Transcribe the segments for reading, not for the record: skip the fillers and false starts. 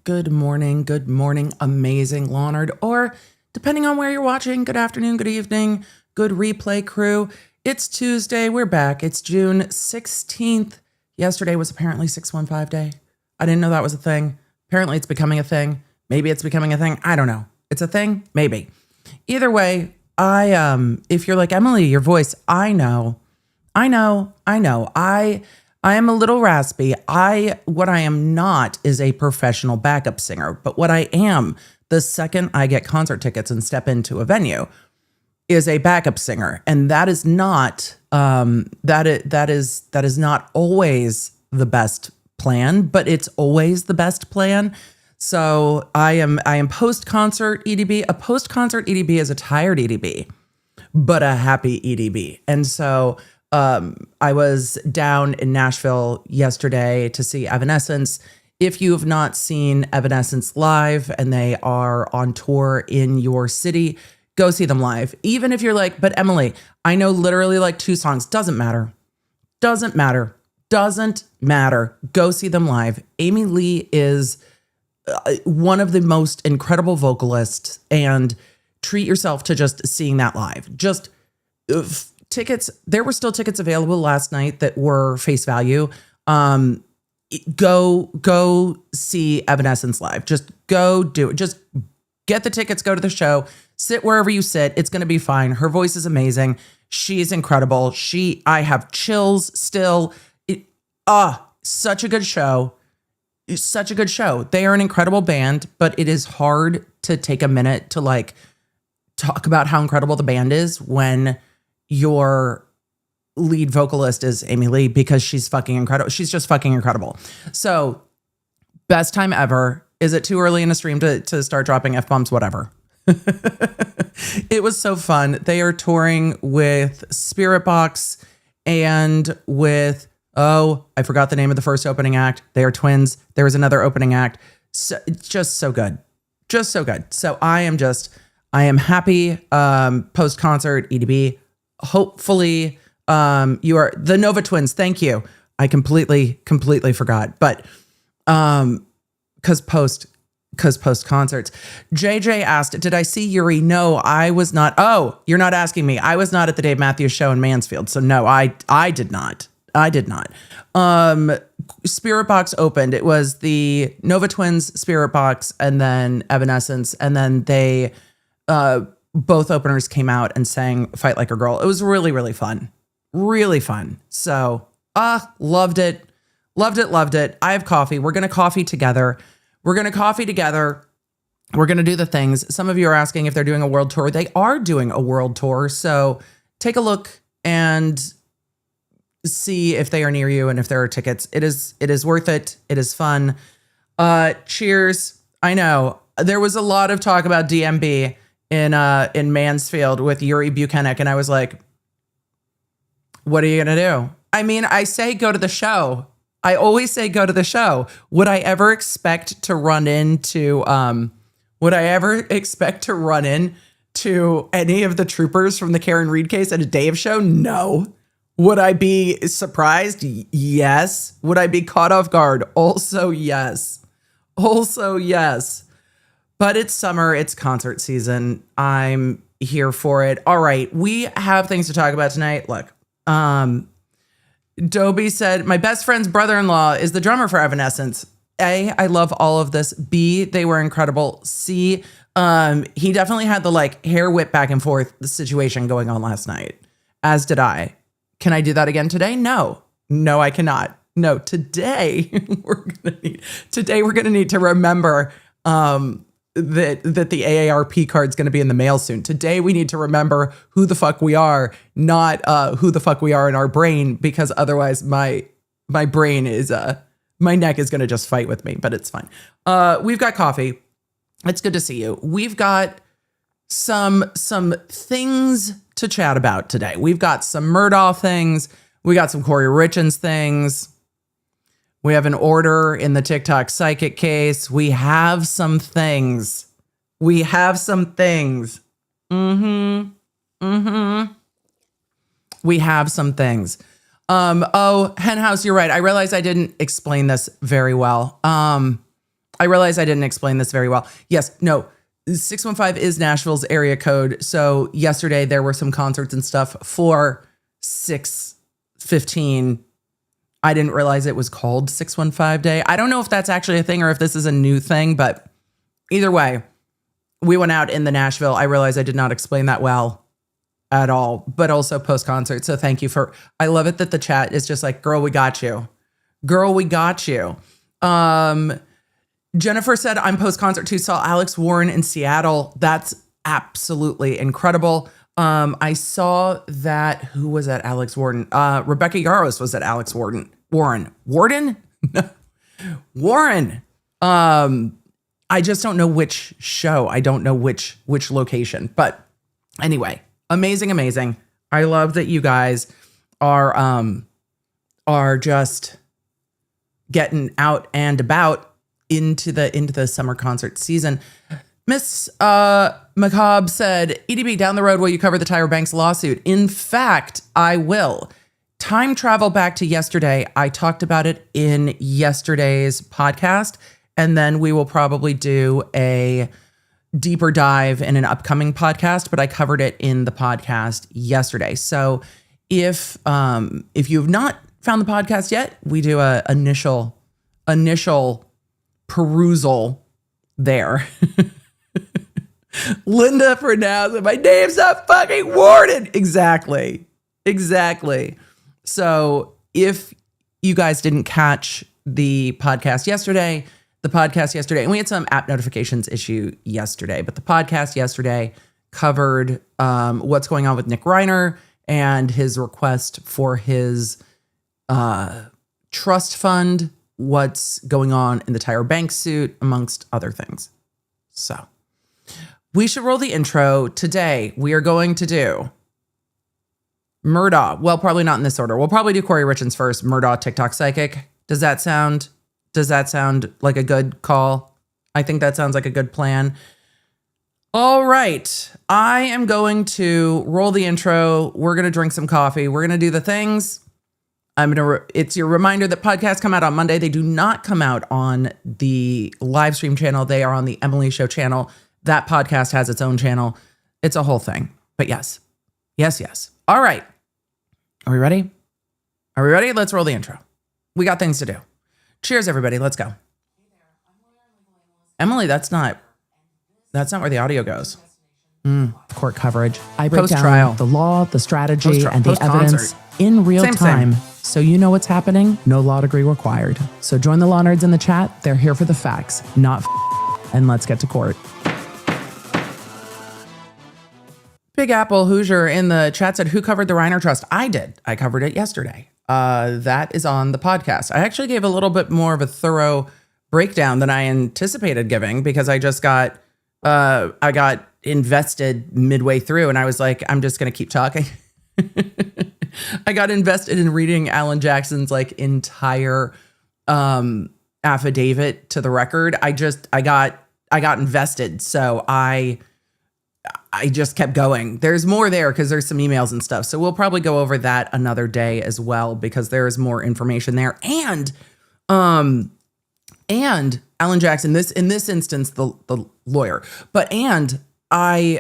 good morning, amazing Leonard, or depending on where you're watching, good afternoon, good evening, good replay crew. It's Tuesday, we're back. It's June 16th. Yesterday was apparently 615 day. I didn't know that was a thing. Apparently it's becoming a thing. Maybe it's becoming a thing. I don't know. It's a thing? Maybe. Either way, if you're like, Emily, your voice, I know. I am a little raspy. What I am not is a professional backup singer, but what I am, the second I get concert tickets and step into a venue, is a backup singer, and that is not that is not always the best plan, but it's always the best plan. So I am post concert EDB. A post concert EDB is a tired EDB, but a happy EDB, and so. I was down in Nashville yesterday to see Evanescence. If you have not seen Evanescence live and they are on tour in your city, go see them live. Even if you're like, but Emily, I know literally like 2 songs. Doesn't matter. Go see them live. Amy Lee is one of the most incredible vocalists, and treat yourself to just seeing that live. Just tickets, there were still tickets available last night that were face value. Go see Evanescence live. Just go do it. Just get the tickets, go to the show, sit wherever you sit. It's going to be fine. Her voice is amazing. She's incredible. I have chills still. Such a good show. Such a good show. They are an incredible band, but it is hard to take a minute to like talk about how incredible the band is when your lead vocalist is Amy Lee, because she's fucking incredible. She's just fucking incredible. So best time ever. Is it too early in the stream to start dropping F-bombs? Whatever. It was so fun. They are touring with Spirit Box and with, I forgot the name of the first opening act. They are twins. There was another opening act. So, just so good. Just so good. So I am happy. Post-concert EDB. Hopefully, you are the Nova Twins. Thank you. I completely forgot. But because post concerts, JJ asked, did I see Yuri? No, I was not. Oh, you're not asking me. I was not at the Dave Matthews show in Mansfield. So no, I did not. Spirit Box opened. It was the Nova Twins, Spirit Box, and then Evanescence, and then they both openers came out and sang Fight Like a Girl. It was really, really fun. Really fun. So, loved it. I have coffee. We're going to coffee together. We're going to do the things. Some of you are asking if they're doing a world tour. They are doing a world tour. So take a look and see if they are near you and if there are tickets. It is worth it. It is fun. Cheers. I know there was a lot of talk about DMB in Mansfield with Yuri Buchanan, and I was like, what are you going to do? I mean, I say go to the show. I always say go to the show. Would I ever expect to run into any of the troopers from the Karen Reed case at a Dave show? No. Would I be surprised? Yes. Would I be caught off guard? Also, yes. But it's summer, it's concert season. I'm here for it. All right, we have things to talk about tonight. Look, Dobie said, my best friend's brother-in-law is the drummer for Evanescence. A, I love all of this. B, they were incredible. C, he definitely had the like hair whip back and forth situation going on last night, as did I. Can I do that again today? No, I cannot. No, today we're gonna need to remember that the AARP card's going to be in the mail soon. Today we need to remember who the fuck we are, not who the fuck we are in our brain, because otherwise my brain is my neck is going to just fight with me, but it's fine. We've got coffee. It's good to see you. We've got some things to chat about today. We've got some Murdaugh things. We got some Kouri Richins things. We have an order in the TikTok psychic case. We have some things. We have some things. Hen House, you're right. I realized I didn't explain this very well. I realize I didn't explain this very well. Yes, no, 615 is Nashville's area code. So yesterday there were some concerts and stuff for 615. I didn't realize it was called 615 Day. I don't know if that's actually a thing or if this is a new thing, but either way, we went out in the Nashville. I realized I did not explain that well at all, but also post-concert. So thank you I love it that the chat is just like, girl, we got you. Girl, we got you. Jennifer said, I'm post-concert too. Saw Alex Warren in Seattle. That's absolutely incredible. I saw that, who was at Alex Warren? Rebecca Yarros was at Alex Warren. Warren? No. Warren. I just don't know which show. I don't know which location. But anyway, amazing. I love that you guys are just getting out and about into the summer concert season. Miss Macabre said, EDB, down the road, will you cover the Tyra Banks lawsuit? In fact, I will. Time travel back to yesterday. I talked about it in yesterday's podcast, and then we will probably do a deeper dive in an upcoming podcast, but I covered it in the podcast yesterday. So if you have not found the podcast yet, we do a initial perusal there. Linda for now said, my name's not fucking Warden. Exactly. So if you guys didn't catch the podcast yesterday, and we had some app notifications issue yesterday, but the podcast yesterday covered what's going on with Nick Reiner and his request for his trust fund, what's going on in the Tyra Banks suit, amongst other things. So we should roll the intro. Today, we are going to do Murdaugh. Well, probably not in this order. We'll probably do Kouri Richins first, Murdaugh, TikTok Psychic. Does that sound like a good call? I think that sounds like a good plan. All right. I am going to roll the intro. We're going to drink some coffee. We're going to do the things. It's your reminder that podcasts come out on Monday. They do not come out on the live stream channel. They are on the Emily Show channel. That podcast has its own channel. It's a whole thing. But yes. All right. Are we ready? Let's roll the intro. We got things to do. Cheers, everybody. Let's go. Emily, that's not where the audio goes. Court coverage. I break down the law, the strategy, and the evidence in real time. So you know what's happening. No law degree required. So join the law nerds in the chat. They're here for the facts, not and let's get to court. Big Apple Hoosier in the chat said, who covered the Reiner Trust? I did. I covered it yesterday. That is on the podcast. I actually gave a little bit more of a thorough breakdown than I anticipated giving because I just got invested midway through and I was like, I'm just going to keep talking. I got invested in reading Alan Jackson's entire affidavit to the record. I got invested. So I just kept going. There's more there because there's some emails and stuff. So we'll probably go over that another day as well because there is more information there. And Alan Jackson, in this instance, the lawyer, but I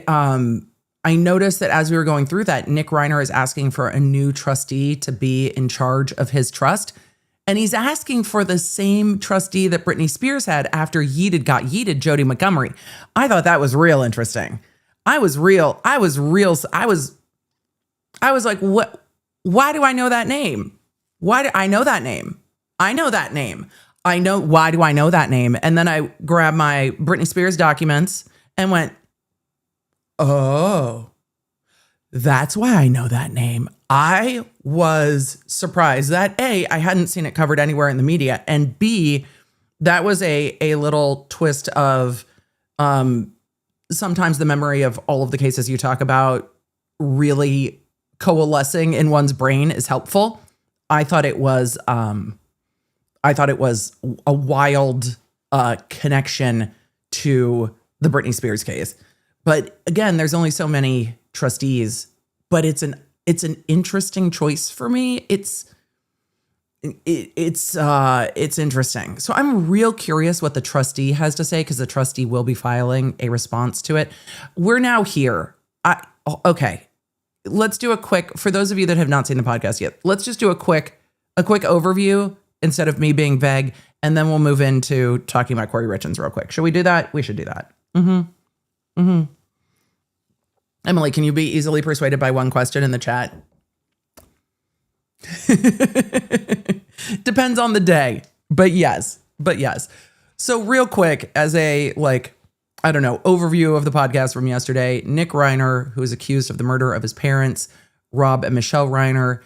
noticed that as we were going through that, Nick Reiner is asking for a new trustee to be in charge of his trust. And he's asking for the same trustee that Britney Spears had after Yeeted got yeeted, Jody Montgomery. I thought that was real interesting. I was like, what? Why do I know that name? Why do I know that name? Why do I know that name? And then I grabbed my Britney Spears documents and went, oh, that's why I know that name. I was surprised that A, I hadn't seen it covered anywhere in the media, and B, that was a little twist of sometimes the memory of all of the cases you talk about really coalescing in one's brain is helpful. I thought it was a wild connection to the Britney Spears case. But again, there's only so many trustees, but it's an interesting choice for me. it's interesting. So I'm real curious what the trustee has to say, because the trustee will be filing a response to it. We're now here. Okay. Let's do a quick, for those of you that have not seen the podcast yet, let's just do a quick overview instead of me being vague, and then we'll move into talking about Kouri Richins real quick. Should we do that? We should do that. Emily, can you be easily persuaded by one question in the chat? Depends on the day, but yes. So real quick, as a overview of the podcast from yesterday, Nick Reiner, who is accused of the murder of his parents, Rob and Michelle Reiner,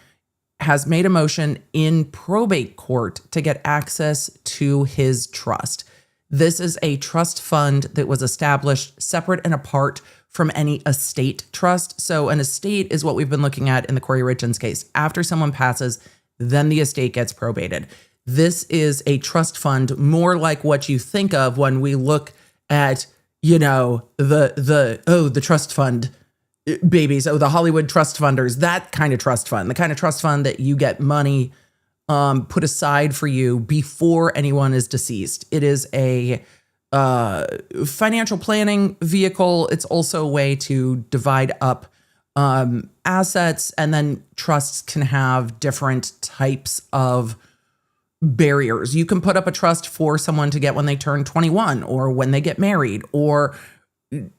has made a motion in probate court to get access to his trust. This is a trust fund that was established separate and apart from any estate trust. So an estate is what we've been looking at in the Kouri Richins case. After someone passes, then the estate gets probated. This is a trust fund, more like what you think of when we look at, the trust fund babies, the Hollywood trust funders, that kind of trust fund, the kind of trust fund that you get money put aside for you before anyone is deceased. It is a financial planning vehicle. It's also a way to divide up assets, and then trusts can have different types of barriers. You can put up a trust for someone to get when they turn 21 or when they get married, or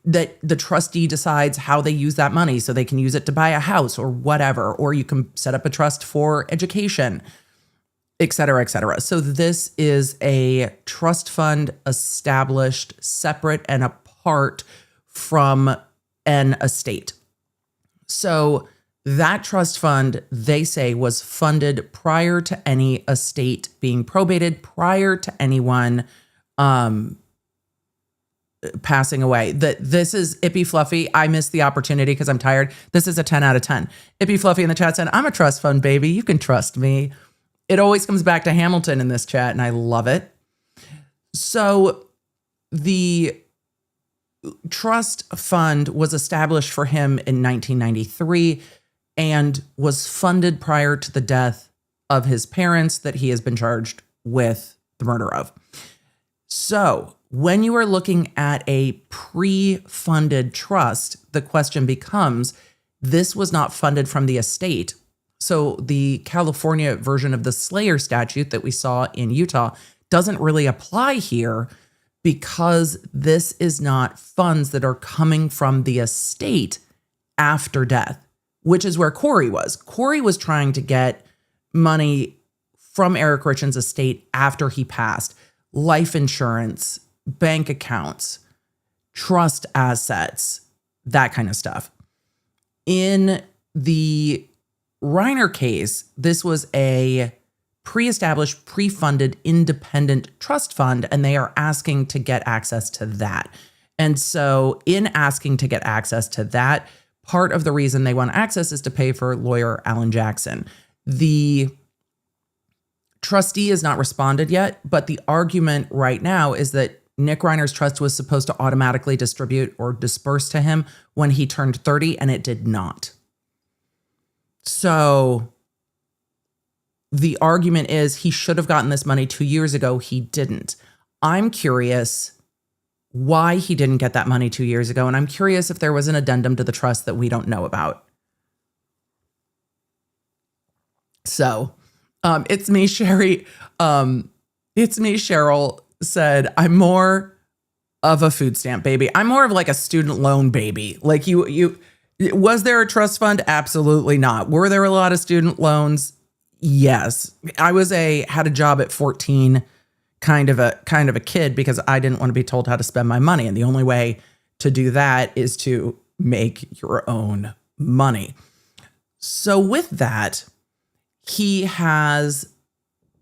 that the trustee decides how they use that money so they can use it to buy a house or whatever, or you can set up a trust for education, et cetera, et cetera. So this is a trust fund established separate and apart from an estate. So that trust fund, they say, was funded prior to any estate being probated, prior to anyone passing away. This is Ippy Fluffy. I missed the opportunity because I'm tired. This is a 10 out of 10. Ippy Fluffy in the chat said, I'm a trust fund baby. You can trust me. It always comes back to Hamilton in this chat, and I love it. So the trust fund was established for him in 1993 and was funded prior to the death of his parents that he has been charged with the murder of. So when you are looking at a pre-funded trust, the question becomes, this was not funded from the estate. So the California version of the Slayer statute that we saw in Utah doesn't really apply here, because this is not funds that are coming from the estate after death, which is where Kouri was. Kouri was trying to get money from Eric Richins' estate after he passed. Life insurance, bank accounts, trust assets, that kind of stuff. In the Reiner case, this was a pre-established, pre-funded, independent trust fund, and they are asking to get access to that. And so in asking to get access to that, part of the reason they want access is to pay for lawyer Alan Jackson. The trustee has not responded yet, but the argument right now is that Nick Reiner's trust was supposed to automatically distribute or disperse to him when he turned 30, and it did not. So the argument is he should have gotten this money 2 years ago. He didn't. I'm curious why he didn't get that money 2 years ago. And I'm curious if there was an addendum to the trust that we don't know about. So it's me, Sherry. It's me, Cheryl said, I'm more of a food stamp baby. I'm more of like a student loan baby. Like you, was there a trust fund? Absolutely not. Were there a lot of student loans? Yes. I had a job at 14, kind of a kid, because I didn't want to be told how to spend my money. And the only way to do that is to make your own money. So with that, he has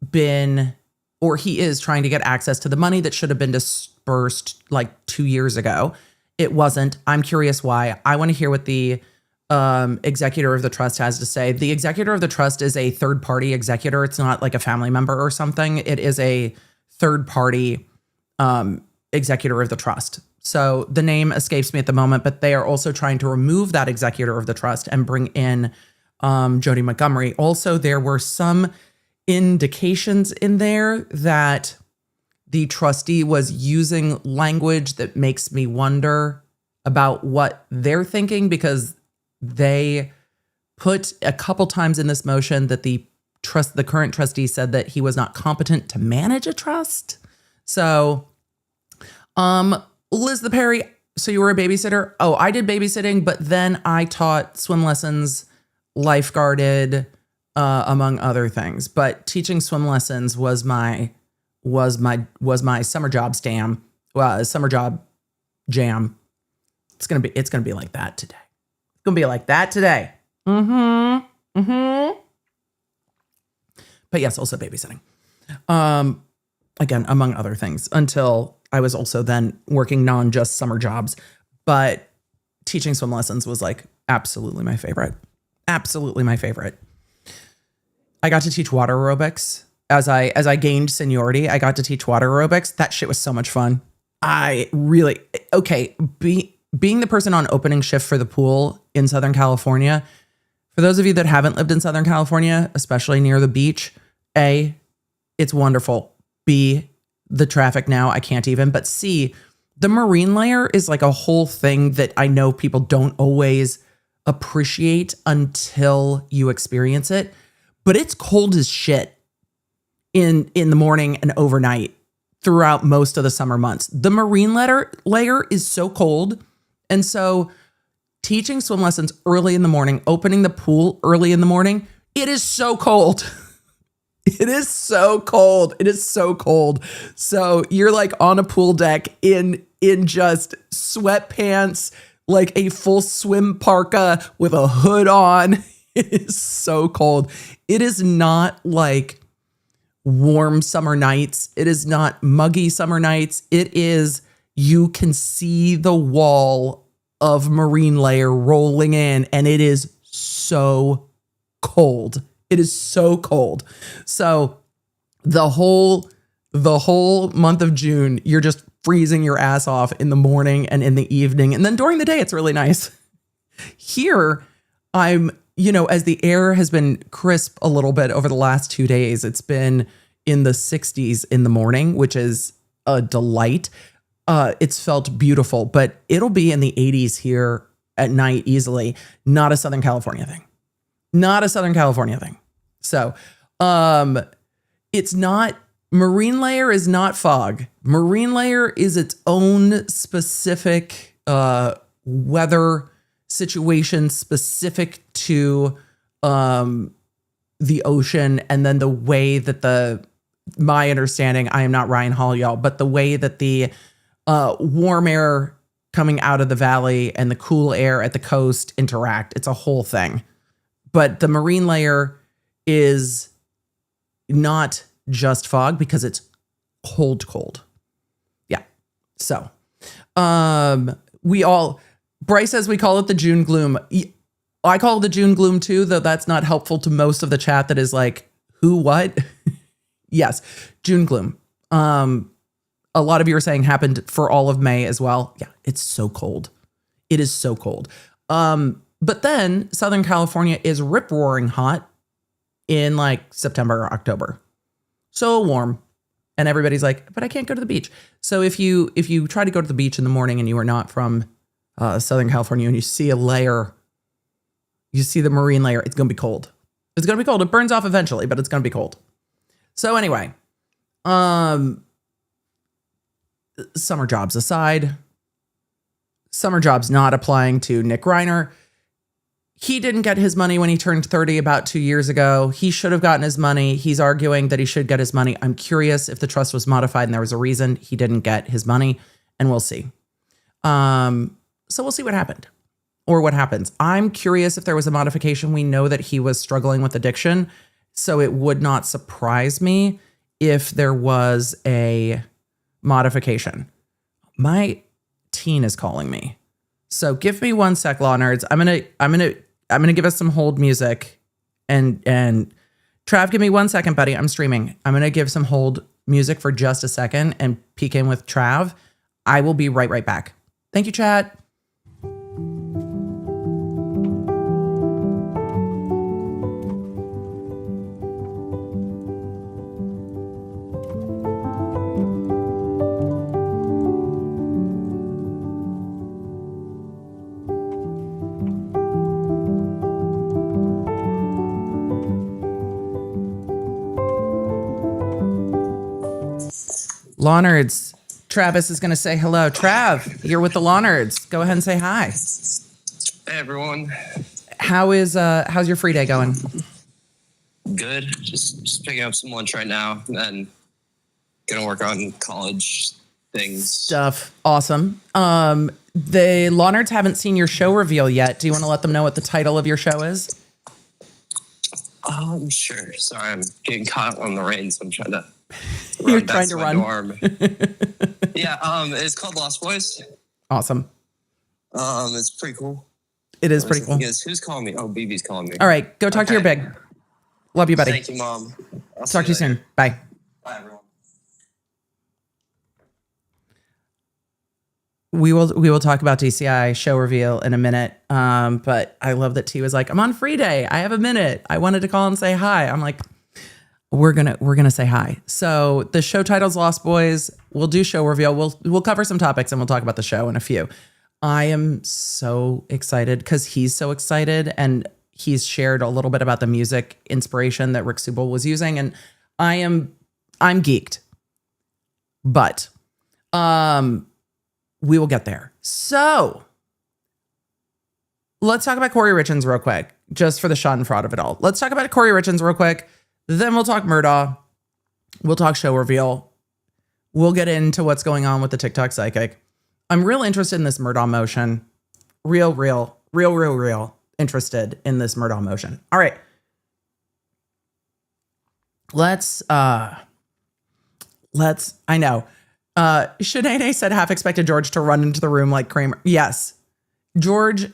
been, or he is trying to get access to the money that should have been dispersed like 2 years ago. It wasn't. I'm curious why. I want to hear what the executor of the trust has to say. The executor of the trust is a third-party executor. It's not like a family member or something. It is a third-party executor of the trust. So the name escapes me at the moment, but they are also trying to remove that executor of the trust and bring in Jody Montgomery. Also, there were some indications in there that the trustee was using language that makes me wonder about what they're thinking, because they put a couple times in this motion that the current trustee said that he was not competent to manage a trust. So, Liz the Perry, so you were a babysitter? Oh, I did babysitting, but then I taught swim lessons, lifeguarded, among other things. But teaching swim lessons was my summer job summer job jam. It's gonna be like that today. It's gonna be like that today. But yes, also babysitting. Again, among other things, until I was also then working non-just summer jobs. But teaching swim lessons was like absolutely my favorite. Absolutely my favorite. I got to teach water aerobics. As I gained seniority, I got to teach water aerobics. That shit was so much fun. Being the person on opening shift for the pool in Southern California, for those of you that haven't lived in Southern California, especially near the beach, A, it's wonderful. B, the traffic now, I can't even. But C, the marine layer is like a whole thing that I know people don't always appreciate until you experience it. But it's cold as shit in the morning and overnight throughout most of the summer months. The marine layer is so cold. And so teaching swim lessons early in the morning, opening the pool early in the morning, it is so cold. It is so cold. It is so cold. So you're like on a pool deck in just sweatpants, like a full swim parka with a hood on. It is so cold. It is not like warm summer nights. It is not muggy summer nights. It is, you can see the wall of marine layer rolling in, and it is so cold. It is so cold. So the whole month of June, you're just freezing your ass off in the morning and in the evening. And then during the day, it's really nice. Here, I'm, as the air has been crisp a little bit over the last 2 days, it's been in the 60s in the morning, which is a delight. It's felt beautiful, but it'll be in the 80s here at night easily. Not a Southern California thing. Not a Southern California thing. So, it's not, marine layer is not fog. Marine layer is its own specific, weather situation specific to, the ocean. And then the way that my understanding, I am not Ryan Hall, y'all, but the way that the, warm air coming out of the valley and the cool air at the coast interact, it's a whole thing. But the marine layer is not just fog because it's cold. Yeah. So, Bryce says we call it the June gloom. I call it the June gloom too, though that's not helpful to most of the chat that is like, who, what? Yes. June gloom. A lot of you are saying happened for all of May as well. Yeah. It's so cold. It is so cold. But then Southern California is rip-roaring hot in like September or October. So warm. And everybody's like, but I can't go to the beach. So if you try to go to the beach in the morning and you are not from Southern California and you see a layer, you see the marine layer, it's going to be cold. It's going to be cold. It burns off eventually, but it's going to be cold. So anyway, summer jobs aside, summer jobs not applying to Nick Reiner. He didn't get his money when he turned 30 about 2 years ago. He should have gotten his money. He's arguing that he should get his money. I'm curious if the trust was modified and there was a reason he didn't get his money, and we'll see. So we'll see what happened or what happens. I'm curious if there was a modification. We know that he was struggling with addiction, so it would not surprise me if there was a modification. My teen is calling me. So give me 1 sec, Law Nerds. I'm gonna give us some hold music, and Trav, give me 1 second, buddy. I'm streaming. I'm gonna give some hold music for just a second and peek in with Trav. I will be right back. Thank you, chat. Lawnards. Travis is going to say hello. Trav, you're with the Lawnards. Go ahead and say hi. Hey, everyone. How's your free day going? Good. Just picking up some lunch right now, and then gonna work on college things. Stuff. Awesome. The Lawnards haven't seen your show reveal yet. Do you want to let them know what the title of your show is? Sure. Sorry, I'm getting caught on the rain, so I'm trying to run. You're trying to run. Dorm. Yeah. It's called Lost Boys. Awesome. It's pretty cool. It is pretty cool. Who's calling me? Oh, BB's calling me. All right, go talk to your big. Love you, buddy. Thank you, Mom. I'll talk to you soon. Bye. Bye, everyone. We will talk about DCI show reveal in a minute. But I love that T was like, I'm on free day. I have a minute. I wanted to call and say hi. I'm like, we're gonna say hi. So the show title's Lost Boys. We'll do show reveal. We'll cover some topics and we'll talk about the show in a few. I am so excited because he's so excited and he's shared a little bit about the music inspiration that Rick Subel was using, and I'm geeked. But we will get there. So let's talk about Kouri Richins real quick, just for the schadenfreude of it all. Let's talk about Kouri Richins real quick. Then we'll talk Murdaugh. We'll talk show reveal. We'll get into what's going on with the TikTok psychic. I'm real interested in this Murdaugh motion. Real interested in this Murdaugh motion. All right. Let's I know. Shanae said half expected George to run into the room like Kramer. Yes. George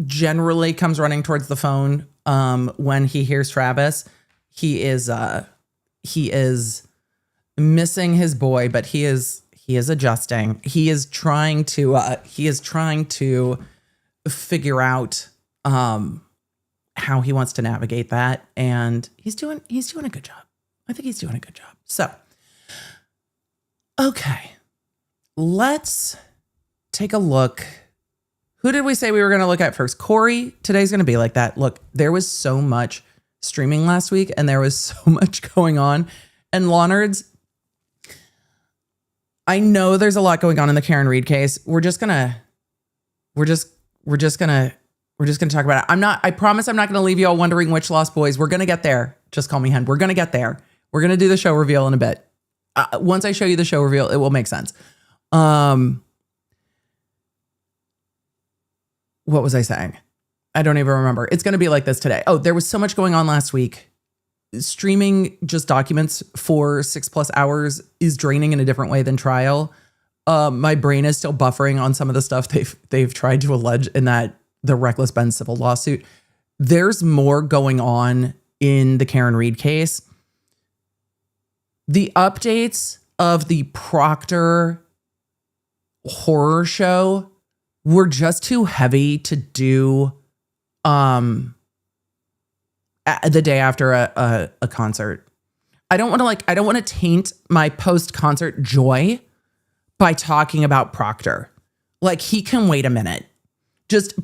generally comes running towards the phone when he hears Travis. He is missing his boy, but he is adjusting. He is trying to figure out how he wants to navigate that, and he's doing a good job. I think he's doing a good job. So, okay, let's take a look. Who did we say we were going to look at first? Kouri. Today's going to be like that. Look, there was so much streaming last week, and there was so much going on. And Lawnards, I know there's a lot going on in the Karen Reed case. We're just gonna talk about it. I promise I'm not gonna leave you all wondering which Lost Boys. We're gonna get there. Just call me Hen. We're gonna get there. We're gonna do the show reveal in a bit. Once I show you the show reveal, it will make sense. What was I saying? I don't even remember. It's gonna be like this today. Oh, there was so much going on last week. Streaming just documents for 6+ hours is draining in a different way than trial. My brain is still buffering on some of the stuff they've tried to allege in the Reckless Ben civil lawsuit. There's more going on in the Karen Reed case. The updates of the Proctor horror show were just too heavy to do the day after a concert. I don't want to taint my post-concert joy by talking about Proctor. Like, he can wait a minute.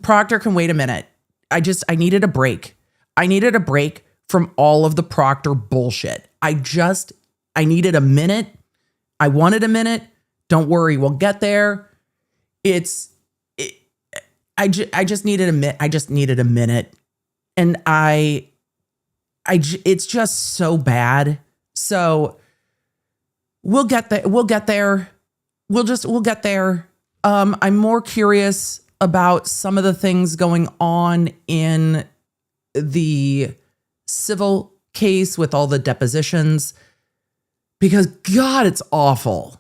Proctor can wait a minute. I needed a break. I needed a break from all of the Proctor bullshit. I needed a minute. I wanted a minute. Don't worry, we'll get there. I just needed a minute. I just needed a minute. And it's just so bad. So we'll get there. We'll get there. We'll get there. I'm more curious about some of the things going on in the civil case with all the depositions, because God, it's awful.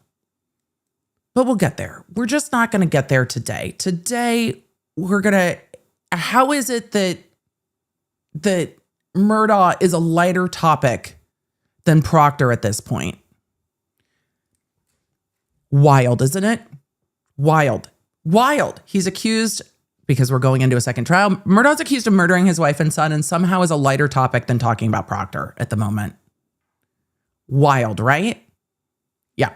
But we'll get there. We're just not going to get there today. Today, how is it that Murdaugh is a lighter topic than Proctor at this point? Wild, isn't it? Wild. He's accused, because we're going into a second trial, Murdaugh's accused of murdering his wife and son, and somehow is a lighter topic than talking about Proctor at the moment. Wild, right? Yeah.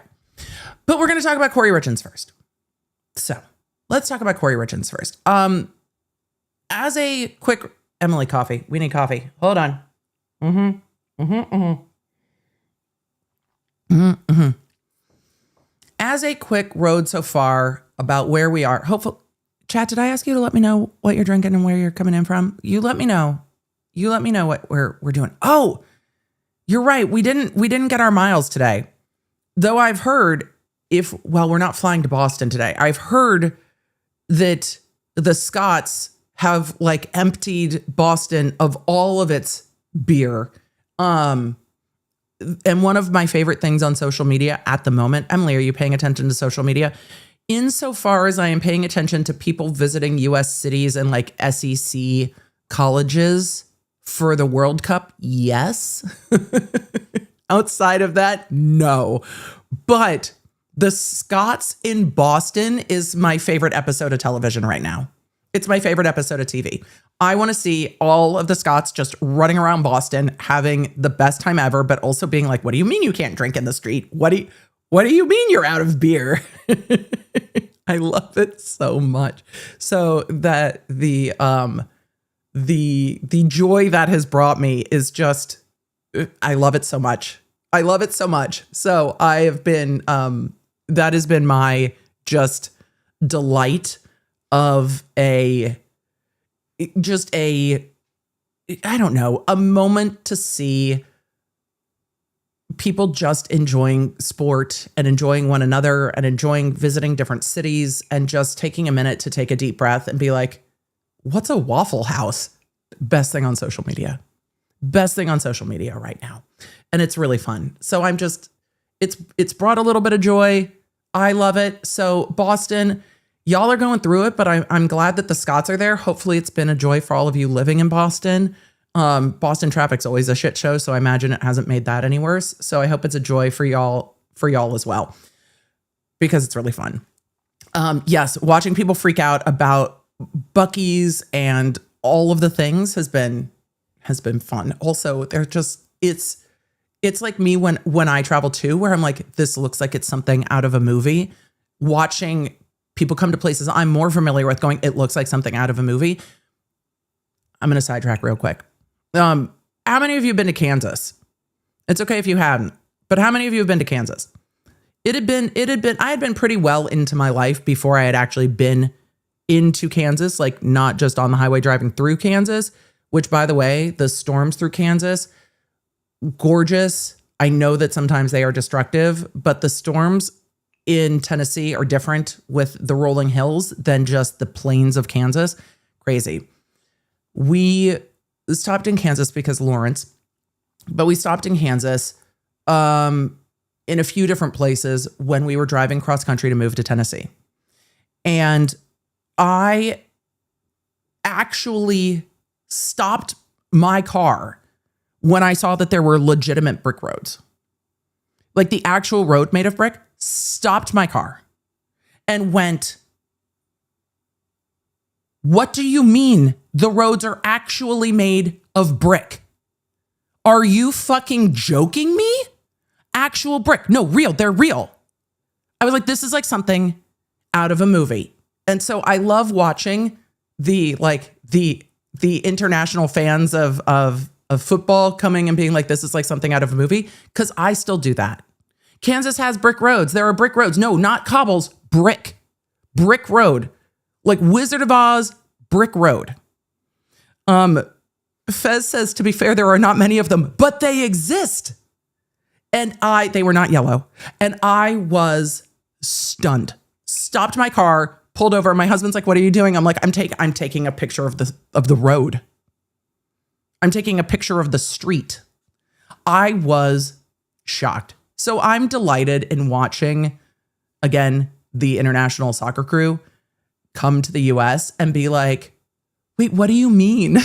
But we're going to talk about Kouri Richins first. So let's talk about Kouri Richins first. As a quick, Emily, coffee. We need coffee. Hold on. as a quick road so far about where we are, hopefully, chat, did I ask you to let me know what you're drinking and where you're coming in from? You let me know. You let me know what we're doing. Oh, you're right. We didn't get our miles today. Though I've heard we're not flying to Boston today. I've heard that the Scots have like emptied Boston of all of its beer. And one of my favorite things on social media at the moment, Emily, are you paying attention to social media? Insofar as I am paying attention to people visiting US cities and like SEC colleges for the World Cup, yes. Outside of that, no. But the Scots in Boston is my favorite episode of television right now. It's my favorite episode of TV. I want to see all of the Scots just running around Boston, having the best time ever, but also being like, what do you mean you can't drink in the street? What do you mean you're out of beer? I love it so much. So that the joy that has brought me is just, I love it so much. I love it so much. So I have been, that has been my just delight of a moment to see people just enjoying sport and enjoying one another and enjoying visiting different cities and just taking a minute to take a deep breath and be like, what's a Waffle House? Best thing on social media. Best thing on social media right now. And it's really fun. So I'm just, it's brought a little bit of joy. I love it. So Boston, y'all are going through it, but I'm glad that the Scots are there. Hopefully it's been a joy for all of you living in Boston. Boston traffic's always a shit show, so I imagine it hasn't made that any worse. So I hope it's a joy for y'all as well, because it's really fun. Yes, watching people freak out about Buc-ee's and all of the things has been fun. Also, they're just, it's like me when I travel too, where I'm like, this looks like it's something out of a movie. Watching people come to places I'm more familiar with going, it looks like something out of a movie. I'm going to sidetrack real quick. How many of you have been to Kansas? It's okay if you hadn't, but how many of you have been to Kansas? I had been pretty well into my life before I had actually been into Kansas, like not just on the highway driving through Kansas, which by the way, the storms through Kansas, gorgeous. I know that sometimes they are destructive, but the storms in Tennessee are different with the rolling hills than just the plains of Kansas. Crazy. We stopped in Kansas because Lawrence, but we stopped in Kansas in a few different places when we were driving cross country to move to Tennessee. And I actually stopped my car when I saw that there were legitimate brick roads. Like the actual road made of brick, stopped my car and went, what do you mean the roads are actually made of brick? Are you fucking joking me? Actual brick. No, real. They're real. I was like, this is like something out of a movie. And so I love watching the international fans of football coming and being like, this is like something out of a movie. Cause I still do that. Kansas has brick roads. There are brick roads. No, not cobbles, brick road. Like Wizard of Oz, brick road. Fez says, to be fair, there are not many of them, but they exist. And they were not yellow. And I was stunned. Stopped my car, pulled over. My husband's like, what are you doing? I'm like, I'm taking a picture of the road. I'm taking a picture of the street. I was shocked. So I'm delighted in watching, again, the international soccer crew come to the US and be like, wait, what do you mean?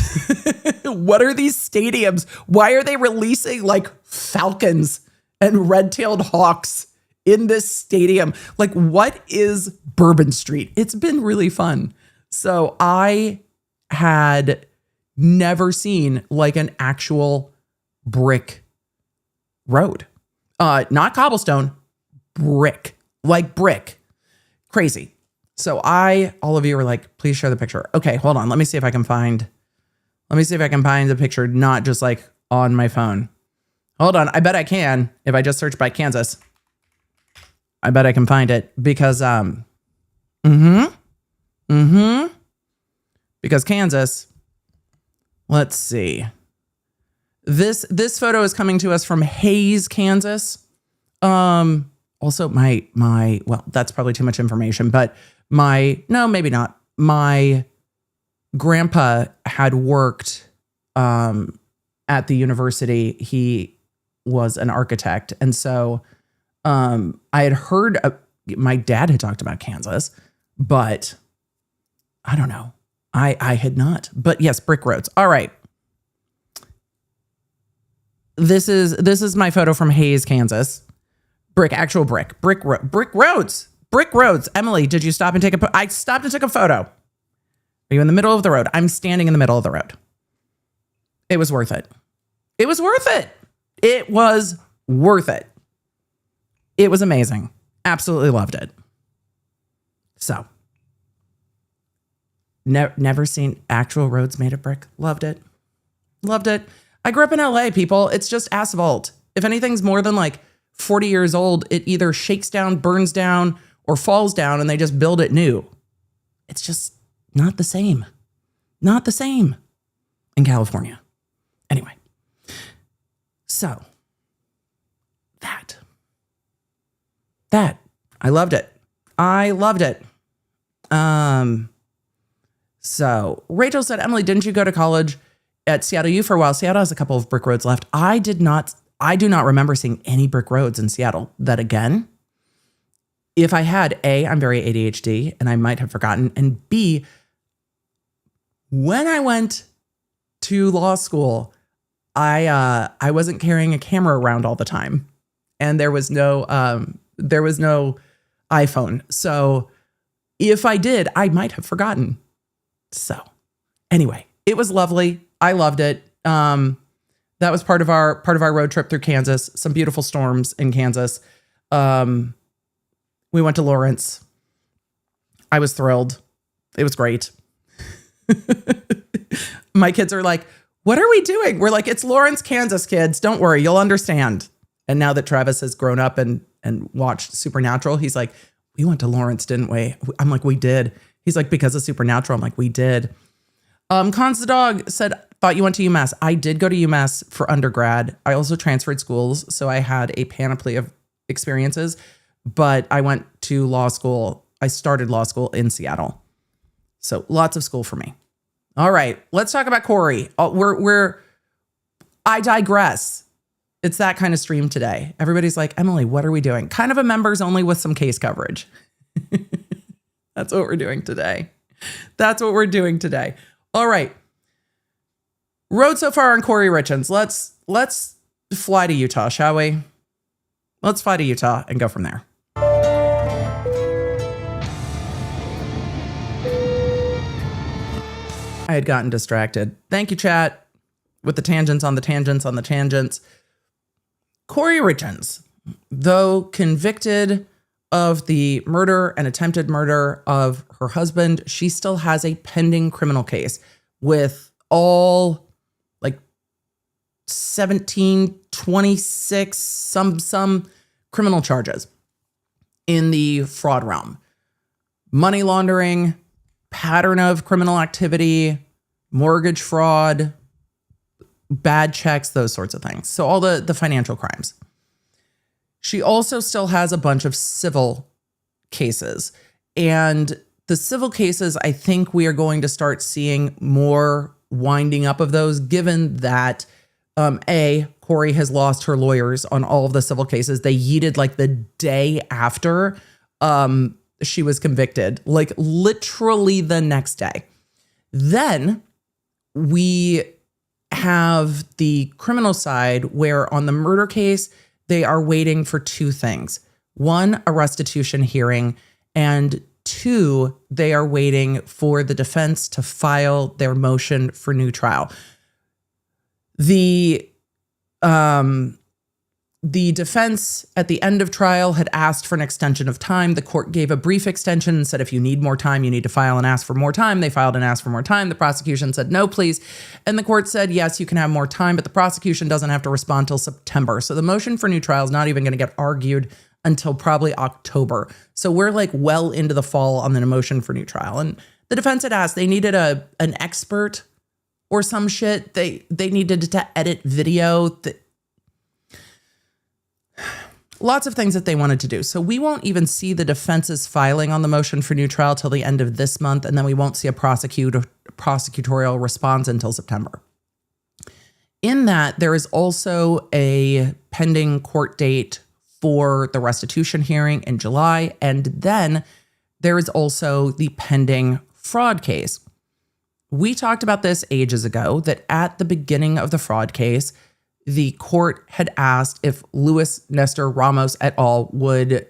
What are these stadiums? Why are they releasing like falcons and red-tailed hawks in this stadium? Like, what is Bourbon Street? It's been really fun. So I had never seen like an actual brick road. Not cobblestone, brick. Like brick. Crazy. So all of you were like, please share the picture. Okay, hold on. Let me see if I can find the picture, not just like on my phone. Hold on. I bet I can if I just search by Kansas. I bet I can find it because, because Kansas, let's see. This photo is coming to us from Hays, Kansas. Also well, that's probably too much information, but no, maybe not. My grandpa had worked, at the university. He was an architect. And so, I had heard, my dad had talked about Kansas, but I don't know. I had not, but yes, brick roads. All right. This is my photo from Hays, Kansas. Actual brick roads. Emily, did you stop and take I stopped and took a photo. Are you in the middle of the road? I'm standing in the middle of the road. It was worth it. It was worth it. It was worth it. It was amazing. Absolutely loved it. So, never seen actual roads made of brick. Loved it. Loved it. I grew up in LA, people. It's just asphalt. If anything's more than like 40 years old, it either shakes down, burns down, or falls down, and they just build it new. It's just not the same. Not the same in California. Anyway. So, that. I loved it. So Rachel said, Emily, didn't you go to college at Seattle U for a while? Seattle has a couple of brick roads left. I do not remember seeing any brick roads in Seattle. That again, if I had, A, I'm very ADHD and I might have forgotten. And B, when I went to law school, I wasn't carrying a camera around all the time. And there was no iPhone. So if I did, I might have forgotten. So anyway, it was lovely. I loved it. That was part of our road trip through Kansas. Some beautiful storms in Kansas. We went to Lawrence. I was thrilled. It was great. My kids are like, what are we doing? We're like, it's Lawrence, Kansas, kids. Don't worry. You'll understand. And now that Travis has grown up and watched Supernatural, he's like, we went to Lawrence, didn't we? I'm like, we did. He's like, because of Supernatural. I'm like, we did. Cons the Dog said, thought you went to UMass. I did go to UMass for undergrad. I also transferred schools, so I had a panoply of experiences, but I went to law school. I started law school in Seattle. So lots of school for me. All right, let's talk about Kouri. I digress. It's that kind of stream today. Everybody's like, Emily, what are we doing? Kind of a members only with some case coverage. That's what we're doing today. All right. Road so far on Kouri Richins. Let's fly to Utah, shall we? Let's fly to Utah and go from there. I had gotten distracted. Thank you, chat, with the tangents on the tangents on the tangents. Kouri Richins, though convicted of the murder and attempted murder of her husband, she still has a pending criminal case with all like 17, 26, some criminal charges in the fraud realm. Money laundering, pattern of criminal activity, mortgage fraud, bad checks, those sorts of things. So all the financial crimes. She also still has a bunch of civil cases. And the civil cases, I think we are going to start seeing more winding up of those, given that, Kouri has lost her lawyers on all of the civil cases. They yeeted like the day after she was convicted, like literally the next day. Then we have the criminal side where on the murder case, they are waiting for two things. One, a restitution hearing, and two, they are waiting for the defense to file their motion for new trial. The defense at the end of trial had asked for an extension of time. The court gave a brief extension and said, if you need more time, you need to file and ask for more time. They filed and asked for more time. The prosecution said, no, please. And the court said, yes, you can have more time, but the prosecution doesn't have to respond till September. So the motion for new trial is not even going to get argued until probably October. So we're like well into the fall on the motion for new trial. And the defense had asked, they needed an expert or some shit. They needed to edit video. Lots of things that they wanted to do. So we won't even see the defense's filing on the motion for new trial till the end of this month. And then we won't see a prosecutorial response until September. In that, there is also a pending court date for the restitution hearing in July. And then there is also the pending fraud case. We talked about this ages ago, that at the beginning of the fraud case, the court had asked if Luis Nestor Ramos et al. Would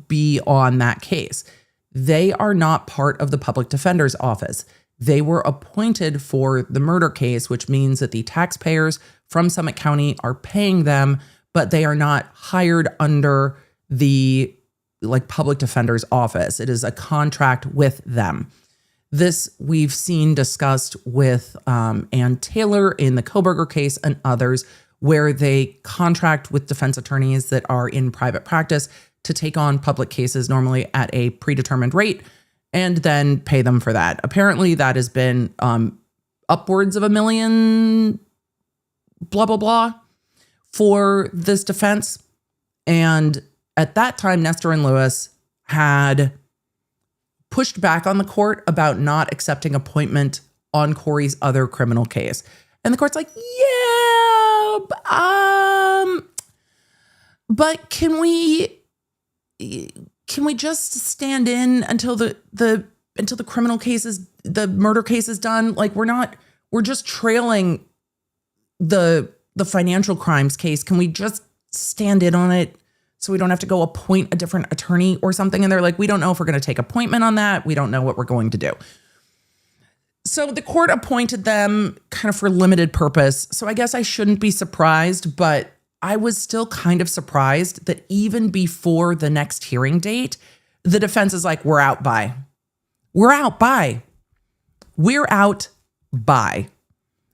be on that case. They are not part of the public defender's office. They were appointed for the murder case, which means that the taxpayers from Summit County are paying them, but they are not hired under the public defender's office. It is a contract with them. This we've seen discussed with Ann Taylor in the Koberger case and others, where they contract with defense attorneys that are in private practice to take on public cases, normally at a predetermined rate, and then pay them for that. Apparently that has been upwards of $1 million, blah, blah, blah, for this defense. And at that time, Nestor and Lewis had pushed back on the court about not accepting appointment on Kouri's other criminal case. And the court's like, yeah, but can we just stand in until the criminal case is, the murder case is done? Like, we're just trailing the financial crimes case. Can we just stand in on it so we don't have to go appoint a different attorney or something? And they're like, we don't know if we're going to take appointment on that. We don't know what we're going to do. So the court appointed them kind of for limited purpose. So I guess I shouldn't be surprised, but I was still kind of surprised that even before the next hearing date, the defense is like, we're out by.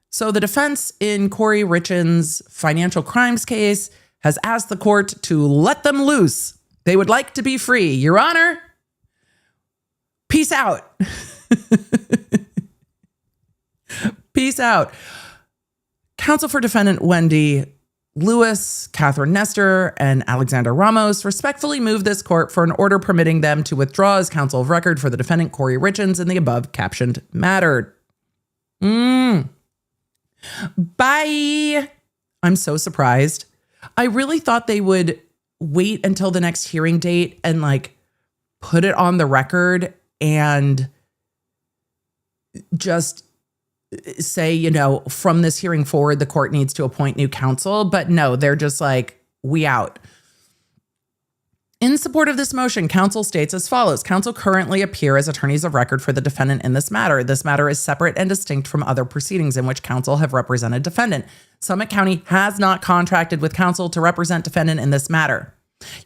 So the defense in Kouri Richins' financial crimes case has asked the court to let them loose. They would like to be free. Your Honor, peace out. Peace out. Counsel for defendant Wendy Lewis, Catherine Nestor, and Alexander Ramos respectfully move this court for an order permitting them to withdraw as counsel of record for the defendant Kouri Richins in the above captioned matter. Bye. I'm so surprised. I really thought they would wait until the next hearing date and put it on the record and just say, from this hearing forward, the court needs to appoint new counsel. But no, they're just like, we out. In support of this motion, counsel states as follows. Counsel currently appear as attorneys of record for the defendant in this matter. This matter is separate and distinct from other proceedings in which counsel have represented defendant. Summit County has not contracted with counsel to represent defendant in this matter.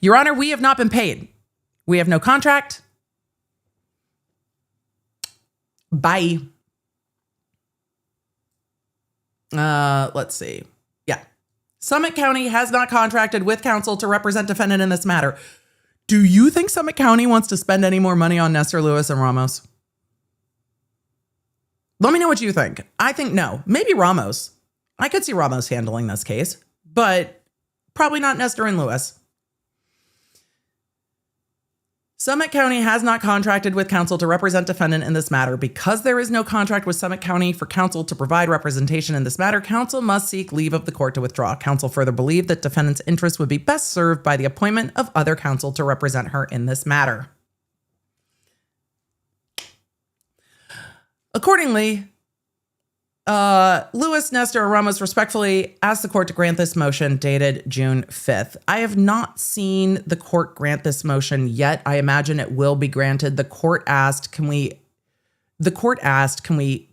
Your Honor, we have not been paid. We have no contract. Bye. Let's see. Yeah. Summit County has not contracted with counsel to represent defendant in this matter. Do you think Summit County wants to spend any more money on Nestor, Lewis, and Ramos? Let me know what you think. I think no. Maybe Ramos. I could see Ramos handling this case, but probably not Nestor and Lewis. Summit County has not contracted with counsel to represent defendant in this matter. Because there is no contract with Summit County for counsel to provide representation in this matter, counsel must seek leave of the court to withdraw. Counsel further believe that defendant's interest would be best served by the appointment of other counsel to represent her in this matter. Accordingly, Lewis, Nestor, and Ramos respectfully ask the court to grant this motion dated June 5th. I have not seen the court grant this motion yet. I imagine it will be granted. The court asked, can we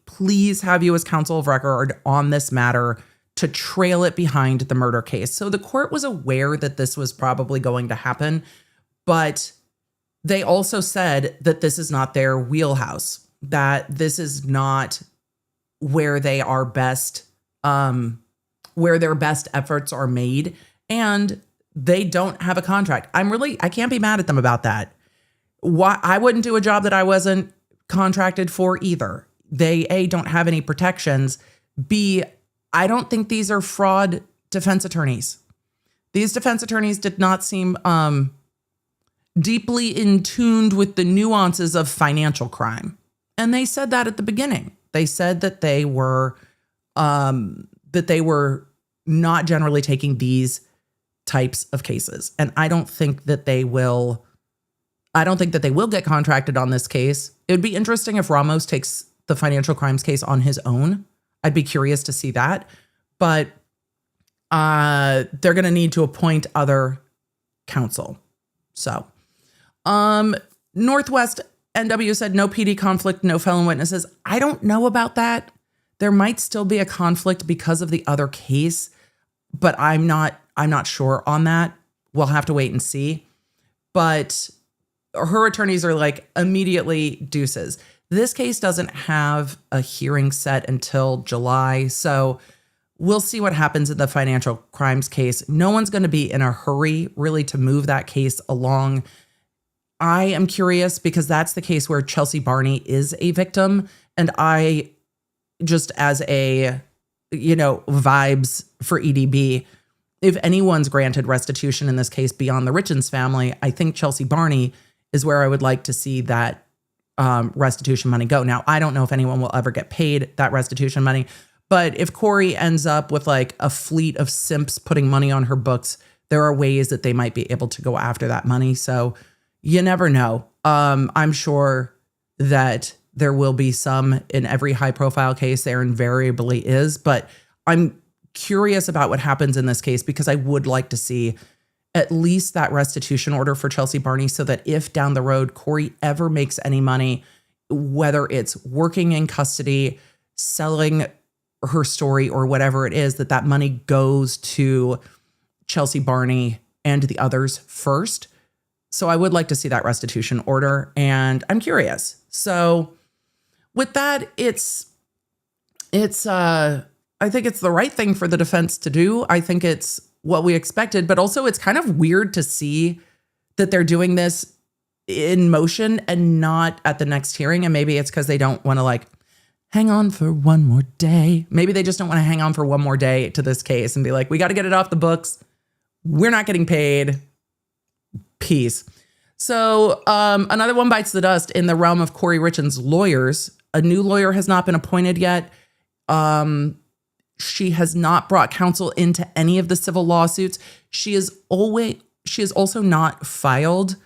please have you as counsel of record on this matter to trail it behind the murder case? So the court was aware that this was probably going to happen, but they also said that this is not their wheelhouse, that this is not where they are best, where their best efforts are made. And they don't have a contract. I can't be mad at them about that. Why I wouldn't do a job that I wasn't contracted for either. They A, don't have any protections. B, I don't think these are fraud defense attorneys. These defense attorneys did not seem deeply in tune with the nuances of financial crime. And they said that at the beginning. They said that they were not generally taking these types of cases. And I don't think that they will get contracted on this case. It would be interesting if Ramos takes the financial crimes case on his own. I'd be curious to see that. But they're going to need to appoint other counsel. So, Northwest NW said no PD conflict, no felon witnesses. I don't know about that. There might still be a conflict because of the other case, but I'm not sure on that. We'll have to wait and see. But her attorneys are like immediately deuces. This case doesn't have a hearing set until July, so we'll see what happens in the financial crimes case. No one's going to be in a hurry really to move that case along. I am curious because that's the case where Chelsea Barney is a victim. And I just as a, vibes for EDB, if anyone's granted restitution in this case beyond the Richins family, I think Chelsea Barney is where I would like to see that restitution money go. Now, I don't know if anyone will ever get paid that restitution money, but if Kouri ends up with like a fleet of simps putting money on her books, there are ways that they might be able to go after that money. So you never know. I'm sure that there will be some in every high profile case. There invariably is, but I'm curious about what happens in this case because I would like to see at least that restitution order for Chelsea Barney so that if down the road Kouri ever makes any money, whether it's working in custody, selling her story or whatever it is, that money goes to Chelsea Barney and the others first. So I would like to see that restitution order and I'm curious. So with that, I think it's the right thing for the defense to do. I think it's what we expected, but also it's kind of weird to see that they're doing this in motion and not at the next hearing. And maybe it's because they don't want to like hang on for one more day. Maybe they just don't want to hang on for one more day to this case and be like, we got to get it off the books. We're not getting paid. Peace. So another one bites the dust in the realm of Kouri Richins' lawyers. A new lawyer has not been appointed yet. She has not brought counsel into any of the civil lawsuits. She has also not filed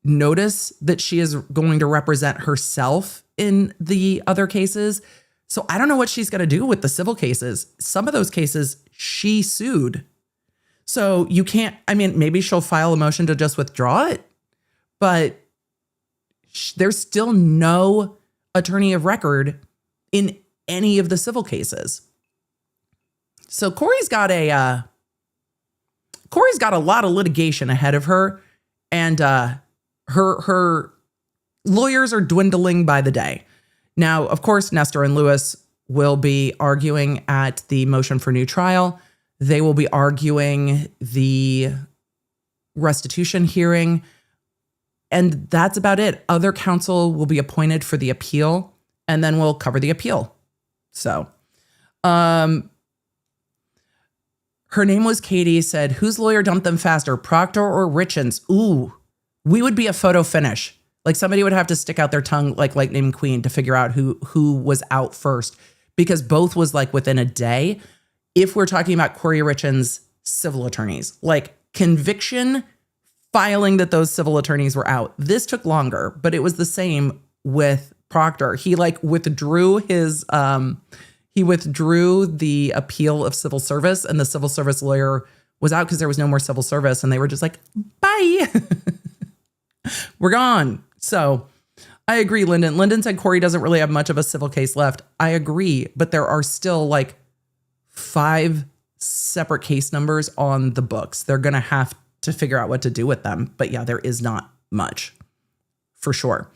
notice that she is going to represent herself in the other cases. So I don't know what she's going to do with the civil cases. Some of those cases she sued. So you can't, maybe she'll file a motion to just withdraw it, but there's still no attorney of record in any of the civil cases. So Kouri's got a lot of litigation ahead of her, and her lawyers are dwindling by the day. Now, of course, Nestor and Lewis will be arguing at the motion for new trial. They will be arguing the restitution hearing, and that's about it. Other counsel will be appointed for the appeal, and then we'll cover the appeal. So, her name was Katie, said, whose lawyer dumped them faster, Proctor or Richins? Ooh, we would be a photo finish. Like somebody would have to stick out their tongue like Lightning McQueen to figure out who was out first, because both was like within a day. If we're talking about Kouri Richins' civil attorneys, like conviction, filing that those civil attorneys were out. This took longer, but it was the same with Proctor. He like withdrew the appeal of civil service, and the civil service lawyer was out because there was no more civil service, and they were just like, bye. We're gone. So I agree, Lyndon. Lyndon said Kouri doesn't really have much of a civil case left. I agree, but there are still like 5 separate case numbers on the books. They're going to have to figure out what to do with them. But yeah, there is not much for sure.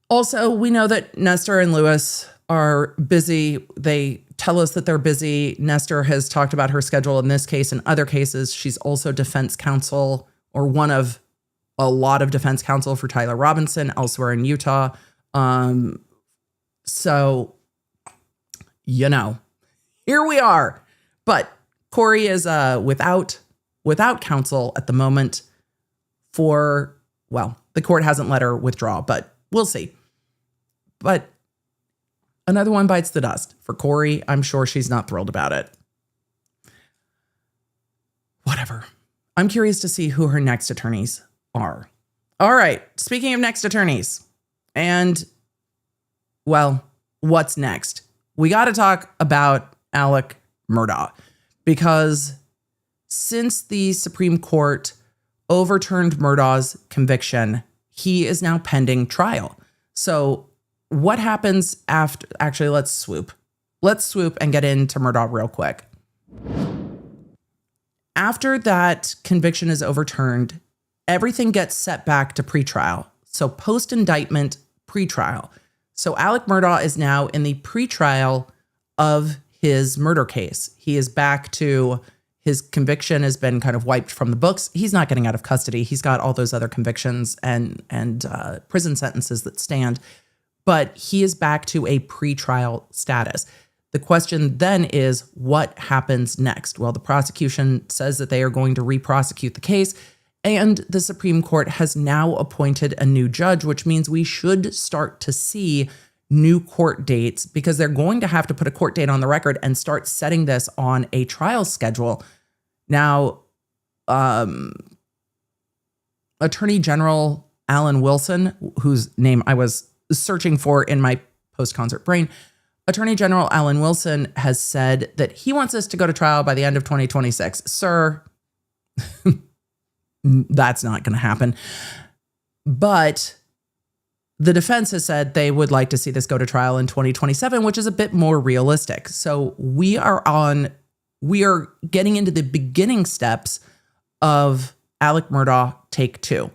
Also, we know that Nestor and Lewis are busy. They tell us that they're busy. Nestor has talked about her schedule in this case and other cases. She's also defense counsel, or one of a lot of defense counsel for Tyler Robinson elsewhere in Utah. So, here we are. But Kouri is without counsel at the moment the court hasn't let her withdraw, but we'll see. But another one bites the dust for Kouri. I'm sure she's not thrilled about it. Whatever. I'm curious to see who her next attorneys are. All right. Speaking of next attorneys, and, what's next? We got to talk about Alec Murdaugh, because since the Supreme Court overturned Murdaugh's conviction, he is now pending trial. So what happens after? Actually, let's swoop and get into Murdaugh real quick. After that conviction is overturned, everything gets set back to pretrial. So post-indictment pretrial. So Alec Murdaugh is now in the pretrial of his murder case. He is back to his conviction has been kind of wiped from the books. He's not getting out of custody. He's got all those other convictions and prison sentences that stand, but he is back to a pretrial status. The question then is, what happens next? Well, the prosecution says that they are going to re-prosecute the case, and the Supreme Court has now appointed a new judge, which means we should start to see new court dates, because they're going to have to put a court date on the record and start setting this on a trial schedule. Now, Attorney General Alan Wilson, whose name I was searching for in my post-concert brain, Attorney General Alan Wilson has said that he wants us to go to trial by the end of 2026. Sir, that's not going to happen. But the defense has said they would like to see this go to trial in 2027, which is a bit more realistic. So we are getting into the beginning steps of Alec Murdaugh Take 2.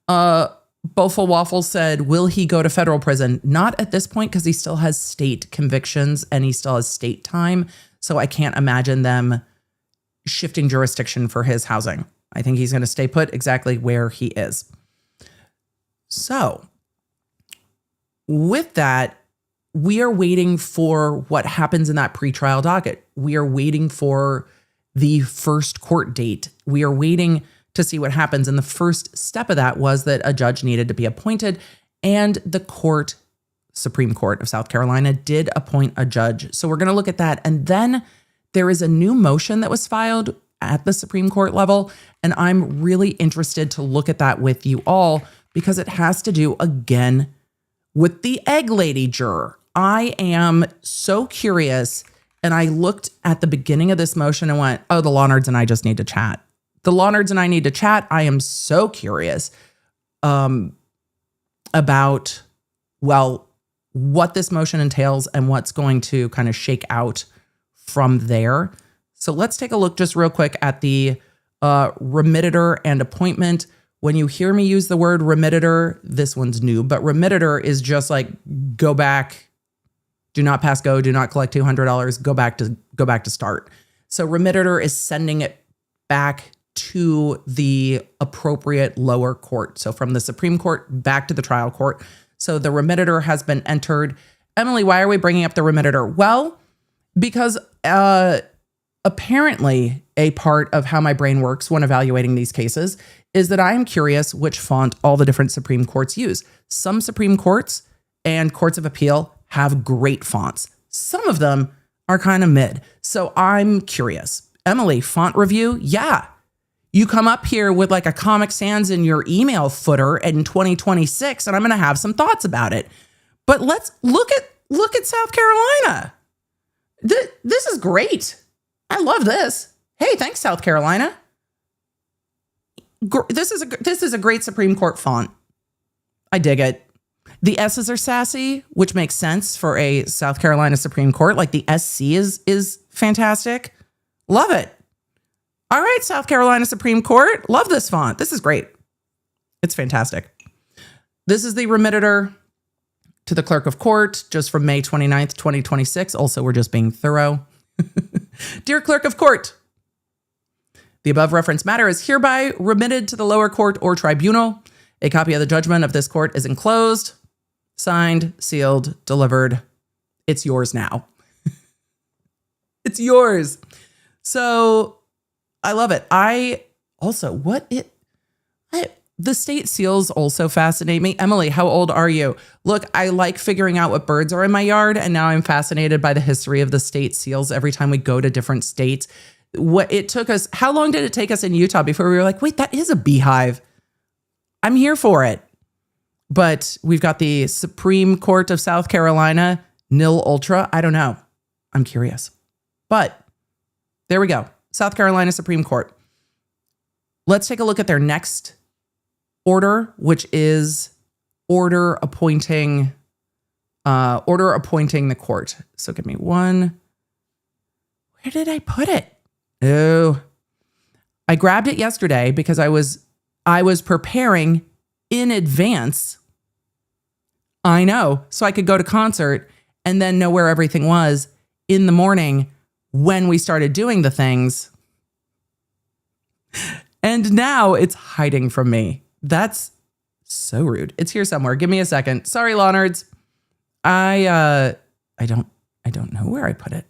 Boful Waffle said, will he go to federal prison? Not at this point, because he still has state convictions and he still has state time. So I can't imagine them shifting jurisdiction for his housing. I think he's going to stay put exactly where he is. So with that, we are waiting for what happens in that pretrial docket. We are waiting for the first court date. We are waiting to see what happens. And the first step of that was that a judge needed to be appointed, and the Supreme Court of South Carolina did appoint a judge. So we're going to look at that. And then there is a new motion that was filed at the Supreme Court level, and I'm really interested to look at that with you all, because it has to do again with the egg lady juror. I am so curious, and I looked at the beginning of this motion and went, oh, the law nerds and I just need to chat. The law nerds and I need to chat. I am so curious about, what this motion entails and what's going to kind of shake out from there. So let's take a look just real quick at the remittitur and appointment. When you hear me use the word remittitur, this one's new, but remittitur is just like go back, do not pass go, do not collect $200, go back to start. So remittitur is sending it back to the appropriate lower court. So from the Supreme Court back to the trial court. So the remittitur has been entered. Emily, why are we bringing up the remittitur? Well, because apparently a part of how my brain works when evaluating these cases is that I am curious which font all the different Supreme Courts use. Some Supreme Courts and courts of appeal have great fonts. Some of them are kind of mid. So I'm curious. Emily, font review? Yeah. You come up here with like a Comic Sans in your email footer in 2026, and I'm going to have some thoughts about it. But let's look at South Carolina. This is great. I love this. Hey, thanks, South Carolina. This is a great Supreme Court font. I dig it. The S's are sassy, which makes sense for a South Carolina Supreme Court. Like the SC is fantastic. Love it. All right, South Carolina Supreme Court. Love this font. This is great. It's fantastic. This is the remittitur To the clerk of court, just from May 29th, 2026. Also, we're just being thorough. Dear clerk of court, the above referenced matter is hereby remitted to the lower court or tribunal. A copy of the judgment of this court is enclosed, signed, sealed, delivered. It's yours now. It's yours. So I love it. The state seals also fascinate me. Emily, how old are you? Look, I like figuring out what birds are in my yard, and now I'm fascinated by the history of the state seals every time we go to different states. How long did it take us in Utah before we were like, wait, that is a beehive? I'm here for it. But we've got the Supreme Court of South Carolina, nil ultra. I don't know. I'm curious. But there we go. South Carolina Supreme Court. Let's take a look at their next order, which is order appointing the court. So give me one. Where did I put it? Oh, I grabbed it yesterday because I was preparing in advance. I know, so I could go to concert and then know where everything was in the morning when we started doing the things. And now it's hiding from me. That's so rude. It's here somewhere. Give me a second. Sorry, law nerds. I don't know where I put it.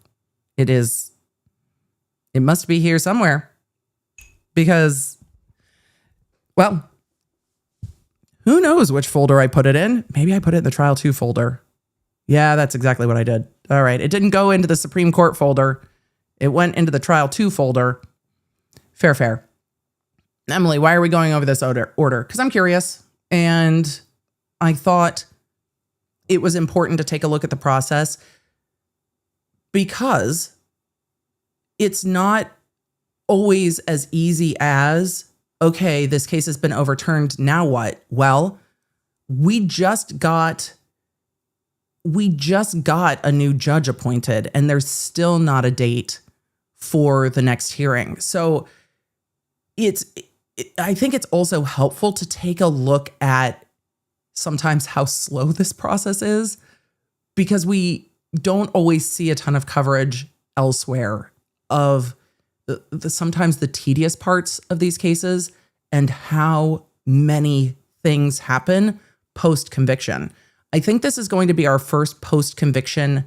It must be here somewhere because, well, who knows which folder I put it in? Maybe I put it in the trial 2 folder. Yeah, that's exactly what I did. All right. It didn't go into the Supreme Court folder. It went into the trial 2 folder. Fair. Emily, why are we going over this order? Because I'm curious. And I thought it was important to take a look at the process because it's not always as easy as, okay, this case has been overturned. Now what? Well, we just got a new judge appointed and there's still not a date for the next hearing. So I think it's also helpful to take a look at sometimes how slow this process is because we don't always see a ton of coverage elsewhere of sometimes the tedious parts of these cases and how many things happen post-conviction. I think this is going to be our first post-conviction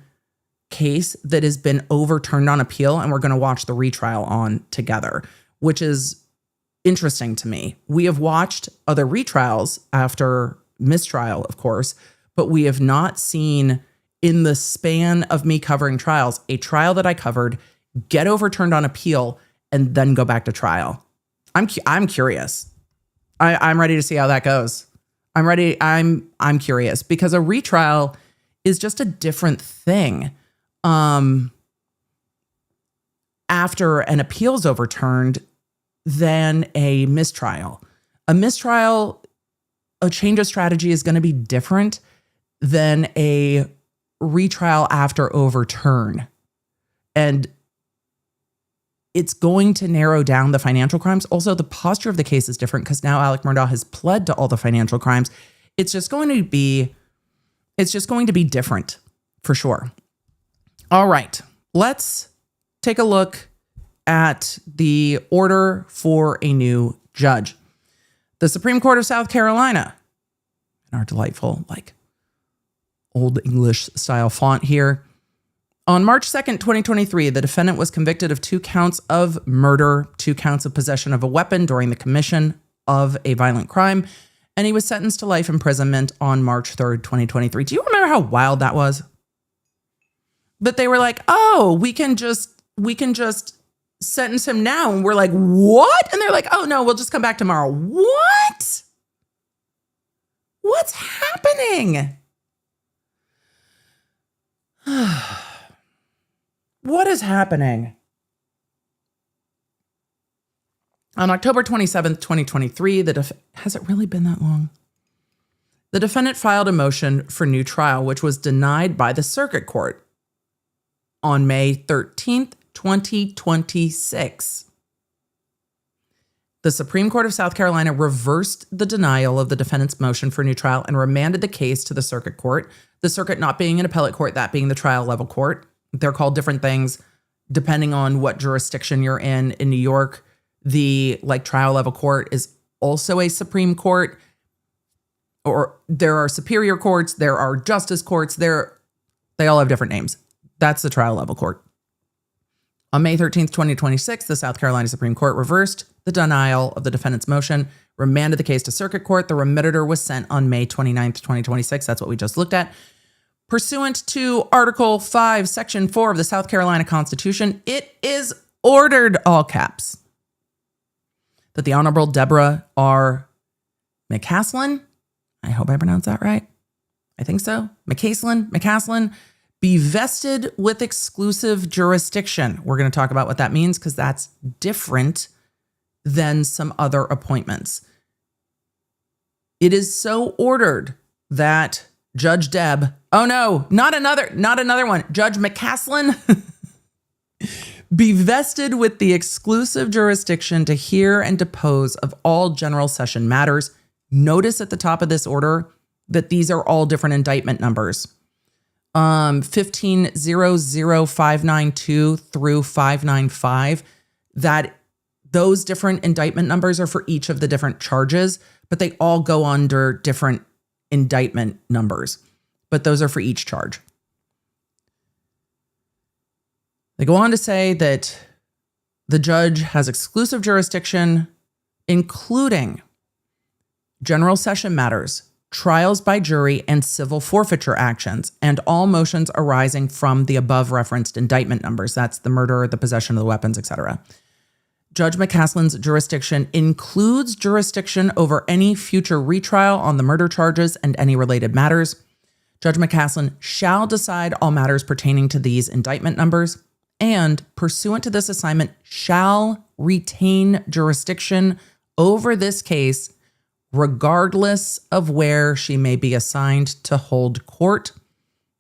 case that has been overturned on appeal, and we're going to watch the retrial on together, which is interesting to me. We have watched other retrials after mistrial, of course, but we have not seen in the span of me covering trials, a trial that I covered get overturned on appeal and then go back to trial. I'm curious. I'm ready to see how that goes. I'm ready. I'm curious because a retrial is just a different thing. After an appeal's overturned than a mistrial. A mistrial, a change of strategy is going to be different than a retrial after overturn. And it's going to narrow down the financial crimes. Also, the posture of the case is different because now Alec Murdaugh has pled to all the financial crimes. It's just going to be different for sure. All right, let's take a look at the order for a new judge. The Supreme Court of South Carolina, in our delightful, old English style font here. On March 2nd, 2023, the defendant was convicted of 2 counts of murder, 2 counts of possession of a weapon during the commission of a violent crime, and he was sentenced to life imprisonment on March 3rd, 2023. Do you remember how wild that was? But they were like, oh, we can just sentence him now. And we're like, what? And they're like, oh no, we'll just come back tomorrow. What? What's happening? What is happening? On October 27th, 2023, has it really been that long? The defendant filed a motion for new trial, which was denied by the circuit court on May 13th, 2026. The Supreme Court of South Carolina reversed the denial of the defendant's motion for a new trial and remanded the case to the circuit court. The circuit not being an appellate court, that being the trial level court. They're called different things depending on what jurisdiction you're in. In New York, the trial level court is also a Supreme Court, or there are superior courts, there are justice courts, they all have different names. That's the trial level court. On May 13th, 2026, the South Carolina Supreme Court reversed the denial of the defendant's motion, remanded the case to circuit court. The remittitur was sent on May 29th, 2026. That's what we just looked at. Pursuant to Article 5, Section 4 of the South Carolina Constitution, it is ordered, all caps, that the Honorable Deborah R. McCaslin, I hope I pronounced that right. I think so. McCaslin, be vested with exclusive jurisdiction. We're going to talk about what that means because that's different than some other appointments. It is so ordered that Judge Deb, oh no, not another one, Judge McCaslin, be vested with the exclusive jurisdiction to hear and depose of all general session matters. Notice at the top of this order that these are all different indictment numbers. 1500592 through 595, that those different indictment numbers are for each of the different charges, but they all go under different indictment numbers, but those are for each charge. They go on to say that the judge has exclusive jurisdiction, including general session matters, trials by jury, and civil forfeiture actions, and all motions arising from the above referenced indictment numbers. That's the murder, the possession of the weapons, etc. Judge McCaslin's jurisdiction includes jurisdiction over any future retrial on the murder charges and any related matters. Judge McCaslin shall decide all matters pertaining to these indictment numbers, and pursuant to this assignment, shall retain jurisdiction over this case regardless of where she may be assigned to hold court.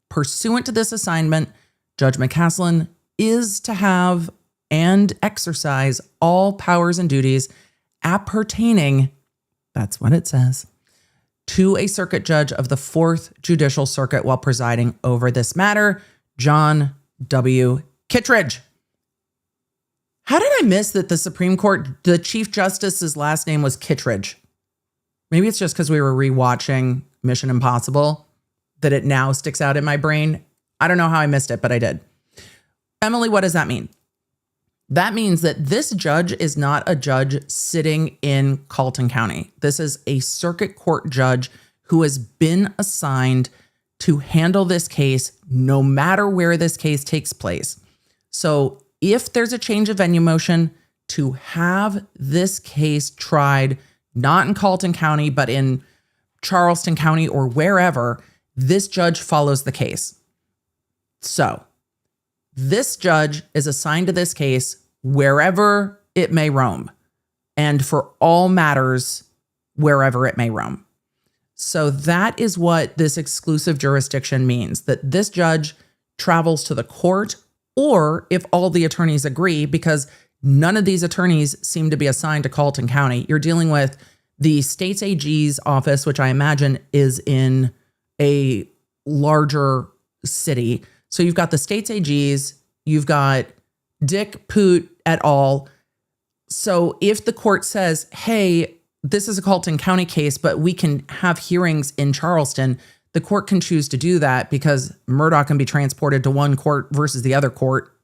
Pursuant to this assignment, Judge McCaslin is to have and exercise all powers and duties appertaining, that's what it says, to a circuit judge of the 4th Judicial Circuit while presiding over this matter, John W. Kittredge. How did I miss that the Supreme Court, the Chief Justice's last name was Kittredge? Maybe it's just because we were rewatching Mission Impossible that it now sticks out in my brain. I don't know how I missed it, but I did. Emily, what does that mean? That means that this judge is not a judge sitting in Carleton County. This is a circuit court judge who has been assigned to handle this case no matter where this case takes place. So if there's a change of venue motion to have this case tried not in Carleton County, but in Charleston County or wherever, this judge follows the case. So this judge is assigned to this case wherever it may roam, and for all matters wherever it may roam. So that is what this exclusive jurisdiction means, that this judge travels to the court, or if all the attorneys agree, because none of these attorneys seem to be assigned to Carleton County. You're dealing with the state's AG's office, which I imagine is in a larger city. So you've got the state's AG's, you've got Dick Poot et al. So if the court says, hey, this is a Carleton County case, but we can have hearings in Charleston, the court can choose to do that because Murdaugh can be transported to one court versus the other court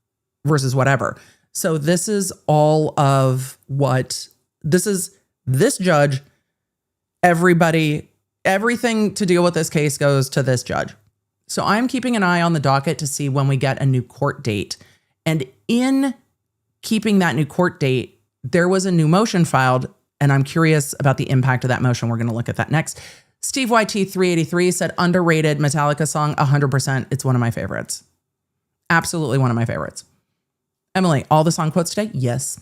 versus whatever. So this is all of what this is. This judge, everything to deal with this case goes to this judge. So I'm keeping an eye on the docket to see when we get a new court date. And in keeping that new court date, there was a new motion filed, and I'm curious about the impact of that motion. We're going to look at that next. Steve YT383 said, underrated Metallica song, 100%. It's one of my favorites. Absolutely one of my favorites. Emily, all the song quotes today? Yes.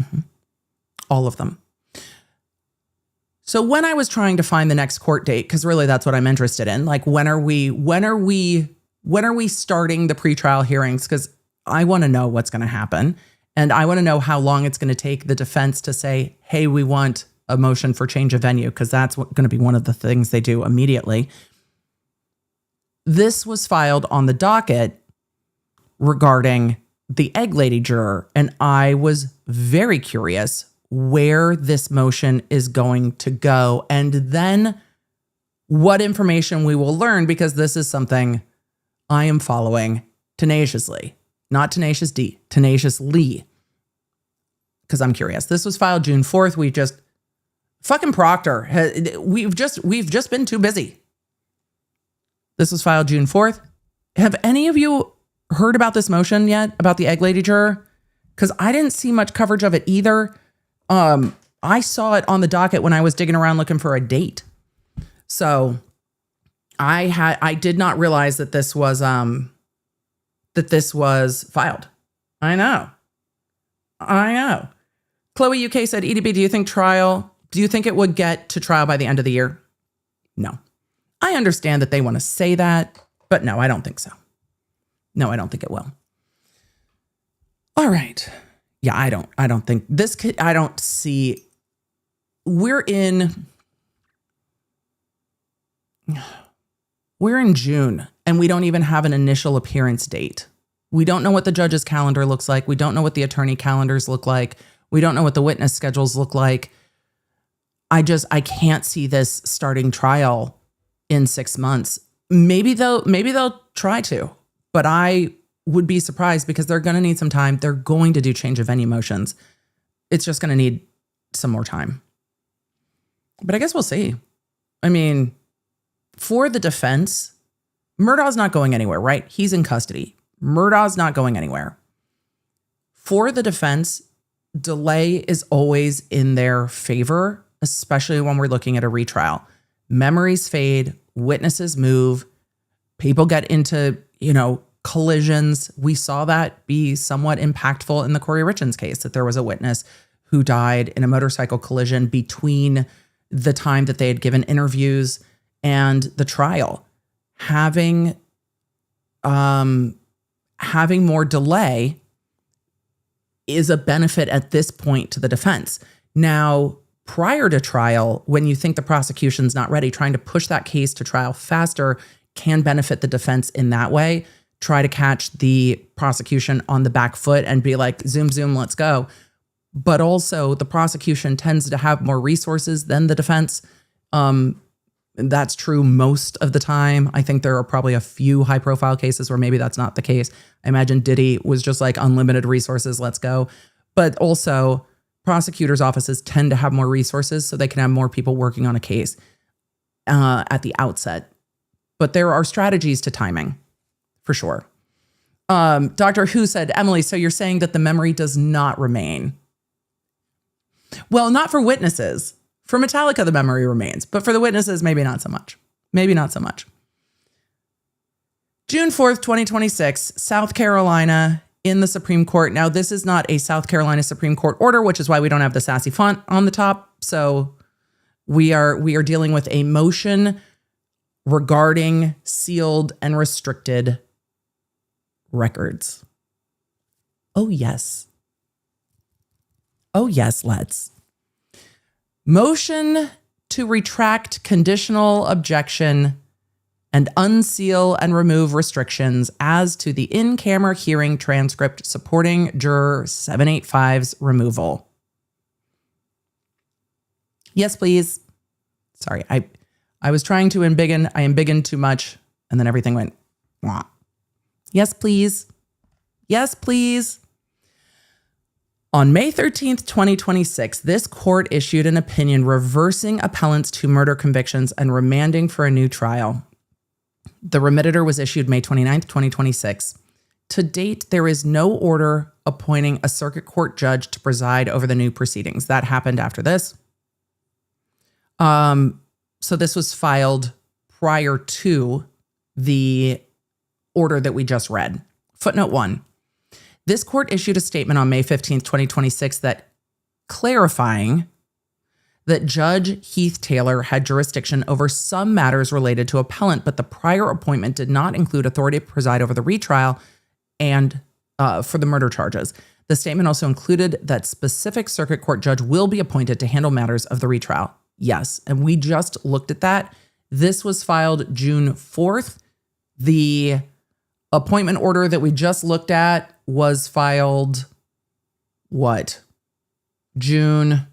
Mm-hmm. All of them. So when I was trying to find the next court date, because really that's what I'm interested in, like when are we starting the pretrial hearings? Because I want to know what's going to happen. And I want to know how long it's going to take the defense to say, hey, we want a motion for change of venue, because that's going to be one of the things they do immediately. This was filed on the docket regarding the egg lady juror, and I was very curious where this motion is going to go, and then what information we will learn, because this is something I am following tenaciously. Not Tenacious D, tenaciously, because I'm curious. This was filed June 4th. We just, fucking Proctor, we've just been too busy. This was filed June 4th. Have any of you heard about this motion yet, about the egg lady juror? Because I didn't see much coverage of it either. I saw it on the docket when I was digging around looking for a date. So I did not realize that this was filed. I know. Chloe UK said, EDB, do you think it would get to trial by the end of the year? No. I understand that they want to say that, but no, I don't think so. No, I don't think it will. All right. Yeah, I don't think this could, I don't see, we're in June and we don't even have an initial appearance date. We don't know what the judge's calendar looks like. We don't know what the attorney calendars look like. We don't know what the witness schedules look like. I can't see this starting trial in 6 months. Maybe they'll try to, but I would be surprised because they're going to need some time. They're going to do change of venue motions. It's just going to need some more time. But I guess we'll see. I mean, for the defense, Murdaugh's not going anywhere, right? He's in custody. Murdaugh's not going anywhere. For the defense, delay is always in their favor, especially when we're looking at a retrial. Memories fade, witnesses move, people get into, collisions. We saw that be somewhat impactful in the Kouri Richins case, that there was a witness who died in a motorcycle collision between the time that they had given interviews and the trial. Having more delay is a benefit at this point to the defense. Now, prior to trial, when you think the prosecution's not ready, trying to push that case to trial faster can benefit the defense in that way. Try to catch the prosecution on the back foot and be like, zoom, let's go. But also the prosecution tends to have more resources than the defense. That's true most of the time. I think there are probably a few high profile cases where maybe that's not the case. I imagine Diddy was just like unlimited resources, let's go. But also prosecutors' offices tend to have more resources so they can have more people working on a case at the outset. But there are strategies to timing, for sure. Dr. Who said, Emily, so you're saying that the memory does not remain? Well, not for witnesses. For Metallica, the memory remains. But for the witnesses, maybe not so much. June 4th, 2026, South Carolina in the Supreme Court. Now, this is not a South Carolina Supreme Court order, which is why we don't have the sassy font on the top. So we are dealing with a motion regarding sealed and restricted records. Oh, yes, let's. Motion to retract conditional objection and unseal and remove restrictions as to the in-camera hearing transcript supporting Juror 785's removal. Yes, please. Sorry, I was trying to embiggen. I embiggened too much, and then everything went, wah. Yes, please. On May 13th, 2026, this court issued an opinion reversing appellants to murder convictions and remanding for a new trial. The remittitur was issued May 29th, 2026. To date, there is no order appointing a circuit court judge to preside over the new proceedings. That happened after this. So this was filed prior to the order that we just read. Footnote 1. This court issued a statement on May 15th, 2026 that clarifying that Judge Heath Taylor had jurisdiction over some matters related to appellant, but the prior appointment did not include authority to preside over the retrial and for the murder charges. The statement also included that specific circuit court judge will be appointed to handle matters of the retrial. Yes, and we just looked at that. This was filed June 4th. The appointment order that we just looked at was filed, June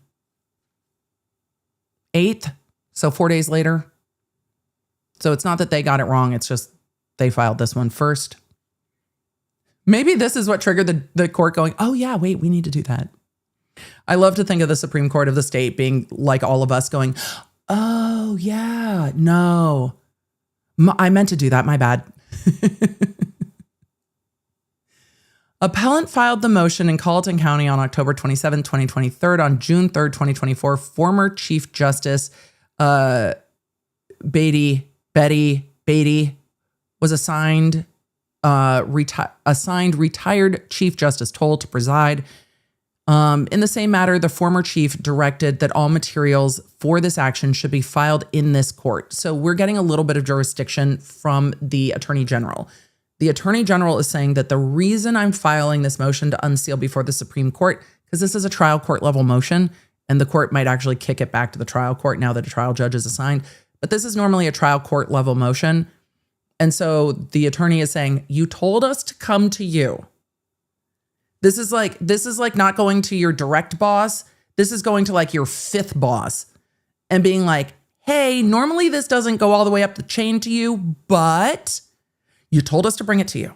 8th? So 4 days later. So it's not that they got it wrong. It's just they filed this one first. Maybe this is what triggered the court going, oh yeah, wait, we need to do that. I love to think of the Supreme Court of the state being like all of us going, oh yeah, no. I meant to do that, my bad. Appellant filed the motion in Colleton County on October 27, 2023. On June 3rd, 2024, former Chief Justice Betty was assigned retired Chief Justice Toll to preside. In the same matter, the former chief directed that all materials for this action should be filed in this court. So we're getting a little bit of jurisdiction from the Attorney General. The Attorney General is saying that the reason I'm filing this motion to unseal before the Supreme Court, because this is a trial court level motion, and the court might actually kick it back to the trial court now that a trial judge is assigned. But this is normally a trial court level motion. And so the attorney is saying, you told us to come to you. This is like not going to your direct boss. This is going to like your fifth boss and being like, hey, normally this doesn't go all the way up the chain to you, but you told us to bring it to you.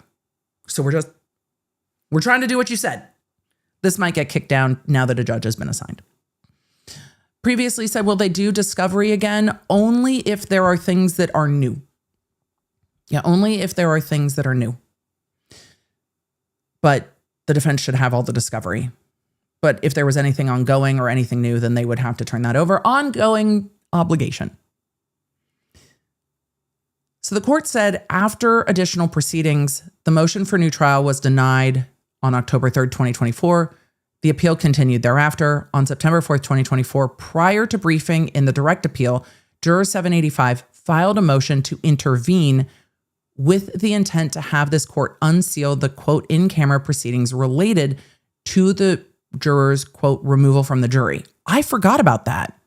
So we're trying to do what you said. This might get kicked down now that a judge has been assigned. Previously said, will they do discovery again? Only if there are things that are new. Yeah, only if there are things that are new. But the defense should have all the discovery. But if there was anything ongoing or anything new, then they would have to turn that over. Ongoing obligation. So the court said after additional proceedings, the motion for new trial was denied on October 3rd, 2024. The appeal continued thereafter. On September 4th, 2024, prior to briefing in the direct appeal, Juror 785 filed a motion to intervene with the intent to have this court unseal the, quote, in-camera proceedings related to the juror's, quote, removal from the jury. I forgot about that.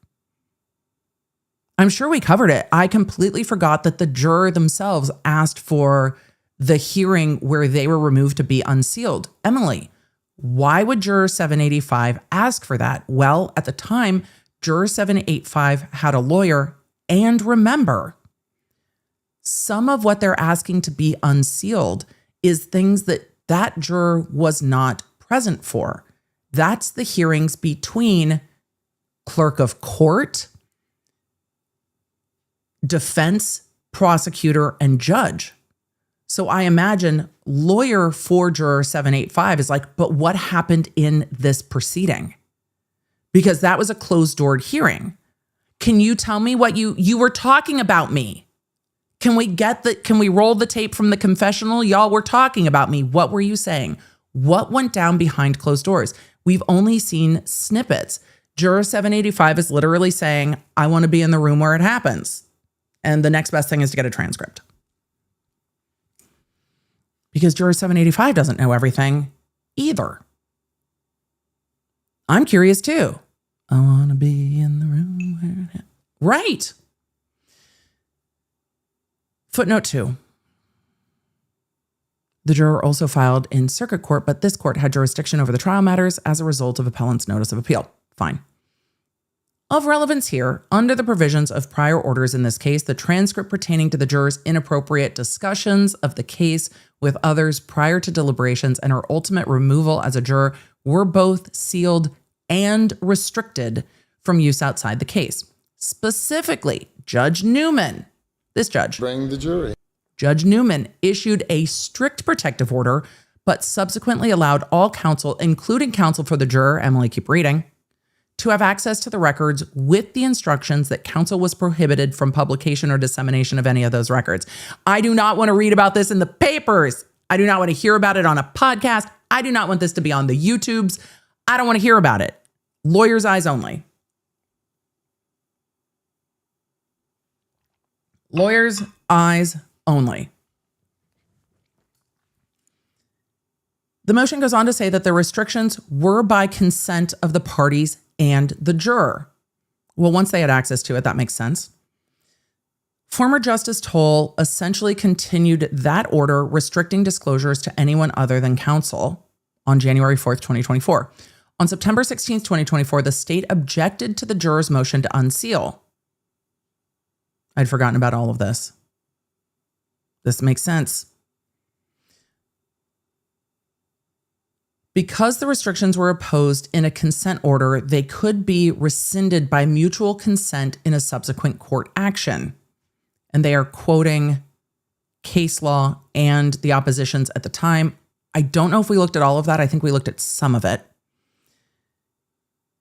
I'm sure we covered it. I completely forgot that the juror themselves asked for the hearing where they were removed to be unsealed. Emily, why would Juror 785 ask for that? Well, at the time, Juror 785 had a lawyer, and remember, some of what they're asking to be unsealed is things that juror was not present for. That's the hearings between clerk of court, defense, prosecutor, and judge. So I imagine lawyer for Juror 785 is like, but what happened in this proceeding? Because that was a closed-door hearing. Can you tell me what you were talking about me? Can we roll the tape from the confessional? Y'all were talking about me. What were you saying? What went down behind closed doors? We've only seen snippets. Juror 785 is literally saying, I want to be in the room where it happens. And the next best thing is to get a transcript. Because Juror 785 doesn't know everything either. I'm curious too. I want to be in the room where it happens. Right. Footnote 2. The juror also filed in circuit court, but this court had jurisdiction over the trial matters as a result of appellant's notice of appeal. Fine. Of relevance here, under the provisions of prior orders in this case, the transcript pertaining to the juror's inappropriate discussions of the case with others prior to deliberations and her ultimate removal as a juror were both sealed and restricted from use outside the case. Specifically, Judge Newman, this judge, bring the jury. Judge Newman issued a strict protective order, but subsequently allowed all counsel, including counsel for the juror, Emily, keep reading, to have access to the records with the instructions that counsel was prohibited from publication or dissemination of any of those records. I do not want to read about this in the papers. I do not want to hear about it on a podcast. I do not want this to be on the YouTubes. I don't want to hear about it. Lawyer's eyes only. Lawyer's eyes only. The motion goes on to say that the restrictions were by consent of the parties and the juror. Well, once they had access to it, that makes sense. Former Justice Toll essentially continued that order restricting disclosures to anyone other than counsel on January 4th, 2024. On September 16th, 2024, the state objected to the juror's motion to unseal. I'd forgotten about all of this. This makes sense. Because the restrictions were opposed in a consent order, they could be rescinded by mutual consent in a subsequent court action. And they are quoting case law and the oppositions at the time. I don't know if we looked at all of that. I think we looked at some of it.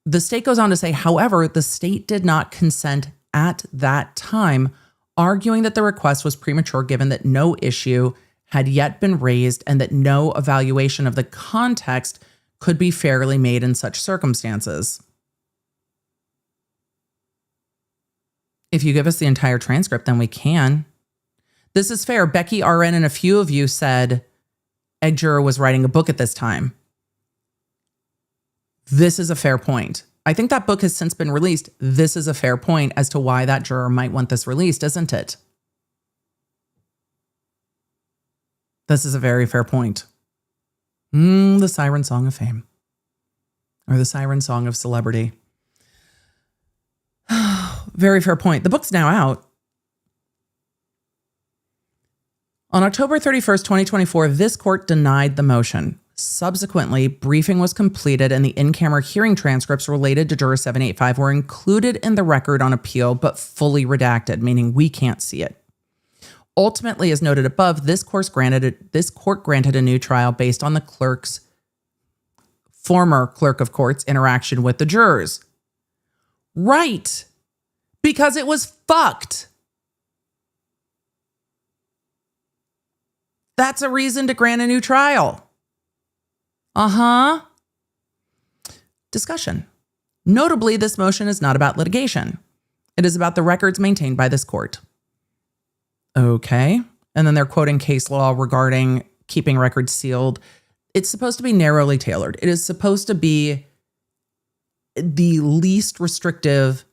The state goes on to say, however, the state did not consent at that time, arguing that the request was premature given that no issue had yet been raised and that no evaluation of the context could be fairly made in such circumstances. If you give us the entire transcript, then we can. This is fair. Becky RN and a few of you said Egg Juror was writing a book at this time. This is a fair point. I think that book has since been released. This is a fair point as to why that juror might want this released, isn't it? This is a very fair point. The siren song of fame. Or the siren song of celebrity. Very fair point. The book's now out. On October 31st, 2024, this court denied the motion. Subsequently, briefing was completed and the in-camera hearing transcripts related to Juror 785 were included in the record on appeal, but fully redacted, meaning we can't see it. Ultimately, as noted above, this court granted a new trial based on the former clerk of court's interaction with the jurors. Right. Because it was fucked. That's a reason to grant a new trial. Discussion. Notably, this motion is not about litigation. It is about the records maintained by this court. Okay. And then they're quoting case law regarding keeping records sealed. It's supposed to be narrowly tailored. It is supposed to be the least restrictive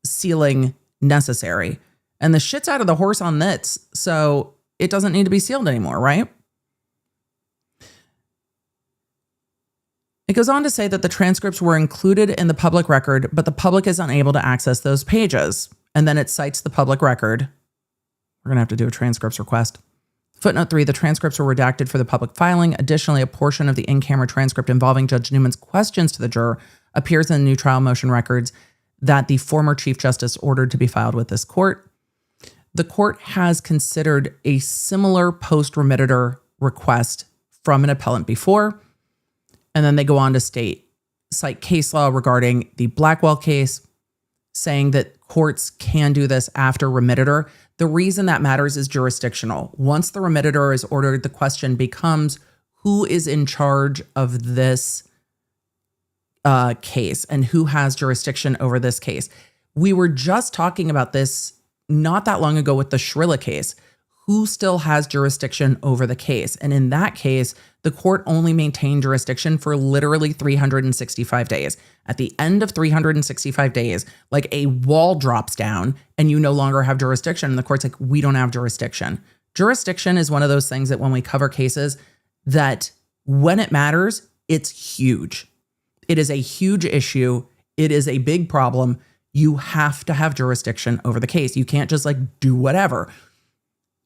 sealing necessary. And the shit's out of the horse on this. So it doesn't need to be sealed anymore, right? It goes on to say that the transcripts were included in the public record, but the public is unable to access those pages. And then it cites the public record. We're going to have to do a transcripts request. Footnote 3, the transcripts were redacted for the public filing. Additionally, a portion of the in-camera transcript involving Judge Newman's questions to the juror appears in the new trial motion records that the former Chief Justice ordered to be filed with this court. The court has considered a similar post-remittitur request from an appellant before. And then they go on to cite case law regarding the Blackwell case, saying that courts can do this after remittitur. The reason that matters is jurisdictional. Once the remittitur is ordered, the question becomes who is in charge of this case and who has jurisdiction over this case. We were just talking about this not that long ago with the Shrilla case. Who still has jurisdiction over the case? And in that case, the court only maintained jurisdiction for literally 365 days. At the end of 365 days, like a wall drops down and you no longer have jurisdiction. And the court's like, we don't have jurisdiction. Jurisdiction is one of those things that when we cover cases that when it matters, it's huge. It is a huge issue. It is a big problem. You have to have jurisdiction over the case. You can't just like do whatever.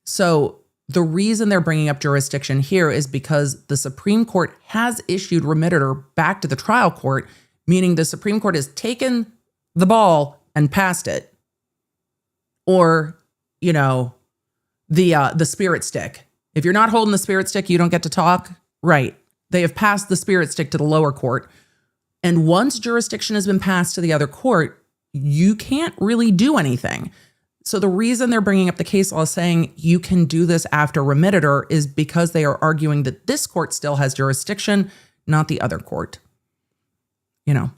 So the reason they're bringing up jurisdiction here is because the Supreme Court has issued remittitur back to the trial court, meaning the Supreme Court has taken the ball and passed it. Or, you know, the spirit stick. If you're not holding the spirit stick, you don't get to talk. Right. They have passed the spirit stick to the lower court. And once jurisdiction has been passed to the other court, you can't really do anything. So the reason they're bringing up the case law saying you can do this after remittitur is because they are arguing that this court still has jurisdiction, not the other court. You know,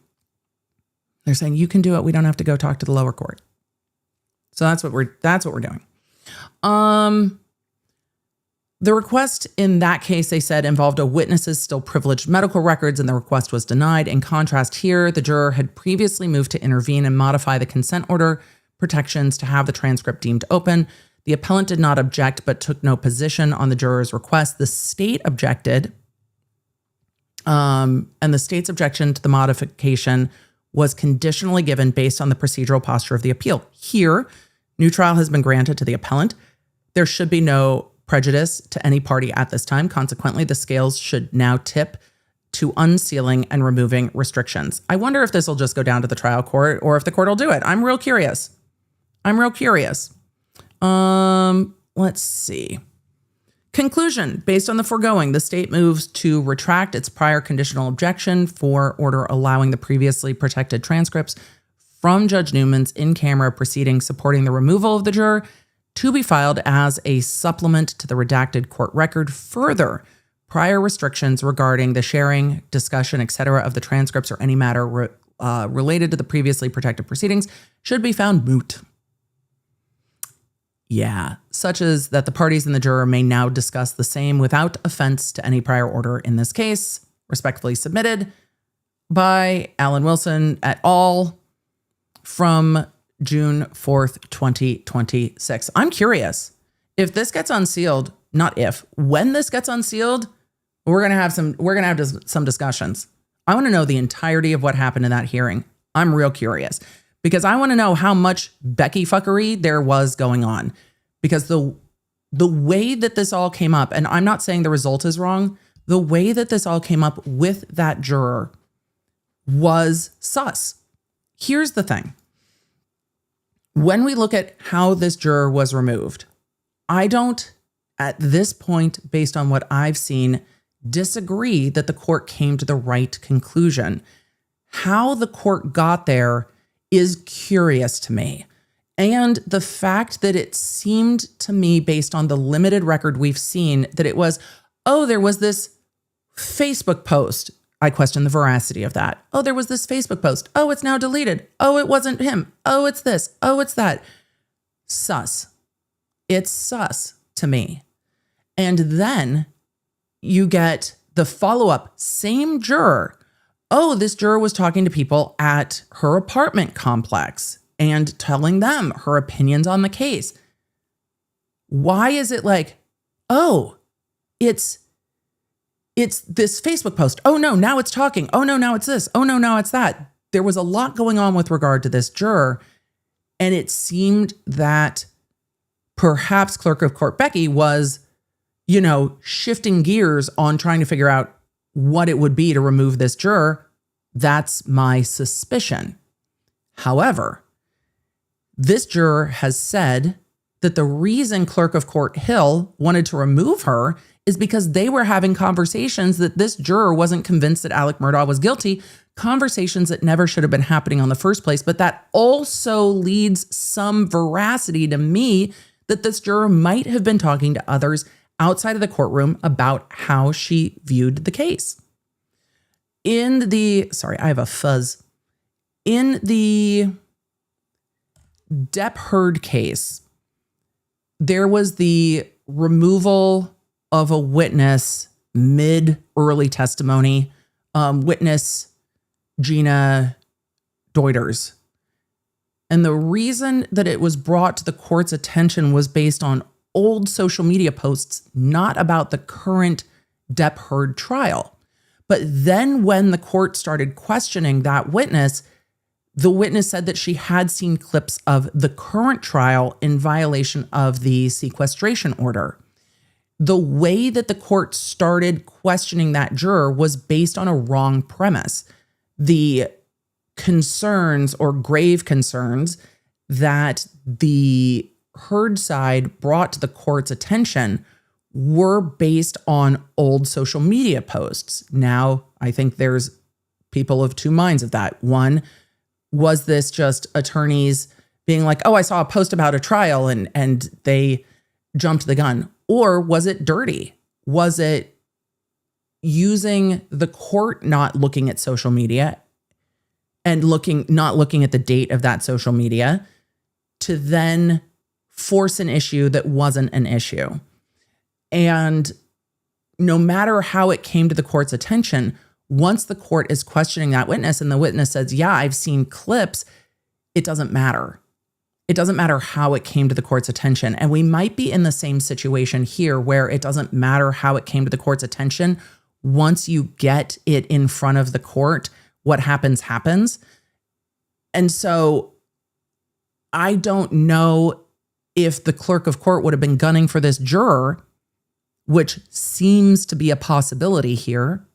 they're saying you can do it. We don't have to go talk to the lower court. So that's what we're doing. The request in that case, they said, involved a witness's still privileged medical records, and the request was denied. In contrast, here, the juror had previously moved to intervene and modify the consent order protections to have the transcript deemed open. The appellant did not object, but took no position on the juror's request. The state objected, and the state's objection to the modification was conditionally given based on the procedural posture of the appeal. Here, new trial has been granted to the appellant. There should be no prejudice to any party at this time. Consequently, the scales should now tip to unsealing and removing restrictions. I wonder if this will just go down to the trial court or if the court will do it. I'm real curious. Let's see. Conclusion. Based on the foregoing, the state moves to retract its prior conditional objection for order allowing the previously protected transcripts from Judge Newman's in-camera proceeding supporting the removal of the juror to be filed as a supplement to the redacted court record. Further, prior restrictions regarding the sharing, discussion, etc. of the transcripts or any matter related to the previously protected proceedings should be found moot. Yeah, such as that the parties and the juror may now discuss the same without offense to any prior order in this case. Respectfully submitted by Alan Wilson et al. From June 4th, 2026. I'm curious if this gets unsealed, when this gets unsealed, we're going to have some discussions. I want to know the entirety of what happened in that hearing. I'm real curious because I want to know how much Becky fuckery there was going on, because the way that this all came up, and I'm not saying the result is wrong, the way that this all came up with that juror was sus. Here's the thing. When we look at how this juror was removed, I don't, at this point, based on what I've seen, disagree that the court came to the right conclusion. How the court got there is curious to me. And the fact that it seemed to me, based on the limited record we've seen, that it was, there was this Facebook post. I question the veracity of that. There was this Facebook post. It's now deleted. It wasn't him. It's this. It's that. Sus. It's sus to me. And then you get the follow-up, same juror. This juror was talking to people at her apartment complex and telling them her opinions on the case. Why is it like, it's this Facebook post. No, now it's talking. No, now it's this. No, now it's that. There was a lot going on with regard to this juror. And it seemed that perhaps Clerk of Court Becky was, shifting gears on trying to figure out what it would be to remove this juror. That's my suspicion. However, this juror has said that the reason Clerk of Court Hill wanted to remove her is because they were having conversations that this juror wasn't convinced that Alec Murdaugh was guilty, conversations that never should have been happening in the first place. But that also leads some veracity to me that this juror might have been talking to others outside of the courtroom about how she viewed the case. In the Depp Heard case, there was the removal of a witness mid-early testimony, witness Gina Deuters. And the reason that it was brought to the court's attention was based on old social media posts, not about the current Depp Heard trial. But then when the court started questioning that witness, the witness said that she had seen clips of the current trial in violation of the sequestration order. The way that the court started questioning that juror was based on a wrong premise. The concerns or grave concerns that the Heard side brought to the court's attention were based on old social media posts. Now, I think there's people of two minds of that. One, was this just attorneys being like, I saw a post about a trial and they jumped the gun? Or was it dirty? Was it using the court not looking at social media and not looking at the date of that social media to then force an issue that wasn't an issue? And no matter how it came to the court's attention, once the court is questioning that witness and the witness says, yeah, I've seen clips, it doesn't matter. It doesn't matter how it came to the court's attention. And we might be in the same situation here where it doesn't matter how it came to the court's attention. Once you get it in front of the court, what happens, happens. And so I don't know if the clerk of court would have been gunning for this juror, which seems to be a possibility here,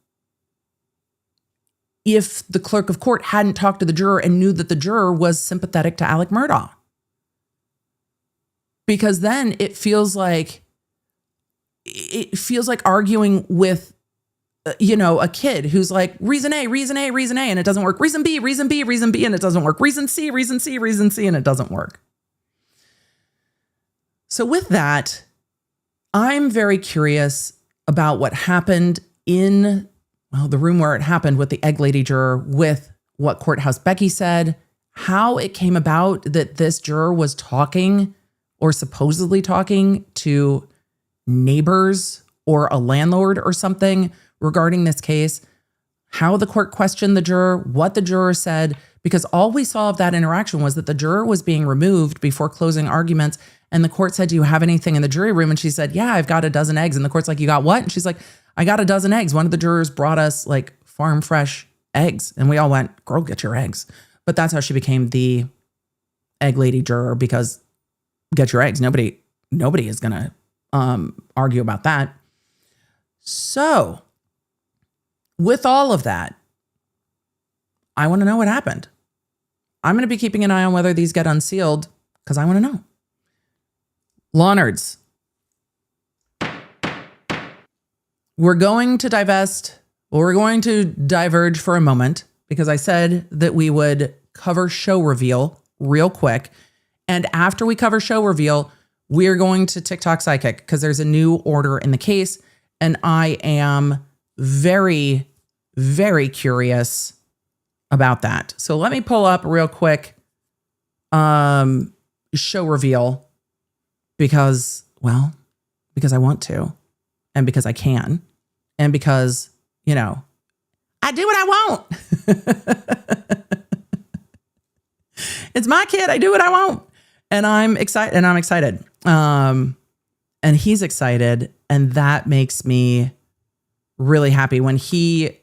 if the clerk of court hadn't talked to the juror and knew that the juror was sympathetic to Alec Murdaugh. Because then it feels like arguing with, a kid who's like, reason A, reason A, reason A, and it doesn't work. Reason B, reason B, reason B, and it doesn't work. Reason C, reason C, reason C, and it doesn't work. So with that, I'm very curious about what happened in, the room where it happened with the egg lady juror, with what Courthouse Becky said, how it came about that this juror was talking or supposedly talking to neighbors or a landlord or something regarding this case, how the court questioned the juror, what the juror said, because all we saw of that interaction was that the juror was being removed before closing arguments. And the court said, do you have anything in the jury room? And she said, yeah, I've got a dozen eggs. And the court's like, you got what? And she's like, I got a dozen eggs. One of the jurors brought us like farm fresh eggs. And we all went, girl, get your eggs. But that's how she became the egg lady juror, because get your eggs. Nobody is going to argue about that. So with all of that, I want to know what happened. I'm going to be keeping an eye on whether these get unsealed because I want to know. Law nerds, we're going to diverge for a moment because I said that we would cover show reveal real quick. And after we cover show reveal, we're going to TikTok Psychic because there's a new order in the case. And I am very, very curious about that. So let me pull up real quick show reveal because I want to, and because I can, and because, I do what I want. It's my kid. I do what I want. And I'm excited. And he's excited. And that makes me really happy. When he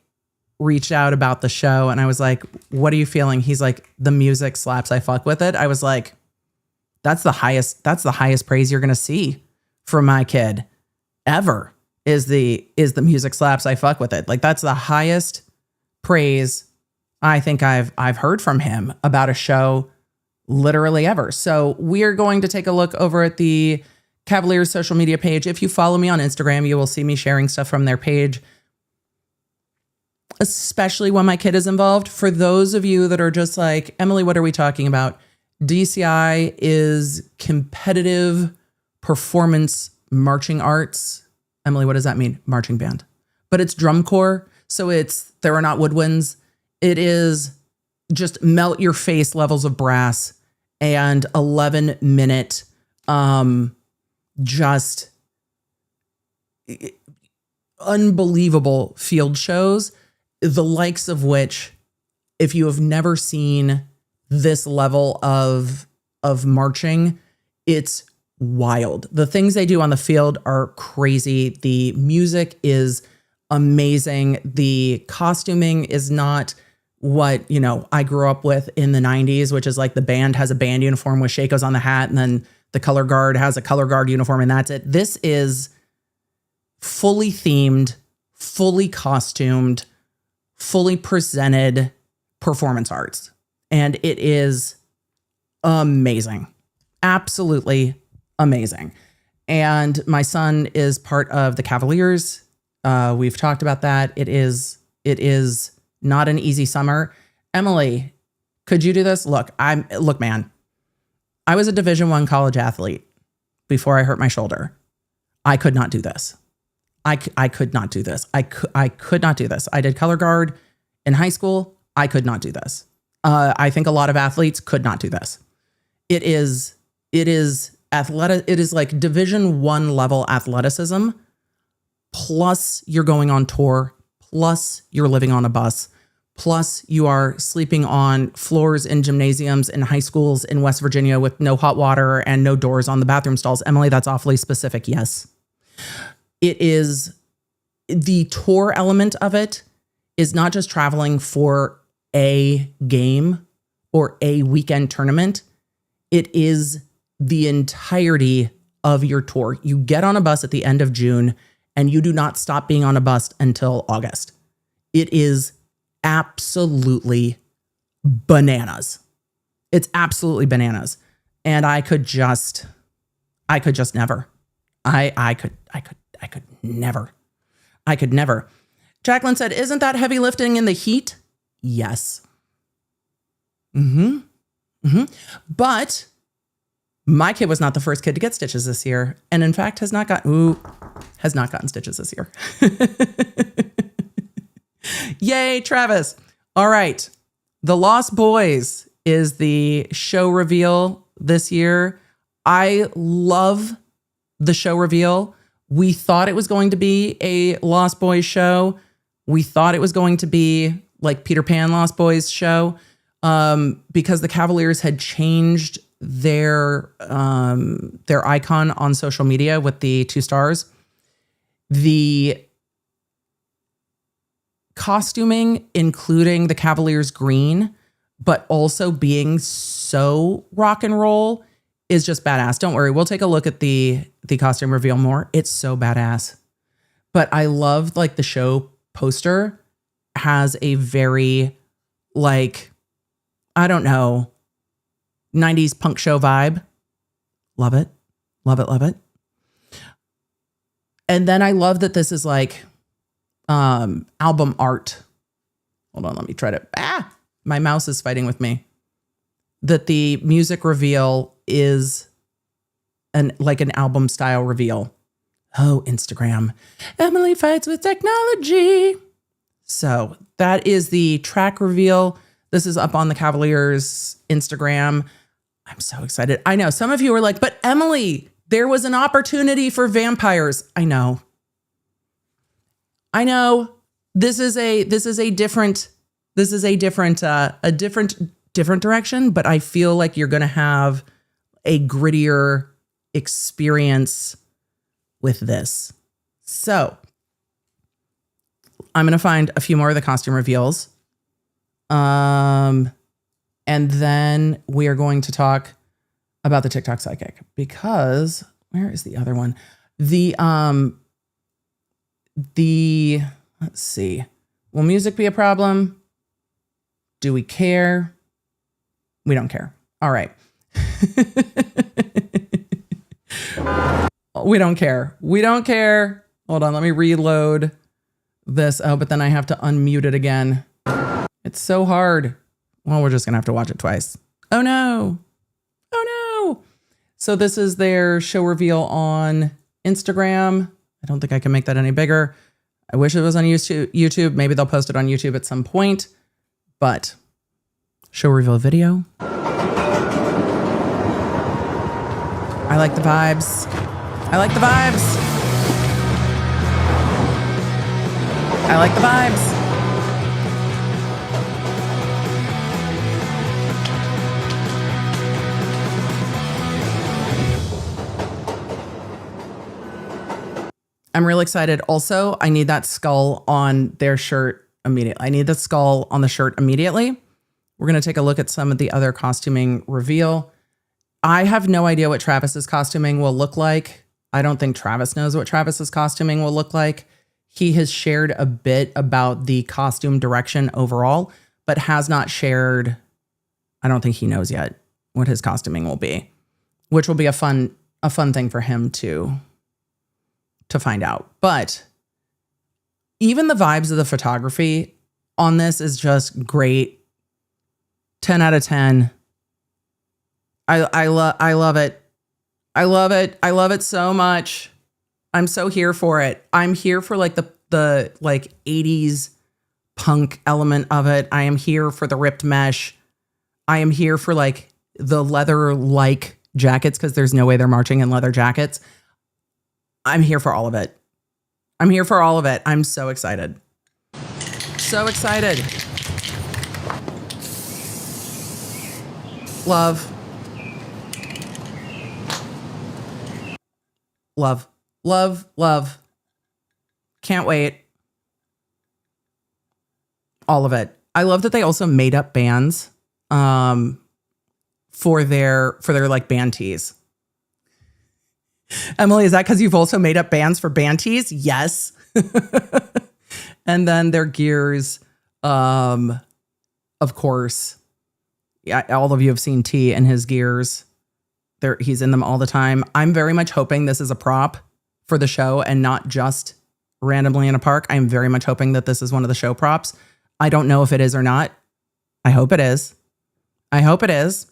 reached out about the show and I was like, what are you feeling? He's like, the music slaps. I fuck with it. I was like, that's the highest praise you're going to see from my kid ever is the music slaps. I fuck with it. Like that's the highest praise I think I've heard from him about a show literally ever. So we're going to take a look over at the Cavaliers social media page. If you follow me on Instagram, you will see me sharing stuff from their page, especially when my kid is involved. For those of you that are just like, Emily, what are we talking about? DCI is competitive performance marching arts. Emily, what does that mean? Marching band. But it's drum corps. So there are not woodwinds. It is just melt your face levels of brass and 11-minute just unbelievable field shows, the likes of which, if you have never seen this level of marching, it's wild. The things they do on the field are crazy. The music is amazing. The costuming is not what, I grew up with in the 90s, which is like the band has a band uniform with Shakos on the hat, and then the color guard has a color guard uniform, and that's it. This is fully themed, fully costumed, fully presented performance arts. And it is amazing. Absolutely amazing. And my son is part of the Cavaliers. We've talked about that. It is not an easy summer. Emily, could you do this? Look, man, I was a Division I college athlete before I hurt my shoulder. I could not do this. I could not do this. I could not do this. I did color guard in high school. I could not do this. I think a lot of athletes could not do this. It is It is like Division 1 level athleticism, plus you're going on tour, plus you're living on a bus, plus you are sleeping on floors in gymnasiums in high schools in West Virginia with no hot water and no doors on the bathroom stalls. Emily, that's awfully specific. Yes. It is the tour element of it is not just traveling for a game or a weekend tournament. It is the entirety of your tour. You get on a bus at the end of June and you do not stop being on a bus until August. It is absolutely bananas. It's absolutely bananas. And I could just never. I could never. Jacqueline said, isn't that heavy lifting in the heat? Yes. But my kid was not the first kid to get stitches this year. And in fact, has not gotten stitches this year. Yay, Travis. All right. The Lost Boys is the show reveal this year. I love the show reveal. We thought it was going to be a Lost Boys show. We thought it was going to be like Peter Pan Lost Boys show, because the Cavaliers had changed their icon on social media with the 2 stars. The costuming, including the Cavaliers green, but also being so rock and roll, is just badass. Don't worry, we'll take a look at the costume reveal more. It's so badass. But I love like the show poster has a very like, I don't know, 90s punk show vibe. Love it. Love it. Love it. And then I love that this is like album art. Hold on, let me try to, my mouse is fighting with me. That the music reveal is like an album style reveal. Oh, Instagram. Emily fights with technology. So that is the track reveal. This is up on the Cavaliers Instagram. I'm so excited. I know some of you are like, but Emily, there was an opportunity for vampires. I know. This is a different direction, but I feel like you're going to have a grittier experience with this. So I'm going to find a few more of the costume reveals. And then we are going to talk about the TikTok psychic, because where is the other one? Let's see. Will music be a problem? Do we care? We don't care. All right. We don't care. We don't care. Hold on. Let me reload this. Oh, but then I have to unmute it again. It's so hard. Well, we're just going to have to watch it twice. Oh, no. Oh, no. So this is their show reveal on Instagram. I don't think I can make that any bigger. I wish it was on YouTube. Maybe they'll post it on YouTube at some point. But show reveal video. I like the vibes. I like the vibes. I like the vibes. I'm really excited. Also, I need that skull on their shirt immediately. I need the skull on the shirt immediately. We're going to take a look at some of the other costuming reveal. I have no idea what Travis's costuming will look like. I don't think Travis knows what Travis's costuming will look like. He has shared a bit about the costume direction overall, but has not shared, I don't think he knows yet what his costuming will be, which will be a fun thing for him to find out. But even the vibes of the photography on this is just great. 10 out of 10. I love it. I love it. I love it so much. I'm so here for it. I'm here for like the like 80s punk element of it. I am here for the ripped mesh. I am here for like the leather like jackets because there's no way they're marching in leather jackets. I'm here for all of it. I'm here for all of it. I'm so excited. So excited. Love. Love. Love. Love. Can't wait. All of it. I love that they also made up bands for their like band tees. Emily, is that because you've also made up bands for band tees? Yes. And then their gears, of course. Yeah, all of you have seen T and his gears. He's in them all the time. I'm very much hoping this is a prop for the show and not just randomly in a park. I'm very much hoping that this is one of the show props. I don't know if it is or not. I hope it is. I hope it is.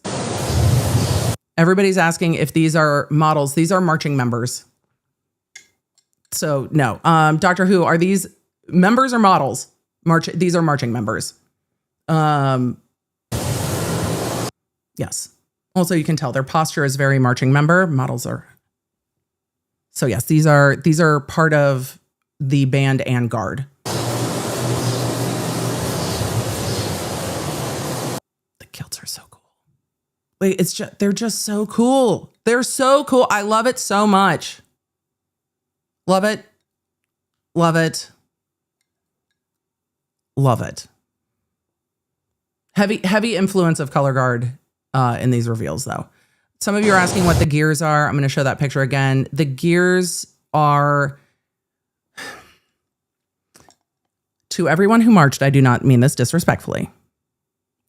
Everybody's asking if these are models. These are marching members. So no, Doctor Who, are these members or models? These are marching members. Yes. Also, you can tell their posture is very marching member. Models are. So yes, these are part of the band and guard. The kilts are so cool. Wait, they're just so cool. They're so cool. I love it so much. Love it. Love it. Love it. Heavy influence of color guard in these reveals, though. Some of you are asking what the gears are. I'm going to show that picture again. The gears are, to everyone who marched, I do not mean this disrespectfully.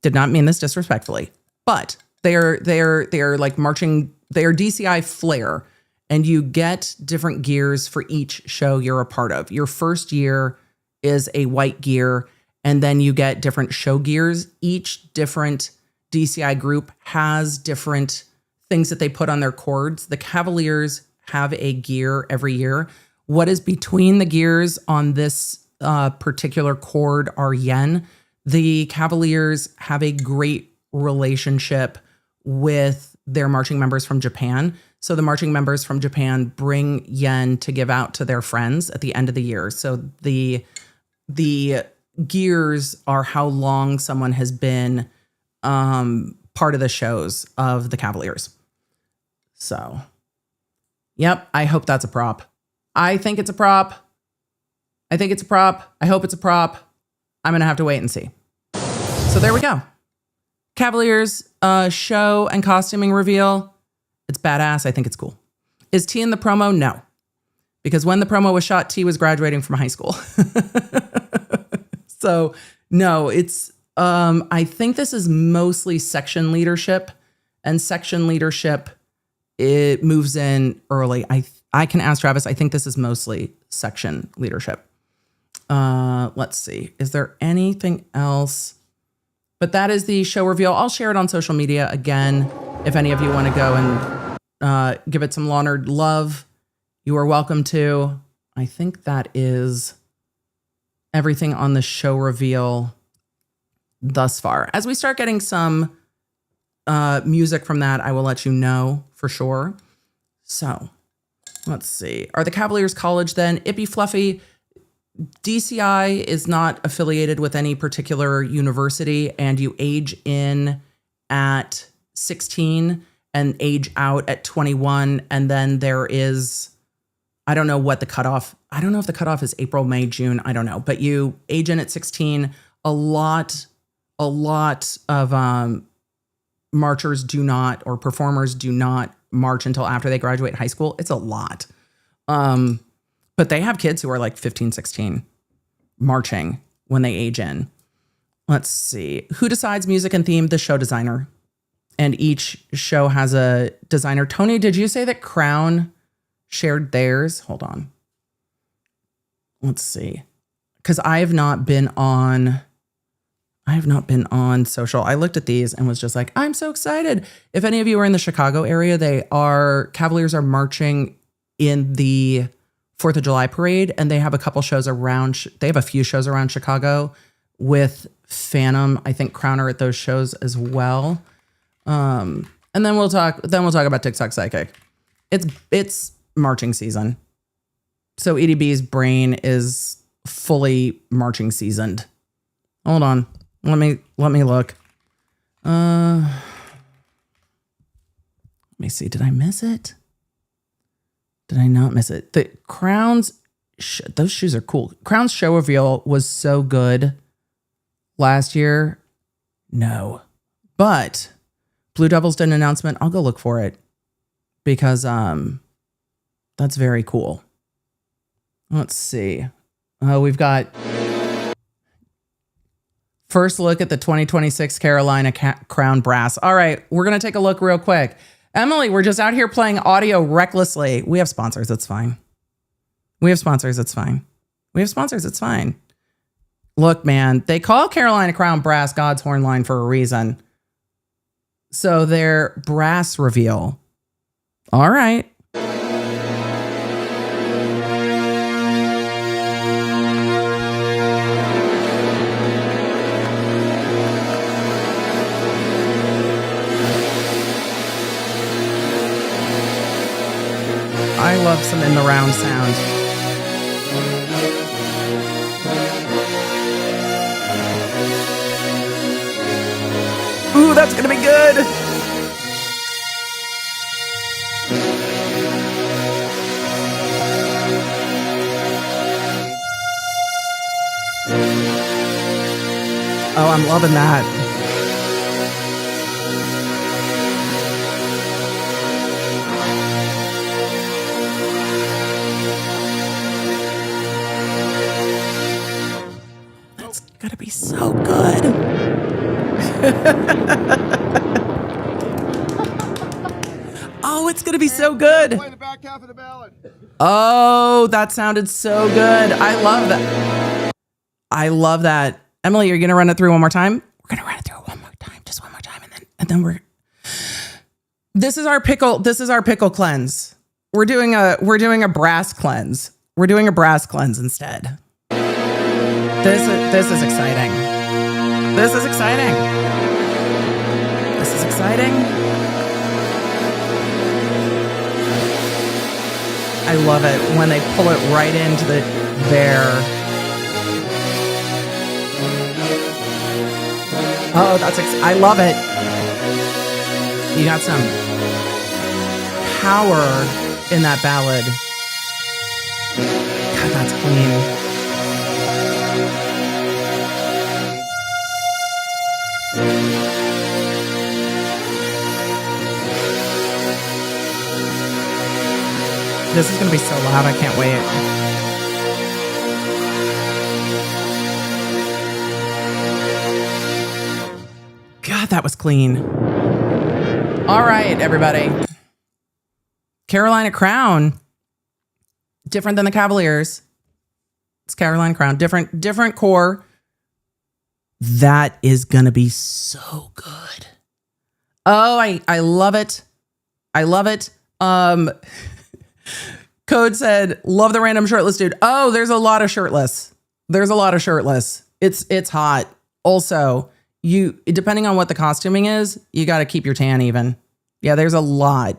Did not mean this disrespectfully. But they are like marching. They are DCI flair, and you get different gears for each show you're a part of. Your first year is a white gear, and then you get different show gears. Each different DCI group has different things that they put on their cords. The Cavaliers have a gear every year. What is between the gears on this particular cord are yen. The Cavaliers have a great relationship with their marching members from Japan. So the marching members from Japan bring yen to give out to their friends at the end of the year. So the gears are how long someone has been part of the shows of the Cavaliers. So, yep, I hope that's a prop. I think it's a prop. I think it's a prop. I hope it's a prop. I'm going to have to wait and see. So there we go. Cavaliers show and costuming reveal. It's badass. I think it's cool. Is T in the promo? No. Because when the promo was shot, T was graduating from high school. So no, it's, I think this is mostly section leadership, and section leadership, it moves in early. I can ask Travis. I think this is mostly section leadership. Let's see. Is there anything else? But that is the show reveal. I'll share it on social media again. If any of you want to go and give it some Lawnerd love, you are welcome to. I think that is everything on the show reveal thus far. As we start getting some music from that, I will let you know for sure. So let's see. Are the Cavaliers college then? Ippy Fluffy. DCI is not affiliated with any particular university, and you age in at 16 and age out at 21. And then there is, I don't know what the cutoff, I don't know if the cutoff is April, May, June. I don't know, but you age in at 16. A lot of marchers do not, or performers do not march until after they graduate high school. It's a lot. But they have kids who are like 15, 16 marching when they age in. Let's see. Who decides music and theme? The show designer. And each show has a designer. Tony, did you say that Crown shared theirs? Hold on. Let's see. Because I have not been on social. I looked at these and was just like, I'm so excited. If any of you are in the Chicago area, Cavaliers are marching in the 4th of July parade, and they have a couple shows around. They have a few shows around Chicago with Phantom. I think Crown are at those shows as well. And then we'll talk about TikTok Psychic. It's marching season. So EDB's brain is fully marching seasoned. Hold on. Let me look. Let me see. Did I miss it? Did I not miss it? The Crowns, those shoes are cool. Crowns show reveal was so good last year. No. But Blue Devils did an announcement. I'll go look for it because that's very cool. Let's see. We've got first look at the 2026 Carolina Crown Brass. All right, we're going to take a look real quick. Emily, we're just out here playing audio recklessly. We have sponsors. It's fine. It's fine. Look, man, they call Carolina Crown Brass God's Horn Line for a reason. So their brass reveal. All right. I love some in the round sound. Ooh, that's gonna be good. Oh, I'm loving that. That's gonna be so good. Oh, it's gonna be so good. Play the back half of the ballad. Oh, that sounded so good. I love that. Emily, you're gonna run it through one more time? We're gonna run it through one more time, just one more time, and then we're This is our pickle cleanse. We're doing a brass cleanse. We're doing a brass cleanse instead. This is exciting. This is exciting. This is exciting. I love it when they pull it right into their. Oh, I love it. You got some power in that ballad. God, that's clean. This is going to be so loud. I can't wait. God, that was clean. All right, everybody. Carolina Crown. Different than the Cavaliers. It's Carolina Crown. Different core. That is going to be so good. Oh, I love it. I love it. Code said, love the random shirtless dude. Oh, there's a lot of shirtless. It's hot. Also, depending on what the costuming is, you got to keep your tan even. Yeah, there's a lot.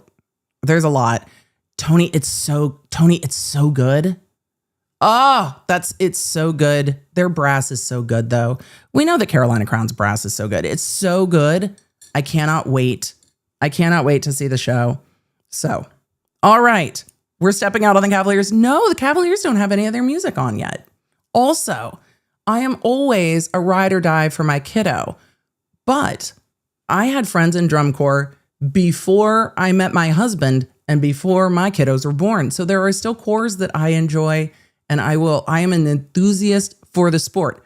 Tony, it's so good. Oh, it's so good. Their brass is so good though. We know that Carolina Crown's brass is so good. It's so good. I cannot wait to see the show. So, all right. We're stepping out on the Cavaliers. No, the Cavaliers don't have any of their music on yet. Also, I am always a ride or die for my kiddo. But I had friends in drum corps before I met my husband and before my kiddos were born. So there are still corps that I enjoy, and I am an enthusiast for the sport.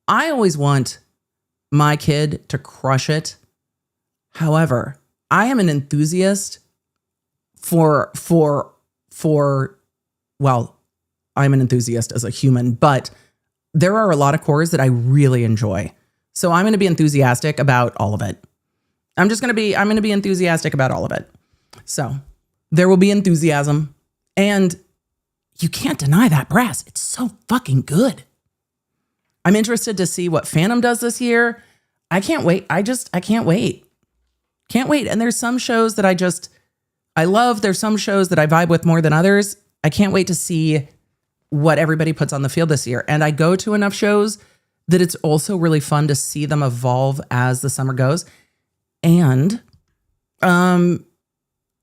I always want my kid to crush it. However, I am an enthusiast I'm an enthusiast as a human, but there are a lot of corps that I really enjoy. So I'm going to be enthusiastic about all of it. I'm going to be enthusiastic about all of it. So there will be enthusiasm, and you can't deny that brass. It's so fucking good. I'm interested to see what Phantom does this year. I can't wait. I can't wait. Can't wait. And there's some shows that I love. There's some shows that I vibe with more than others. I can't wait to see what everybody puts on the field this year. And I go to enough shows that it's also really fun to see them evolve as the summer goes. And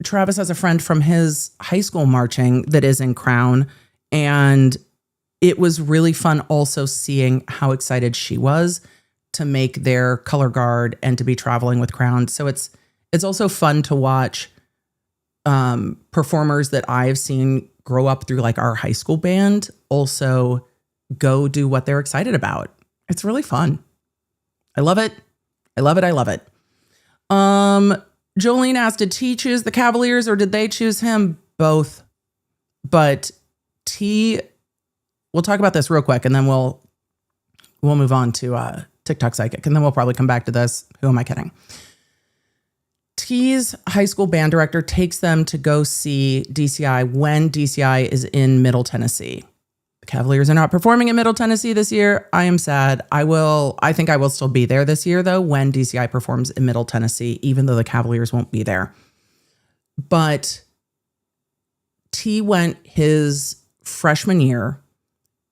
Travis has a friend from his high school marching that is in Crown. And it was really fun also seeing how excited she was to make their color guard and to be traveling with Crown. So it's also fun to watch performers that I've seen grow up through like our high school band also go do what they're excited about. It's really fun. I love it. I love it. I love it. Jolene asked, did T choose the Cavaliers or did they choose him? Both. But T, we'll talk about this real quick and then we'll move on to TikTok Psychic and then we'll probably come back to this. Who am I kidding? T's high school band director takes them to go see DCI when DCI is in Middle Tennessee. The Cavaliers are not performing in Middle Tennessee this year. I am sad. I think I will still be there this year though when DCI performs in Middle Tennessee, even though the Cavaliers won't be there. But T went his freshman year,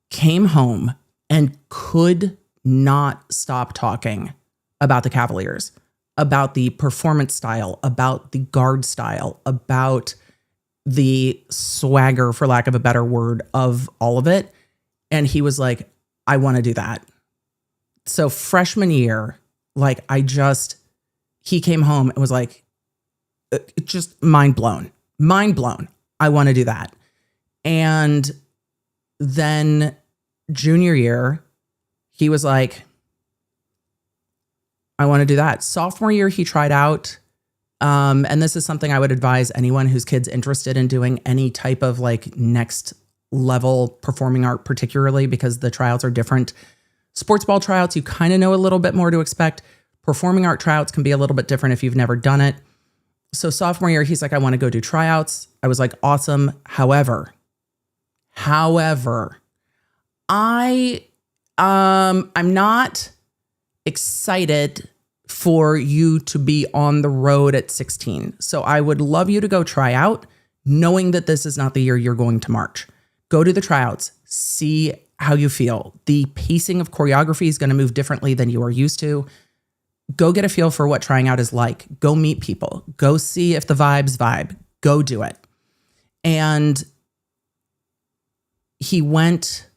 came home, and could not stop talking about the Cavaliers, about the performance style, about the guard style, about the swagger, for lack of a better word, of all of it. And he was like, I want to do that. So freshman year, he came home and was like, just mind blown. I want to do that. And then junior year, he was like, I want to do that. Sophomore year, he tried out. And this is something I would advise anyone whose kid's interested in doing any type of like next level performing art, particularly because the tryouts are different. Sports ball tryouts, you kind of know a little bit more to expect. Performing art tryouts can be a little bit different if you've never done it. So sophomore year, he's like, I want to go do tryouts. I was like, awesome. However, I'm not excited for you to be on the road at 16. So I would love you to go try out, knowing that this is not the year you're going to march. Go to the tryouts, see how you feel. The pacing of choreography is going to move differently than you are used to. Go get a feel for what trying out is like. Go meet people. Go see if the vibes vibe. Go do it. And he went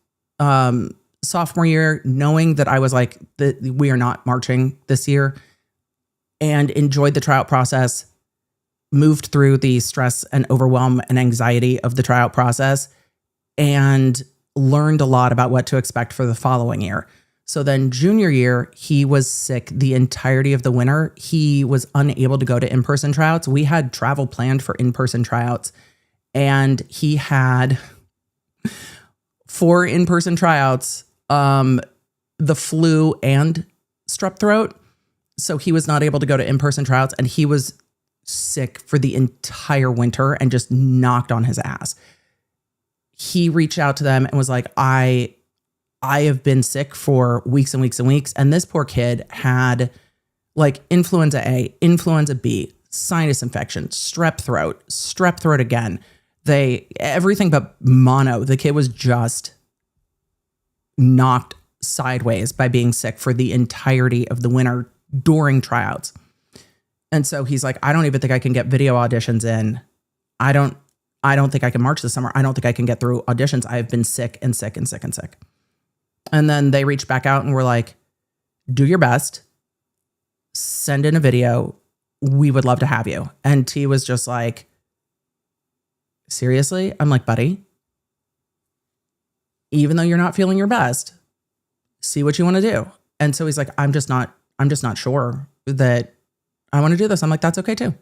sophomore year knowing that I was like, we are not marching this year, and enjoyed the tryout process, moved through the stress and overwhelm and anxiety of the tryout process, and learned a lot about what to expect for the following year. So then junior year, he was sick the entirety of the winter. He was unable to go to in-person tryouts. We had travel planned for in-person tryouts, and he had 4 in-person tryouts, the flu and strep throat. So he was not able to go to in-person tryouts, and he was sick for the entire winter and just knocked on his ass. He reached out to them and was like, I have been sick for weeks and weeks and weeks. And this poor kid had like influenza A, influenza B, sinus infection, strep throat again. Everything but mono. The kid was just knocked sideways by being sick for the entirety of the winter during tryouts. And so he's like, I don't even think I can get video auditions in. I don't think I can march this summer. I don't think I can get through auditions. I have been sick and sick and sick and sick. And then they reached back out and were like, do your best. Send in a video. We would love to have you. And T was just like, seriously? I'm like, buddy, even though you're not feeling your best, see what you want to do. And so he's like, I'm just not sure that I want to do this. I'm like, that's okay too.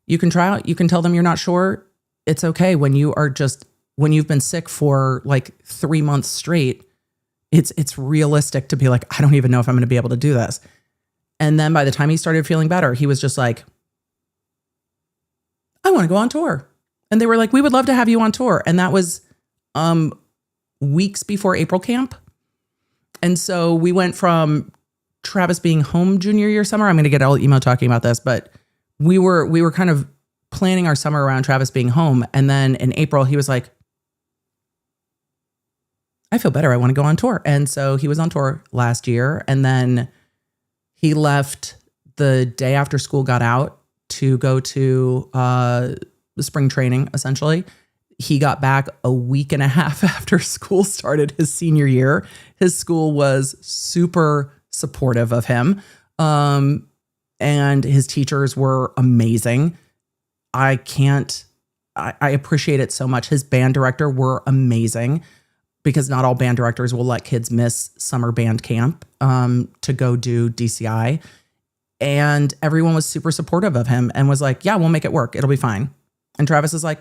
You can try out. You can tell them you're not sure. It's okay when you've been sick for like 3 months straight. It's realistic to be like, I don't even know if I'm going to be able to do this. And then by the time he started feeling better, he was just like, I want to go on tour. And they were like, we would love to have you on tour. And that was weeks before April camp. And so we went from Travis being home junior year summer. I'm going to get all email talking about this, but we were kind of planning our summer around Travis being home. And then in April, he was like, I feel better. I want to go on tour. And so he was on tour last year. And then he left the day after school got out to go to spring training, essentially. He got back a week and a half after school started his senior year. His school was super supportive of him. And his teachers were amazing. I appreciate it so much. His band director were amazing, because not all band directors will let kids miss summer band camp to go do DCI. And everyone was super supportive of him and was like, yeah, we'll make it work. It'll be fine. And Travis is like,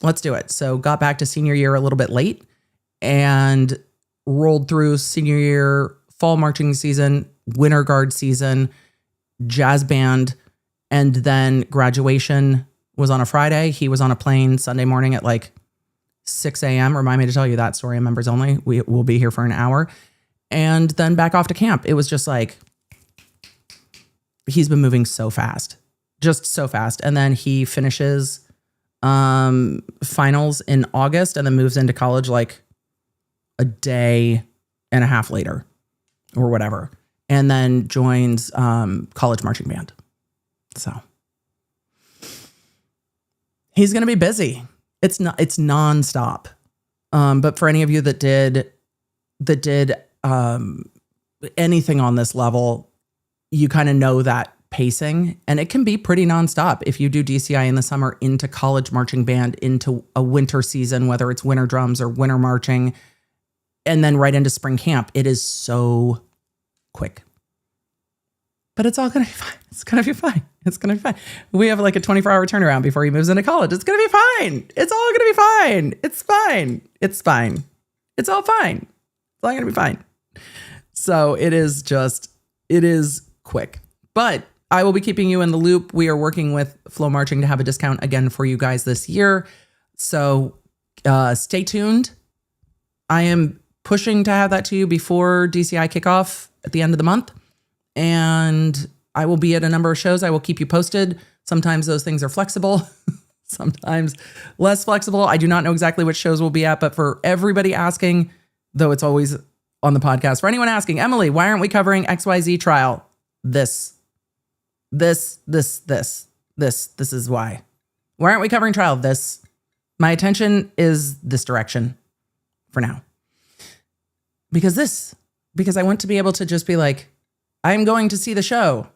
let's do it. So got back to senior year a little bit late and rolled through senior year, fall marching season, winter guard season, jazz band, and then graduation was on a Friday. He was on a plane Sunday morning at like 6 a.m. Remind me to tell you that story in members only. We will be here for an hour. And then back off to camp. It was just like, he's been moving so fast, just so fast. And then he finishes finals in August and then moves into college like a day and a half later or whatever. And then joins college marching band. So he's going to be busy. It's nonstop. But for any of you that did anything on this level, you kind of know that pacing, and it can be pretty nonstop. If you do DCI in the summer into college marching band, into a winter season, whether it's winter drums or winter marching, and then right into spring camp, it is so quick. But it's all going to be fine. It's going to be fine. It's going to be fine. We have like a 24-hour turnaround before he moves into college. It's going to be fine. It's all going to be fine. It's fine. It's fine. It's all fine. It's all going to be fine. So it is quick. But I will be keeping you in the loop. We are working with Flow Marching to have a discount again for you guys this year. So stay tuned. I am pushing to have that to you before DCI kickoff at the end of the month. And I will be at a number of shows. I will keep you posted. Sometimes those things are flexible, sometimes less flexible. I do not know exactly which shows we'll be at, but for everybody asking, though it's always on the podcast, for anyone asking, Emily, why aren't we covering XYZ trial? This is why. Why aren't we covering trial? My attention is this direction for now. Because I want to be able to just be like, I'm going to see the show.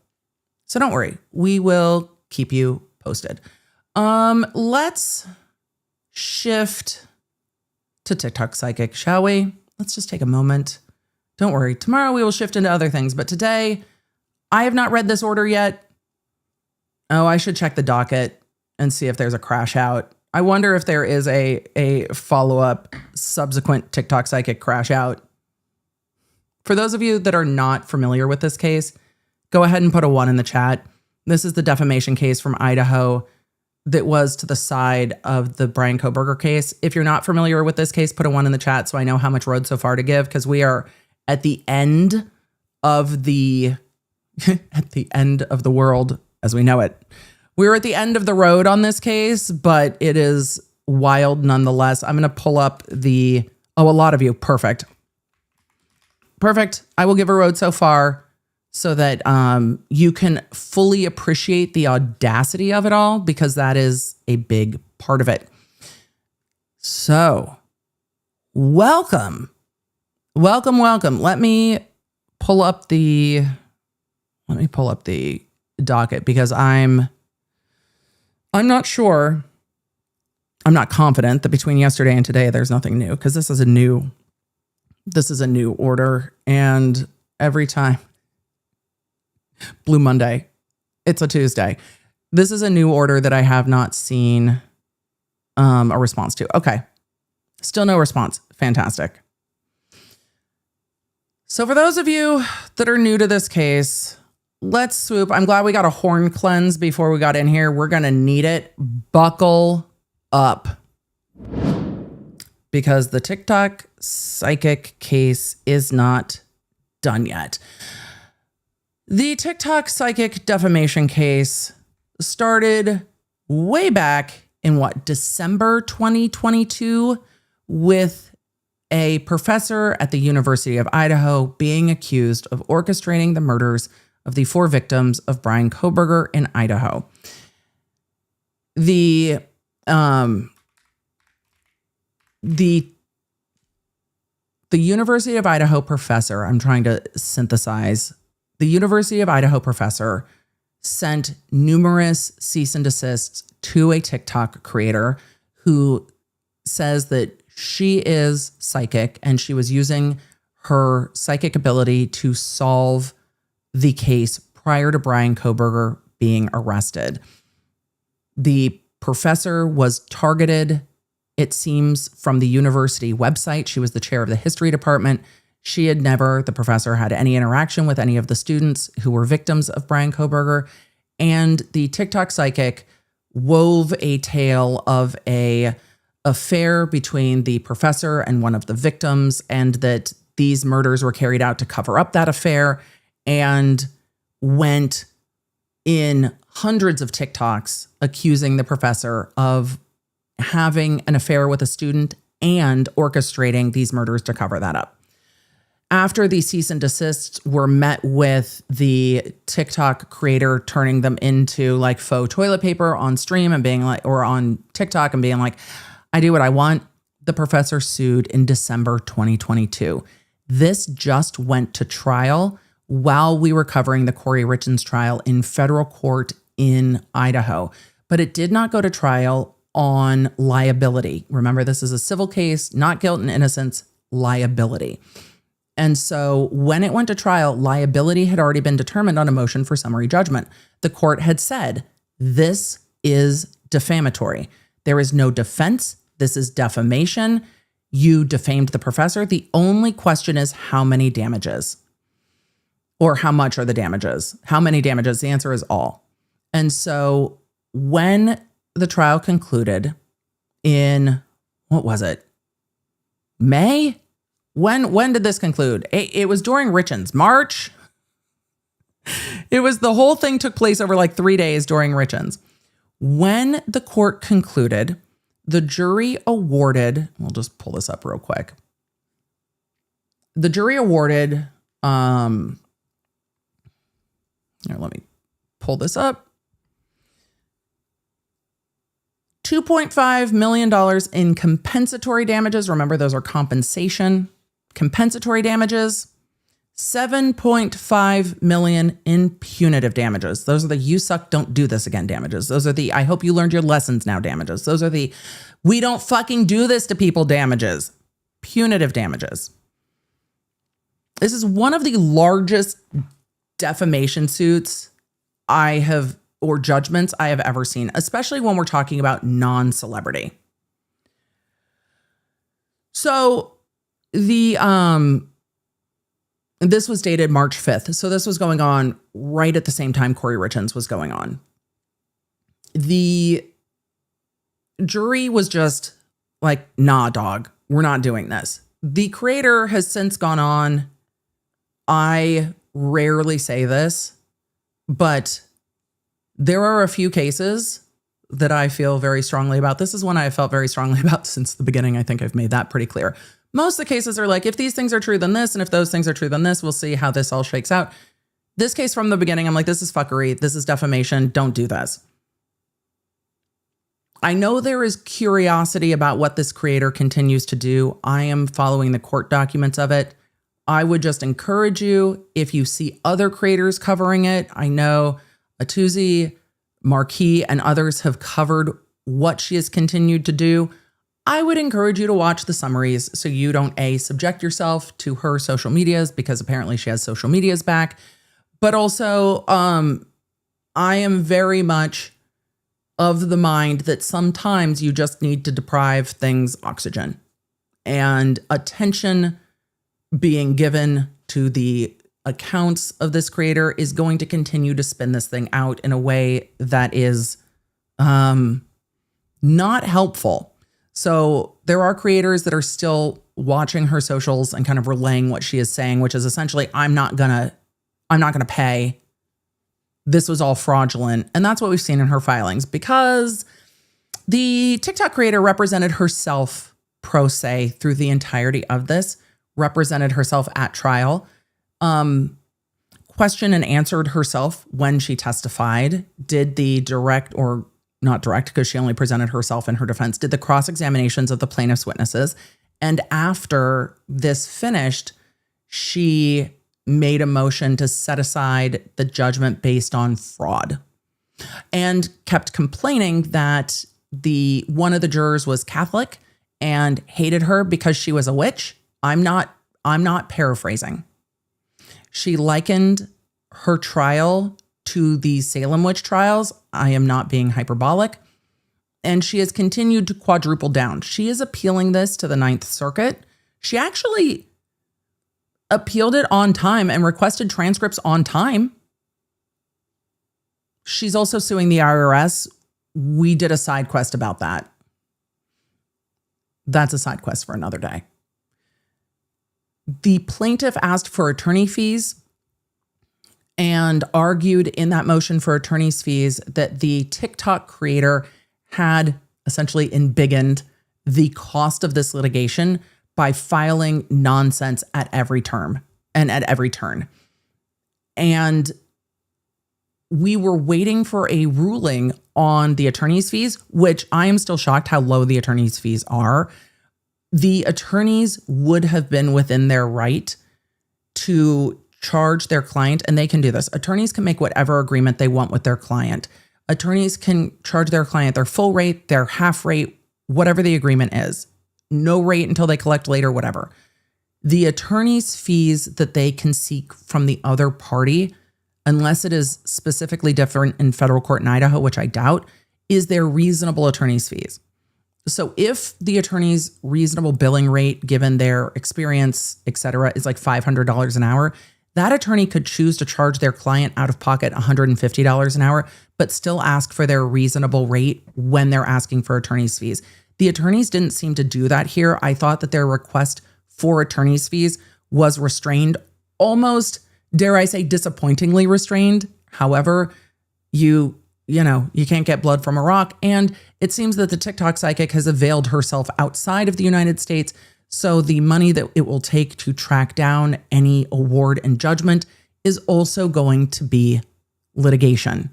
So don't worry. We will keep you posted. Let's shift to TikTok Psychic, shall we? Let's just take a moment. Don't worry. Tomorrow we will shift into other things. But today, I have not read this order yet. Oh, I should check the docket and see if there's a crash out. I wonder if there is a follow-up subsequent TikTok Psychic crash out. For those of you that are not familiar with this case, go ahead and put a 1 in the chat. This is the defamation case from Idaho that was to the side of the Brian Kohberger case. If you're not familiar with this case, put a 1 in the chat so I know how much road so far to give, because we are at the end of the world as we know it. We're at the end of the road on this case, but it is wild nonetheless. I'm going to pull up a lot of you. Perfect. I will give a road so far so that you can fully appreciate the audacity of it all, because that is a big part of it. So, welcome. Let me pull up the docket, because I'm not sure. I'm not confident that between yesterday and today there's nothing new, because this is a new order, and every time Blue Monday, it's a Tuesday. This is a new order that I have not seen a response to. Okay. Still no response. Fantastic. So for those of you that are new to this case, let's swoop. I'm glad we got a horn cleanse before we got in here. We're going to need it. Buckle up. Because the TikTok Psychic case is not done yet. The TikTok Psychic defamation case started way back in December 2022 with a professor at the University of Idaho being accused of orchestrating the murders of the 4 victims of Bryan Kohberger in Idaho. The University of Idaho professor, I'm trying to synthesize, the University of Idaho professor sent numerous cease and desists to a TikTok creator who says that she is psychic and she was using her psychic ability to solve the case prior to Bryan Kohberger being arrested. The professor was targeted, it seems, from the university website. She was the chair of the history department. The professor had any interaction with any of the students who were victims of Bryan Kohberger. And the TikTok psychic wove a tale of an affair between the professor and one of the victims, and that these murders were carried out to cover up that affair, and went in hundreds of TikToks accusing the professor of having an affair with a student and orchestrating these murders to cover that up. After the cease and desists were met with the TikTok creator turning them into like faux toilet paper on stream and being like, or on TikTok and being like, I do what I want, the professor sued in December 2022. This just went to trial while we were covering the Kouri Richins trial in federal court in Idaho, but it did not go to trial on liability. Remember, this is a civil case, not guilt and innocence, liability. And so when it went to trial, liability had already been determined on a motion for summary judgment. The court had said, this is defamatory. There is no defense. This is defamation. You defamed the professor. The only question is how many damages, or how much are the damages? How many damages? The answer is all. And so when the trial concluded in, what was it? May? When did this conclude? It was during Richins. March? It was, the whole thing took place over like 3 days during Richins. When the court concluded, the jury awarded, we'll just pull this up real quick. The jury awarded, here, let me pull this up. $2.5 million in compensatory damages. Remember, those are compensation. Compensatory damages. $7.5 million in punitive damages. Those are the you suck, don't do this again damages. Those are the I hope you learned your lessons now damages. Those are the we don't fucking do this to people damages. Punitive damages. This is one of the largest defamation suits or judgments I have ever seen, especially when we're talking about non-celebrity. So this was dated March 5th. So this was going on right at the same time Kouri Richins was going on. The jury was just like, nah, dog, we're not doing this. The creator has since gone on. I rarely say this, but there are a few cases that I feel very strongly about. This is one I felt very strongly about since the beginning. I think I've made that pretty clear. Most of the cases are like, if these things are true, then this, and if those things are true, then this, we'll see how this all shakes out. This case from the beginning, I'm like, this is fuckery. This is defamation. Don't do this. I know there is curiosity about what this creator continues to do. I am following the court documents of it. I would just encourage you, if you see other creators covering it, I know Atuzzi, Marquis, and others have covered what she has continued to do. I would encourage you to watch the summaries so you don't, A, subject yourself to her social medias, because apparently she has social medias back. But also, I am very much of the mind that sometimes you just need to deprive things oxygen, and attention being given to the accounts of this creator is going to continue to spin this thing out in a way that is not helpful. So there are creators that are still watching her socials and kind of relaying what she is saying, which is essentially, I'm not gonna pay this was all fraudulent. And that's what we've seen in her filings, because the TikTok creator represented herself pro se through the entirety of this, represented herself at trial, questioned and answered herself when she testified, did the direct, or not direct because she only presented herself in her defense, did the cross-examinations of the plaintiff's witnesses. And after this finished, she made a motion to set aside the judgment based on fraud and kept complaining that one of the jurors was Catholic and hated her because she was a witch. I'm not paraphrasing. She likened her trial to the Salem witch trials. I am not being hyperbolic. And she has continued to quadruple down. She is appealing this to the Ninth Circuit. She actually appealed it on time and requested transcripts on time. She's also suing the IRS. We did a side quest about that. That's a side quest for another day. The plaintiff asked for attorney fees and argued in that motion for attorney's fees that the TikTok creator had essentially embiggened the cost of this litigation by filing nonsense at every term and at every turn. And we were waiting for a ruling on the attorney's fees, which I am still shocked how low the attorney's fees are. The attorneys would have been within their right to charge their client, and they can do this. Attorneys can make whatever agreement they want with their client. Attorneys can charge their client their full rate, their half rate, whatever the agreement is. No rate until they collect later, whatever. The attorney's fees that they can seek from the other party, unless it is specifically different in federal court in Idaho, which I doubt, is their reasonable attorney's fees. So if the attorney's reasonable billing rate, given their experience, et cetera, is like $500 an hour, that attorney could choose to charge their client out of pocket $150 an hour, but still ask for their reasonable rate when they're asking for attorney's fees. The attorneys didn't seem to do that here. I thought that their request for attorney's fees was restrained, almost, dare I say, disappointingly restrained. However, you can't get blood from a rock. And it seems that the TikTok psychic has availed herself outside of the United States. So the money that it will take to track down any award and judgment is also going to be litigation.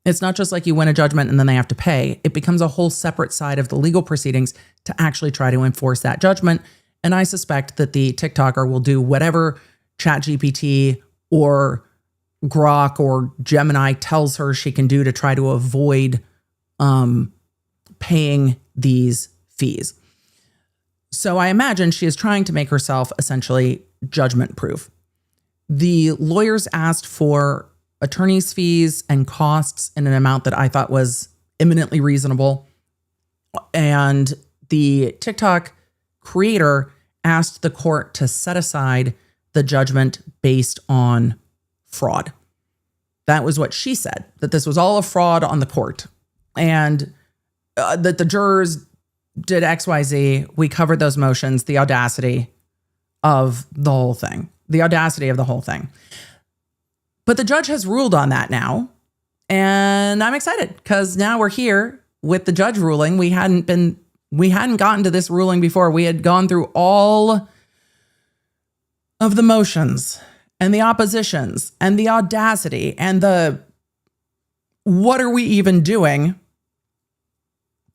It's not just like you win a judgment and then they have to pay. It becomes a whole separate side of the legal proceedings to actually try to enforce that judgment. And I suspect that the TikToker will do whatever ChatGPT or Grok or Gemini tells her she can do to try to avoid paying these fees. So I imagine she is trying to make herself essentially judgment proof. The lawyers asked for attorney's fees and costs in an amount that I thought was eminently reasonable. And the TikTok creator asked the court to set aside the judgment based on fraud. That was what she said, that this was all a fraud on the court and that the jurors did XYZ. We covered those motions, the audacity of the whole thing. But the judge has ruled on that now. And I'm excited because now we're here with the judge ruling. We hadn't gotten to this ruling before. We had gone through all of the motions and the oppositions and the audacity and the what are we even doing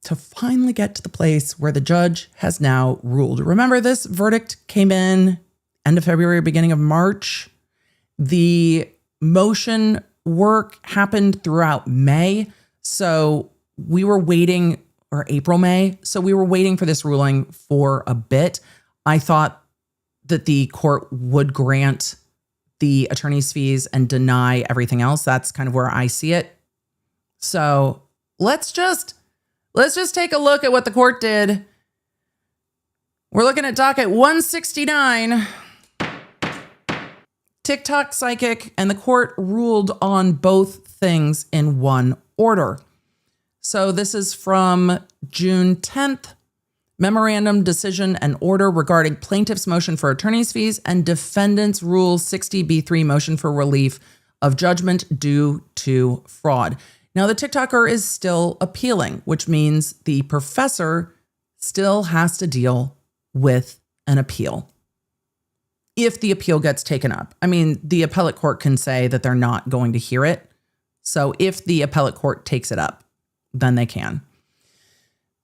to finally get to the place where the judge has now ruled. Remember, this verdict came in end of February, beginning of March. The motion work happened throughout May. So we were waiting, or April, May. So we were waiting for this ruling for a bit. I thought that the court would grant the attorney's fees and deny everything else. That's kind of where I see it. So let's just take a look at what the court did. We're looking at docket 169. TikTok psychic, and the court ruled on both things in one order. So this is from June 10th. Memorandum, decision, and order regarding plaintiff's motion for attorney's fees and defendant's Rule 60B3 motion for relief of judgment due to fraud. Now, the TikToker is still appealing, which means the professor still has to deal with an appeal. If the appeal gets taken up. I mean, the appellate court can say that they're not going to hear it. So if the appellate court takes it up, then they can.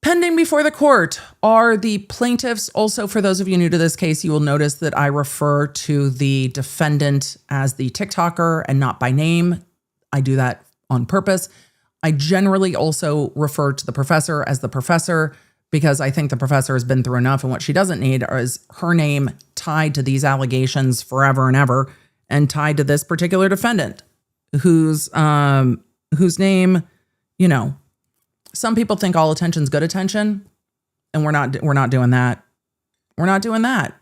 Pending before the court are the plaintiffs. Also, for those of you new to this case, you will notice that I refer to the defendant as the TikToker and not by name. I do that on purpose. I generally also refer to the professor as the professor because I think the professor has been through enough, and what she doesn't need is her name tied to these allegations forever and ever, and tied to this particular defendant whose name, you know, some people think all attention's good attention, and we're not doing that. We're not doing that.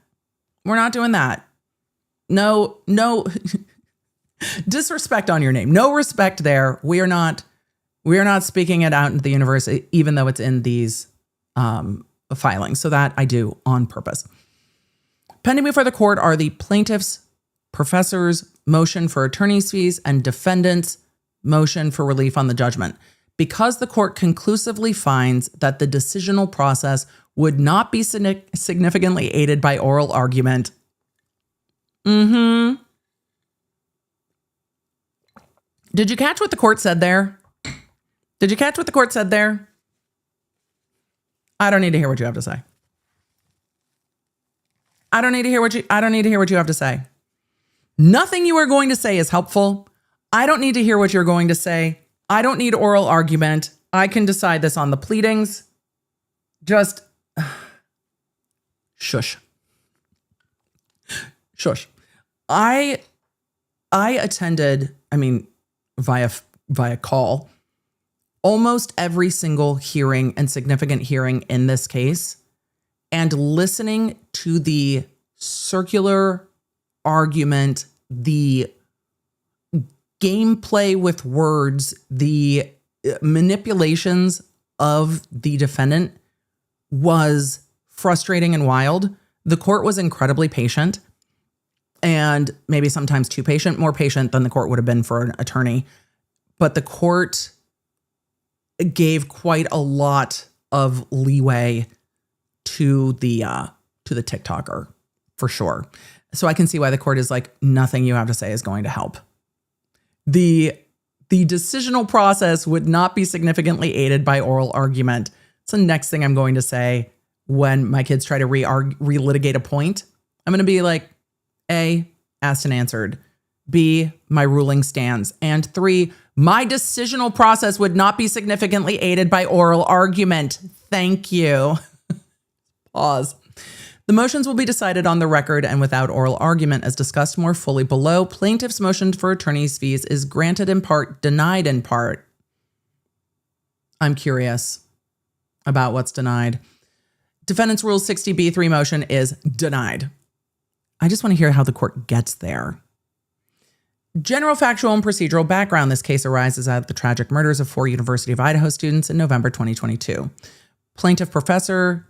We're not doing that. No disrespect on your name. No respect there. We are not speaking it out into the universe, even though it's in these filings. So that I do on purpose. Pending before the court are the plaintiff's professor's motion for attorney's fees and defendant's motion for relief on the judgment. Because the court conclusively finds that the decisional process would not be significantly aided by oral argument. Did you catch what the court said there? Did you catch what the court said there? I don't need to hear what you have to say. I don't need to hear what you have to say. Nothing you are going to say is helpful. I don't need to hear what you're going to say. I don't need oral argument. I can decide this on the pleadings. Just shush. Shush. I attended, via call, almost every single hearing and significant hearing in this case, and listening to the circular argument, the gameplay with words, the manipulations of the defendant was frustrating and wild. The court was incredibly patient, and maybe sometimes too patient, more patient than the court would have been for an attorney. But the court gave quite a lot of leeway to the TikToker, for sure. So I can see why the court is like, nothing you have to say is going to help. The decisional process would not be significantly aided by oral argument. It's the next thing I'm going to say when my kids try to relitigate a point. I'm going to be like, A, asked and answered. B, my ruling stands. And 3, my decisional process would not be significantly aided by oral argument. Thank you. Pause. The motions will be decided on the record and without oral argument, as discussed more fully below. Plaintiff's motion for attorney's fees is granted in part, denied in part. I'm curious about what's denied. Defendant's Rule 60B3 motion is denied. I just want to hear how the court gets there. General factual and procedural background. This case arises out of the tragic murders of 4 University of Idaho students in November 2022. Plaintiff professor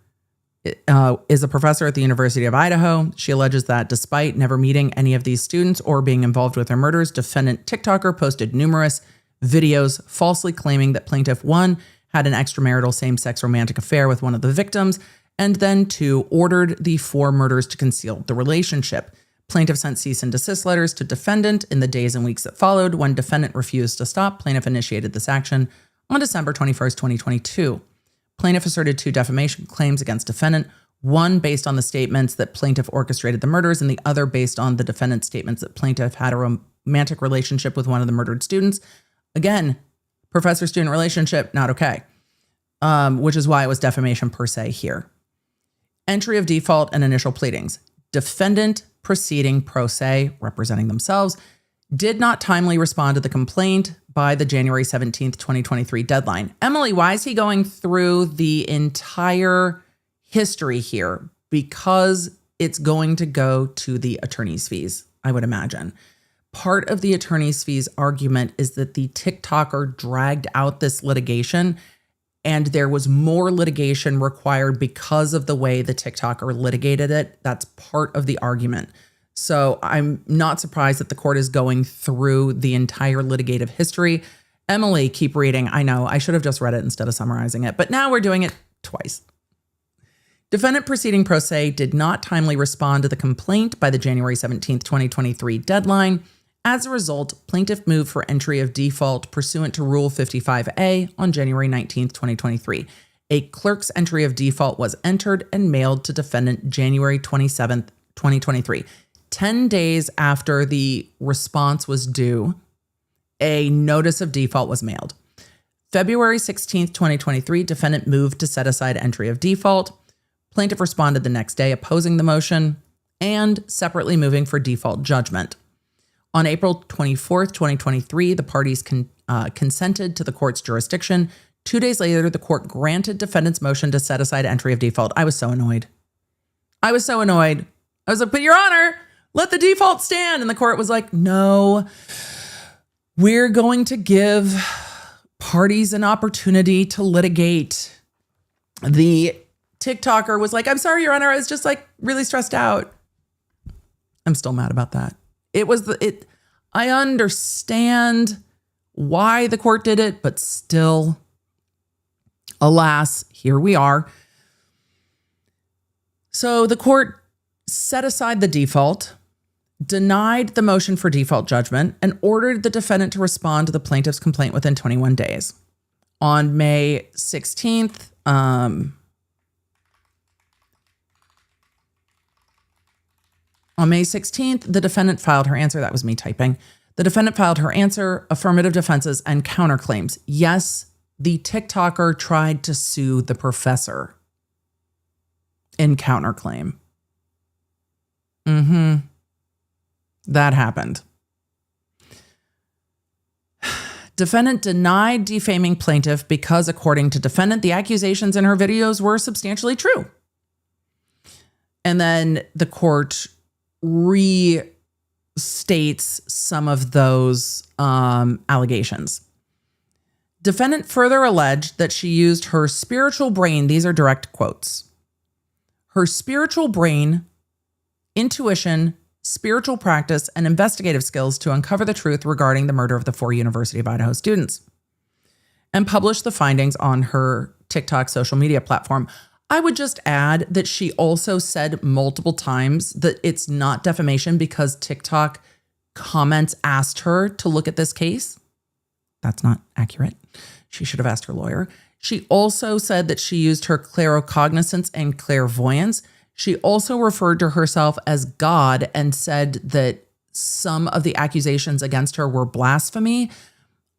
is a professor at the University of Idaho. She alleges that despite never meeting any of these students or being involved with their murders, defendant TikToker posted numerous videos falsely claiming that plaintiff 1 had an extramarital same-sex romantic affair with one of the victims, and then 2 ordered the 4 murders to conceal the relationship. Plaintiff sent cease and desist letters to defendant in the days and weeks that followed. When defendant refused to stop, plaintiff initiated this action on December 21st, 2022. Plaintiff asserted 2 defamation claims against defendant, one based on the statements that plaintiff orchestrated the murders, and the other based on the defendant's statements that plaintiff had a romantic relationship with one of the murdered students. Again, professor-student relationship, not okay, which is why it was defamation per se here. Entry of default and initial pleadings. Defendant proceeding pro se, representing themselves, did not timely respond to the complaint by the January 17th, 2023 deadline. Emily, why is he going through the entire history here? Because it's going to go to the attorney's fees, I would imagine. Part of the attorney's fees argument is that the TikToker dragged out this litigation, and there was more litigation required because of the way the TikToker litigated it. That's part of the argument. So I'm not surprised that the court is going through the entire litigative history. Emily, keep reading. I know, I should have just read it instead of summarizing it, but now we're doing it twice. Defendant proceeding pro se did not timely respond to the complaint by the January 17th, 2023 deadline. As a result, plaintiff moved for entry of default pursuant to Rule 55A on January 19th, 2023. A clerk's entry of default was entered and mailed to defendant January 27th, 2023. 10 days after the response was due, a notice of default was mailed. February 16th, 2023, defendant moved to set aside entry of default. Plaintiff responded the next day opposing the motion and separately moving for default judgment. On April 24th, 2023, the parties consented to the court's jurisdiction. 2 days later, the court granted defendant's motion to set aside entry of default. I was so annoyed. I was like, but Your Honor, let the default stand. And the court was like, no, we're going to give parties an opportunity to litigate. The TikToker was like, I'm sorry, Your Honor, I was just like really stressed out. I'm still mad about that. I understand why the court did it, but still, alas, here we are. So the court set aside the default, denied the motion for default judgment, and ordered the defendant to respond to the plaintiff's complaint within 21 days. On May 16th, the defendant filed her answer. That was me typing. The defendant filed her answer, affirmative defenses, and counterclaims. Yes, the TikToker tried to sue the professor in counterclaim. That happened. Defendant denied defaming plaintiff because, according to defendant, the accusations in her videos were substantially true. And then the court restates some of those allegations. Defendant further alleged that she used her spiritual brain, these are direct quotes, her spiritual brain, intuition, spiritual practice, and investigative skills to uncover the truth regarding the murder of the 4 University of Idaho students, and published the findings on her TikTok social media platform. I would just add that she also said multiple times that it's not defamation because TikTok comments asked her to look at this case. That's not accurate. She should have asked her lawyer. She also said that she used her claircognizance and clairvoyance. She also referred to herself as God and said that some of the accusations against her were blasphemy.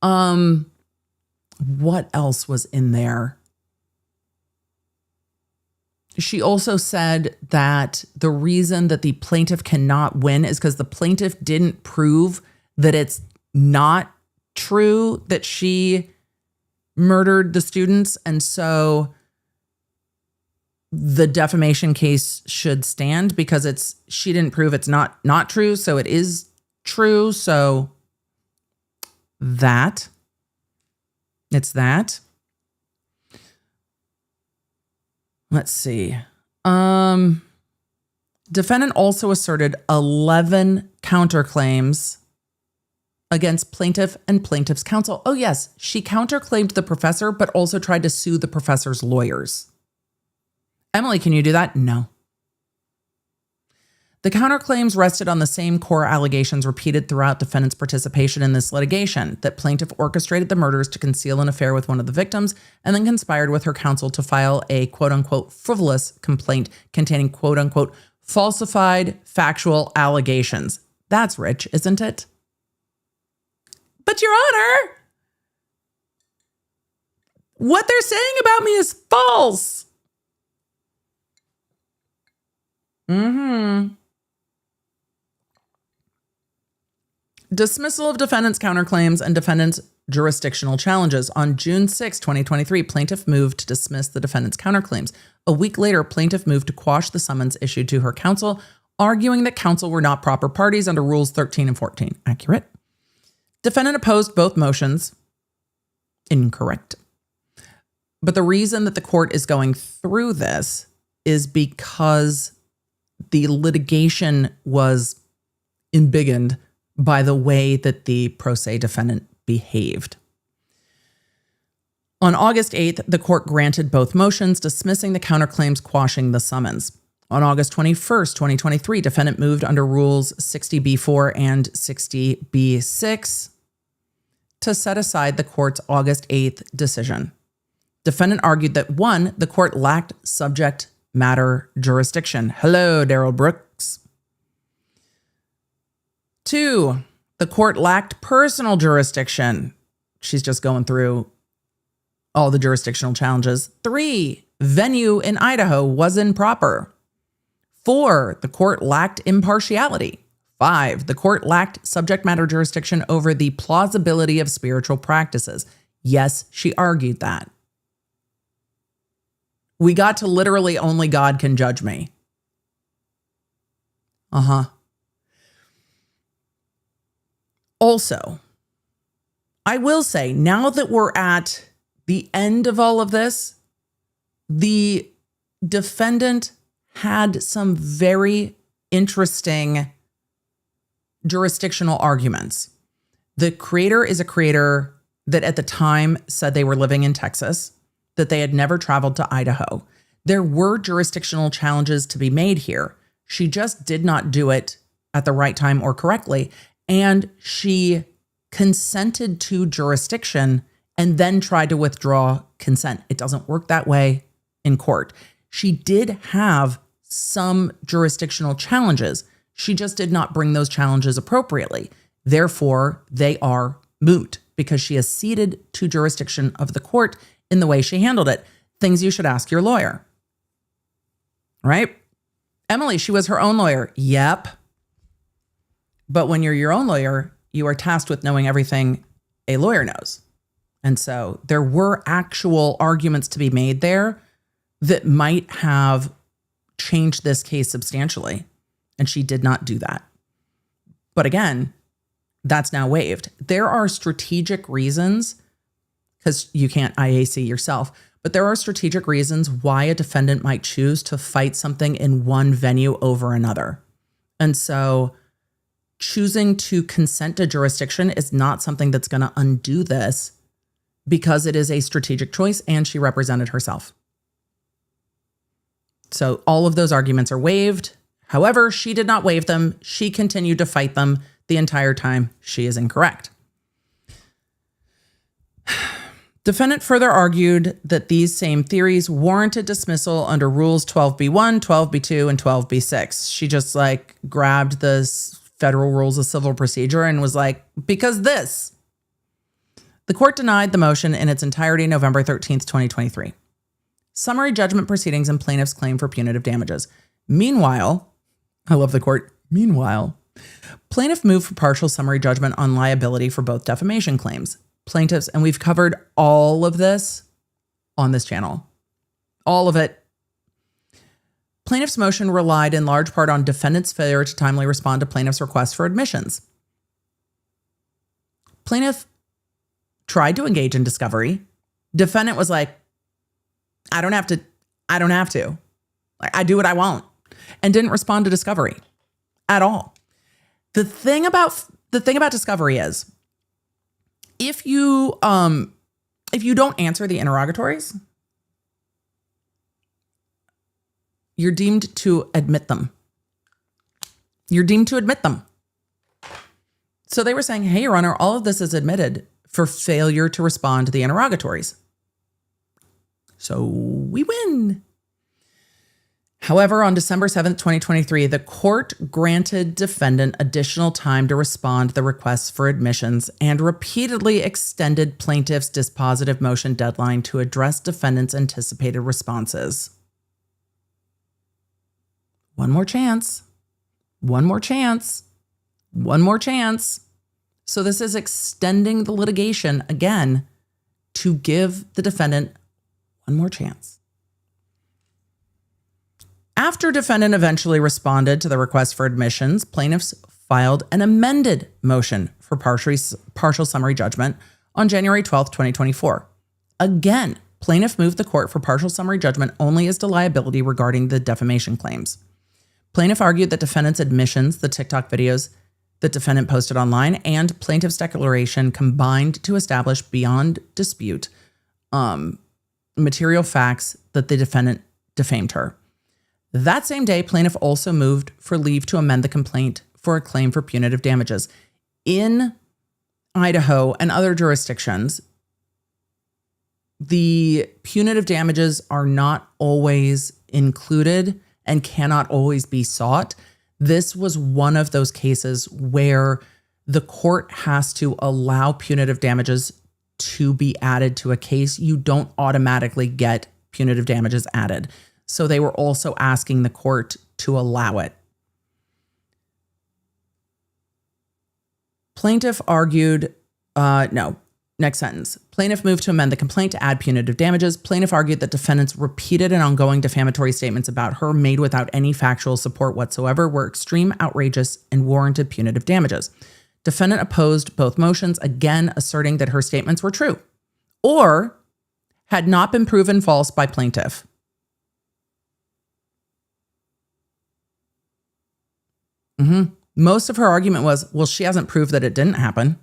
What else was in there? She also said that the reason that the plaintiff cannot win is because the plaintiff didn't prove that it's not true that she murdered the students. And so the defamation case should stand because she didn't prove it's not true. So it is true. So it's that. Let's see. Defendant also asserted 11 counterclaims against plaintiff and plaintiff's counsel. Oh, yes. She counterclaimed the professor, but also tried to sue the professor's lawyers. Emily, can you do that? No. The counterclaims rested on the same core allegations repeated throughout defendant's participation in this litigation, that plaintiff orchestrated the murders to conceal an affair with one of the victims and then conspired with her counsel to file a quote-unquote frivolous complaint containing quote-unquote falsified factual allegations. That's rich, isn't it? But Your Honor, what they're saying about me is false. Dismissal of defendant's counterclaims and defendant's jurisdictional challenges. On June 6, 2023, plaintiff moved to dismiss the defendant's counterclaims. A week later, plaintiff moved to quash the summons issued to her counsel, arguing that counsel were not proper parties under Rules 13 and 14. Accurate. Defendant opposed both motions. Incorrect. But the reason that the court is going through this is because the litigation was embiggened by the way that the pro se defendant behaved. On August 8th, the court granted both motions, dismissing the counterclaims, quashing the summons. On August 21st, 2023, defendant moved under Rules 60B4 and 60B6 to set aside the court's August 8th decision. Defendant argued that 1, the court lacked subject matter jurisdiction. Hello, Daryl Brooks. 2, the court lacked personal jurisdiction. She's just going through all the jurisdictional challenges. 3, venue in Idaho was improper. 4, the court lacked impartiality. 5, the court lacked subject matter jurisdiction over the plausibility of spiritual practices. Yes, she argued that. We got to literally only God can judge me. Also, I will say, now that we're at the end of all of this, the defendant had some very interesting jurisdictional arguments. The creator is a creator that at the time said they were living in Texas, that they had never traveled to Idaho. There were jurisdictional challenges to be made here. She just did not do it at the right time or correctly. And she consented to jurisdiction and then tried to withdraw consent. It doesn't work that way in court. She did have some jurisdictional challenges. She just did not bring those challenges appropriately. Therefore, they are moot because she has ceded to jurisdiction of the court in the way she handled it. Things you should ask your lawyer. Right? Emily, she was her own lawyer. Yep. But when you're your own lawyer, you are tasked with knowing everything a lawyer knows. And so there were actual arguments to be made there that might have changed this case substantially. And she did not do that. But again, that's now waived. There are strategic reasons, because you can't IAC yourself, but there are strategic reasons why a defendant might choose to fight something in one venue over another. And so choosing to consent to jurisdiction is not something that's going to undo this, because it is a strategic choice and she represented herself. So all of those arguments are waived. However, she did not waive them. She continued to fight them the entire time. She is incorrect. Defendant further argued that these same theories warranted dismissal under Rules 12B1, 12B2, and 12B6. She just grabbed the Federal Rules of Civil Procedure and was like, because this. The court denied the motion in its entirety November 13th, 2023. Summary judgment proceedings and plaintiff's claim for punitive damages. Meanwhile, I love the court. Meanwhile, plaintiff moved for partial summary judgment on liability for both defamation claims. Plaintiffs, and we've covered all of this on this channel. All of it. Plaintiff's motion relied in large part on defendant's failure to timely respond to plaintiff's request for admissions. Plaintiff tried to engage in discovery. Defendant was like, I don't have to. I do what I want. And didn't respond to discovery at all. The thing about discovery is, if you don't answer the interrogatories, you're deemed to admit them. So they were saying, hey, Your Honor, all of this is admitted for failure to respond to the interrogatories. So we win. However, on December 7th, 2023, the court granted defendant additional time to respond to the requests for admissions and repeatedly extended plaintiff's dispositive motion deadline to address defendant's anticipated responses. One more chance. So this is extending the litigation again to give the defendant one more chance. After defendant eventually responded to the request for admissions, plaintiffs filed an amended motion for partial summary judgment on January 12th, 2024. Again, plaintiff moved the court for partial summary judgment only as to liability regarding the defamation claims. Plaintiff argued that defendant's admissions, the TikTok videos, that defendant posted online and plaintiff's declaration combined to establish beyond dispute material facts that the defendant defamed her. That same day, plaintiff also moved for leave to amend the complaint for a claim for punitive damages. In Idaho and other jurisdictions, the punitive damages are not always included and cannot always be sought. This was one of those cases where the court has to allow punitive damages to be added to a case. You don't automatically get punitive damages added. So they were also asking the court to allow it. Plaintiff argued, next sentence. Plaintiff moved to amend the complaint to add punitive damages. Plaintiff argued that defendants' repeated and ongoing defamatory statements about her made without any factual support whatsoever were extreme, outrageous, and warranted punitive damages. Defendant opposed both motions, again asserting that her statements were true or had not been proven false by plaintiff. Most of her argument was, well, she hasn't proved that it didn't happen.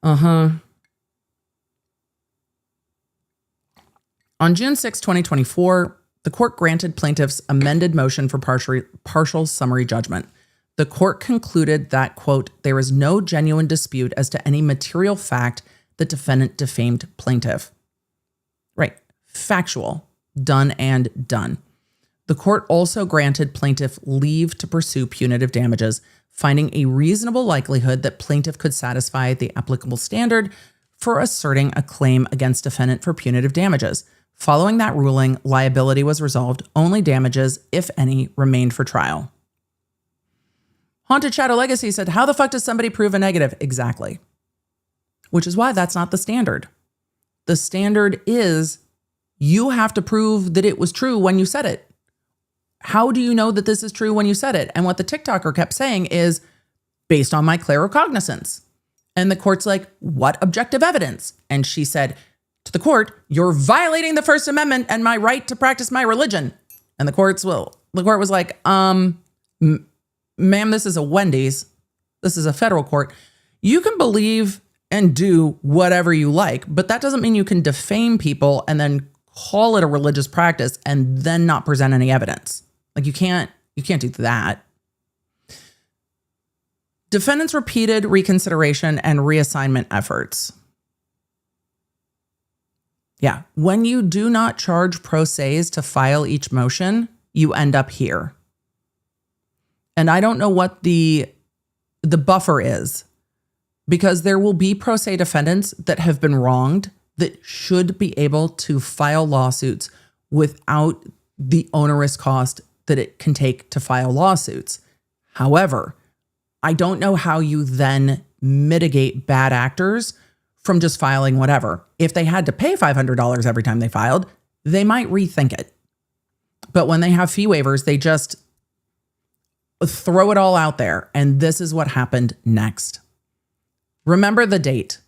On June 6, 2024, the court granted plaintiff's amended motion for partial summary judgment. The court concluded that, quote, there is no genuine dispute as to any material fact the defendant defamed plaintiff. Right. Factual. Done and done. The court also granted plaintiff leave to pursue punitive damages, finding a reasonable likelihood that plaintiff could satisfy the applicable standard for asserting a claim against defendant for punitive damages. Following that ruling, liability was resolved. Only damages, if any, remained for trial. Haunted Shadow Legacy said, how the fuck does somebody prove a negative? Exactly. Which is why that's not the standard. The standard is you have to prove that it was true when you said it. How do you know that this is true when you said it? And what the TikToker kept saying is based on my claircognizance. And the court's like, what objective evidence? And she said to the court, you're violating the First Amendment and my right to practice my religion. And the court was like, ma'am, this is a Wendy's. This is a federal court. You can believe and do whatever you like, but that doesn't mean you can defame people and then call it a religious practice and then not present any evidence. Like you can't do that. Defendants' repeated reconsideration and reassignment efforts. Yeah, when you do not charge pro ses to file each motion, you end up here. And I don't know what the buffer is, because there will be pro se defendants that have been wronged that should be able to file lawsuits without the onerous cost that it can take to file lawsuits. However, I don't know how you then mitigate bad actors from just filing whatever. If they had to pay $500 every time they filed, they might rethink it. But when they have fee waivers, they just throw it all out there. And this is what happened next. Remember the date.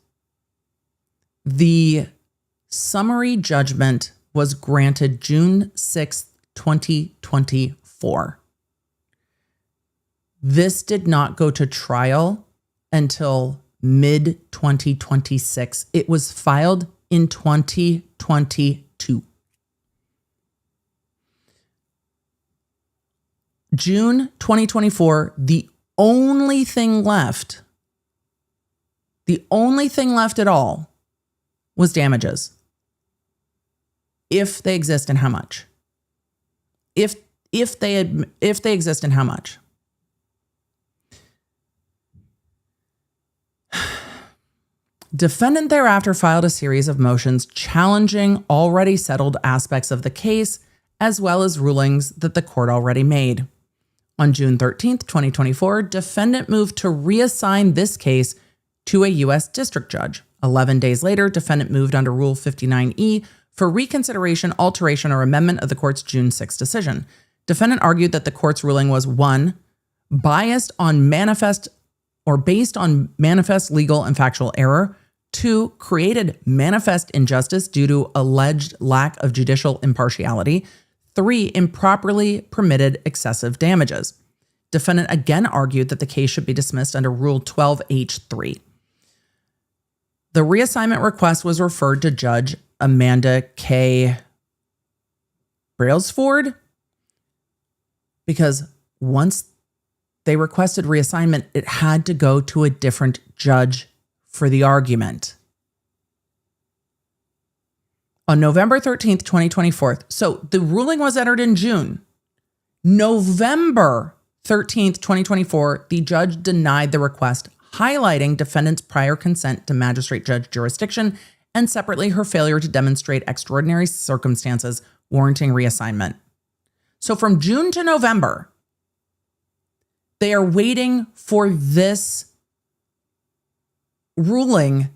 The summary judgment was granted June 6th, 2024. This did not go to trial until mid-2026. It was filed in 2022. June 2024, the only thing left at all was damages. If they exist and how much. If they exist and how much. Defendant thereafter filed a series of motions challenging already settled aspects of the case, as well as rulings that the court already made. On June 13th, 2024, defendant moved to reassign this case to a U.S. district judge. 11 days later, defendant moved under Rule 59E for reconsideration, alteration, or amendment of the court's June 6 decision. Defendant argued that the court's ruling was 1, biased on manifest or based on manifest legal and factual error, 2, created manifest injustice due to alleged lack of judicial impartiality, 3, improperly permitted excessive damages. Defendant again argued that the case should be dismissed under Rule 12H3. The reassignment request was referred to Judge Amanda K. Brailsford because once they requested reassignment, it had to go to a different judge for the argument. On November 13th, 2024, so the ruling was entered in June. November 13th, 2024, the judge denied the request, highlighting defendant's prior consent to magistrate judge jurisdiction and separately her failure to demonstrate extraordinary circumstances warranting reassignment. So from June to November, they are waiting for this ruling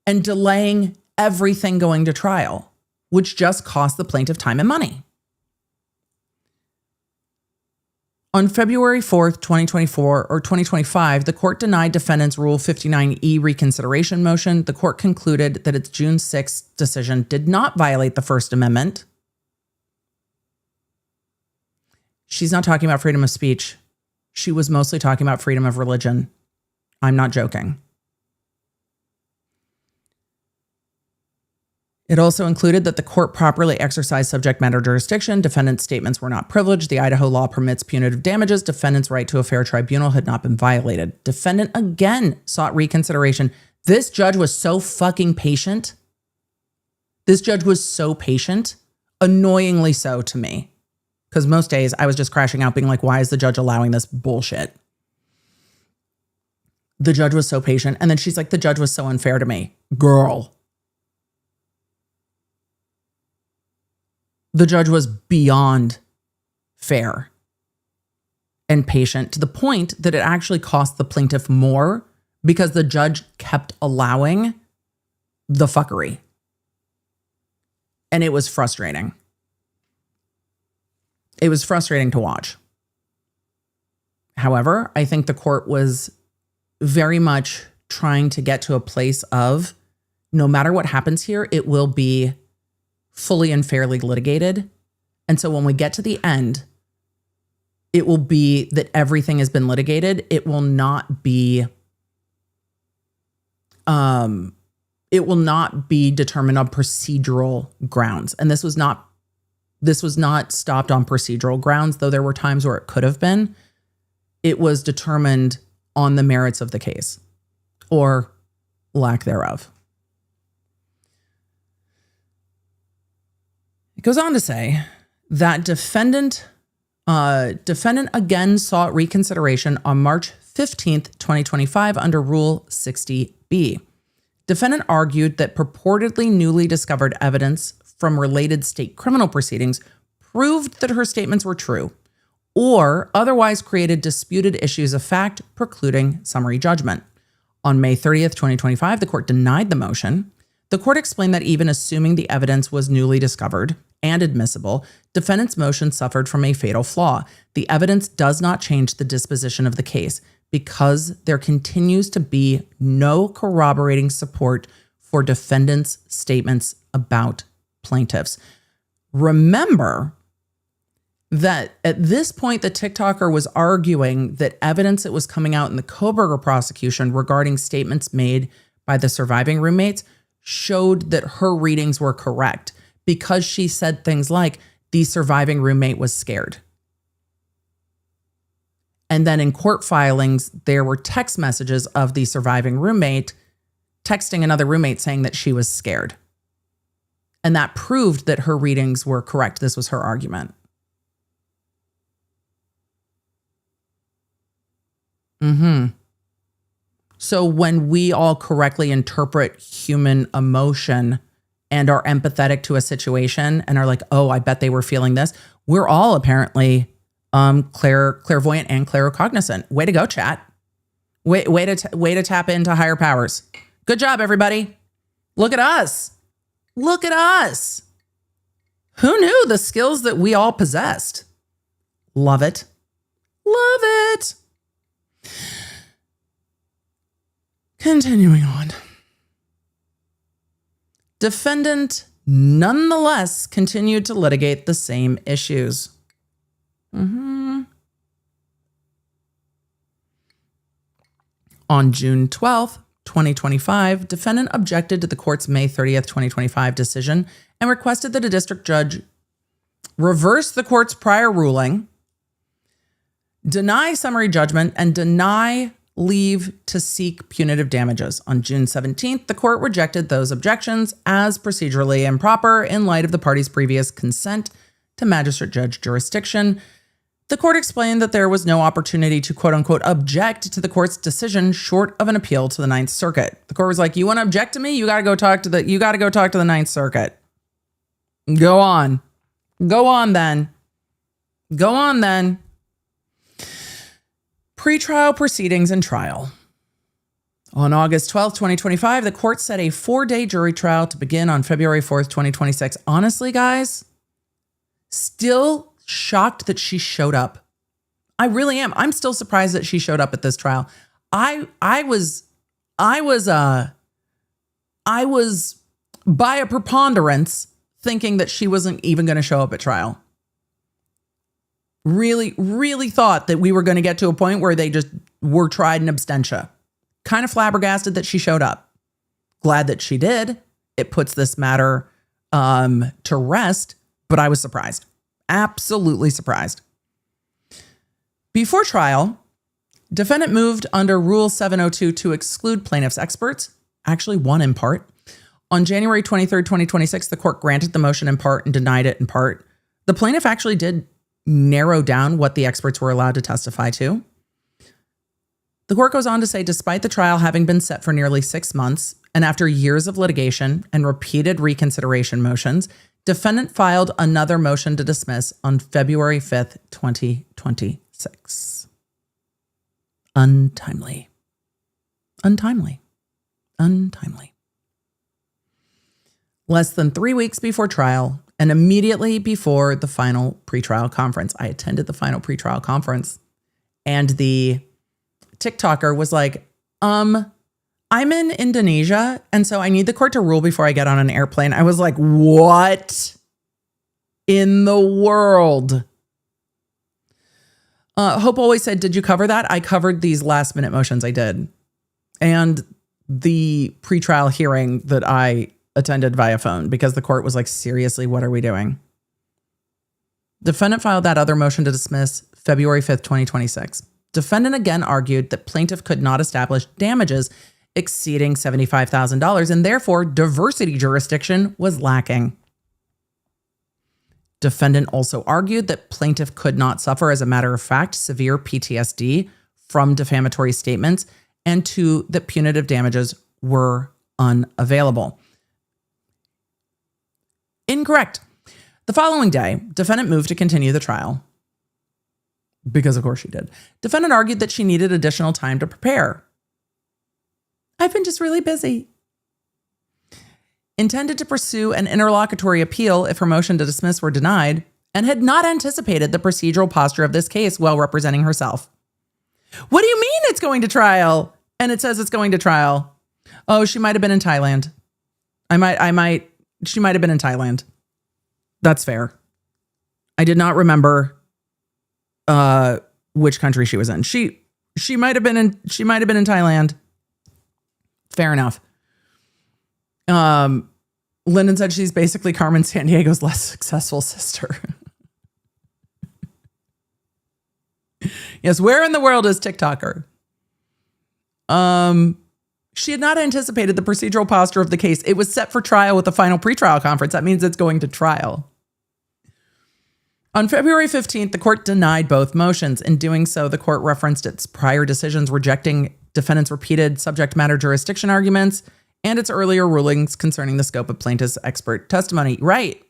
and delaying everything going to trial, which just cost the plaintiff time and money. On February 4th, 2024 or 2025, the court denied defendant's Rule 59E reconsideration motion. The court concluded that its June 6th decision did not violate the First Amendment. She's not talking about freedom of speech. She was mostly talking about freedom of religion. I'm not joking. It also included that the court properly exercised subject matter jurisdiction. Defendant's statements were not privileged. The Idaho law permits punitive damages. Defendant's right to a fair tribunal had not been violated. Defendant again sought reconsideration. This judge was so fucking patient. This judge was so patient, annoyingly so to me. Because most days I was just crashing out being like, why is the judge allowing this bullshit? The judge was so patient. And then she's like, the judge was so unfair to me. Girl. The judge was beyond fair and patient to the point that it actually cost the plaintiff more because the judge kept allowing the fuckery. And it was frustrating. It was frustrating to watch. However, I think the court was very much trying to get to a place of no matter what happens here, it will be fully and fairly litigated. And so when we get to the end, it will be that everything has been litigated. It will not be determined on procedural grounds. And this was not stopped on procedural grounds, though there were times where it could have been. It was determined on the merits of the case or lack thereof. It goes on to say that defendant again sought reconsideration on March 15th, 2025 under Rule 60B. Defendant argued that purportedly newly discovered evidence from related state criminal proceedings proved that her statements were true or otherwise created disputed issues of fact precluding summary judgment. On May 30th, 2025, the court denied the motion. The court explained that even assuming the evidence was newly discovered and admissible, defendant's motion suffered from a fatal flaw. The evidence does not change the disposition of the case because there continues to be no corroborating support for defendant's statements about plaintiffs. Remember that at this point, the TikToker was arguing that evidence that was coming out in the Kohberger prosecution regarding statements made by the surviving roommates showed that her readings were correct because she said things like, the surviving roommate was scared. And then in court filings, there were text messages of the surviving roommate texting another roommate saying that she was scared. And that proved that her readings were correct. This was her argument. So when we all correctly interpret human emotion and are empathetic to a situation and are like, oh, I bet they were feeling this, we're all apparently clairvoyant and claircognizant. Way to go, chat. Way to tap into higher powers. Good job, everybody. Look at us. Look at us. Who knew the skills that we all possessed? Love it. Love it. Continuing on. Defendant nonetheless continued to litigate the same issues. On June 12th, 2025, defendant objected to the court's May 30th, 2025 decision and requested that a district judge reverse the court's prior ruling, deny summary judgment, and deny leave to seek punitive damages. On June 17th, the court rejected those objections as procedurally improper in light of the parties' previous consent to magistrate judge jurisdiction. The court explained that there was no opportunity to quote unquote object to the court's decision short of an appeal to the Ninth Circuit. The court was like, you want to object to me? You got to go talk to the Ninth Circuit. Go on. Go on then. Go on then. Pretrial proceedings and trial. On August 12th, 2025, the court set a 4-day jury trial to begin on February 4th, 2026. Honestly, guys, still shocked that she showed up. I really am. I'm still surprised that she showed up at this trial. I was by a preponderance thinking that she wasn't even going to show up at trial. Really, really thought that we were going to get to a point where they just were tried in absentia. Kind of flabbergasted that she showed up. Glad that she did. It puts this matter to rest, but I was surprised. Absolutely surprised. Before trial, defendant moved under Rule 702 to exclude plaintiff's experts, actually one in part. On January 23rd, 2026, the court granted the motion in part and denied it in part. The plaintiff actually did narrow down what the experts were allowed to testify to. The court goes on to say, despite the trial having been set for nearly 6 months, and after years of litigation and repeated reconsideration motions, defendant filed another motion to dismiss on February 5th, 2026. Untimely. Less than 3 weeks before trial and immediately before the final pretrial conference. I attended the final pretrial conference and the TikToker was like, I'm in Indonesia, and so I need the court to rule before I get on an airplane. I was like, what in the world? Hope always said, did you cover that? I covered these last minute motions. I did. And the pretrial hearing that I attended via phone because the court was like, seriously, what are we doing? Defendant filed that other motion to dismiss February 5th, 2026. Defendant again argued that plaintiff could not establish damages exceeding $75,000 and therefore diversity jurisdiction was lacking. Defendant also argued that plaintiff could not suffer, as a matter of fact, severe PTSD from defamatory statements and that punitive damages were unavailable. Incorrect. The following day, defendant moved to continue the trial. Because of course she did. Defendant argued that she needed additional time to prepare. I've been just really busy. Intended to pursue an interlocutory appeal if her motion to dismiss were denied, and had not anticipated the procedural posture of this case while representing herself. What do you mean it's going to trial? And it says it's going to trial. Oh, she might have been in Thailand. She might have been in Thailand. That's fair. I did not remember which country she was in. She might have been in Thailand. Fair enough. Lyndon said she's basically Carmen Sandiego's less successful sister. Yes, where in the world is TikToker? She had not anticipated the procedural posture of the case. It was set for trial with the final pretrial conference. That means it's going to trial. On February 15th, the court denied both motions. In doing so, the court referenced its prior decisions rejecting defendant's repeated subject matter jurisdiction arguments and its earlier rulings concerning the scope of plaintiff's expert testimony. Right.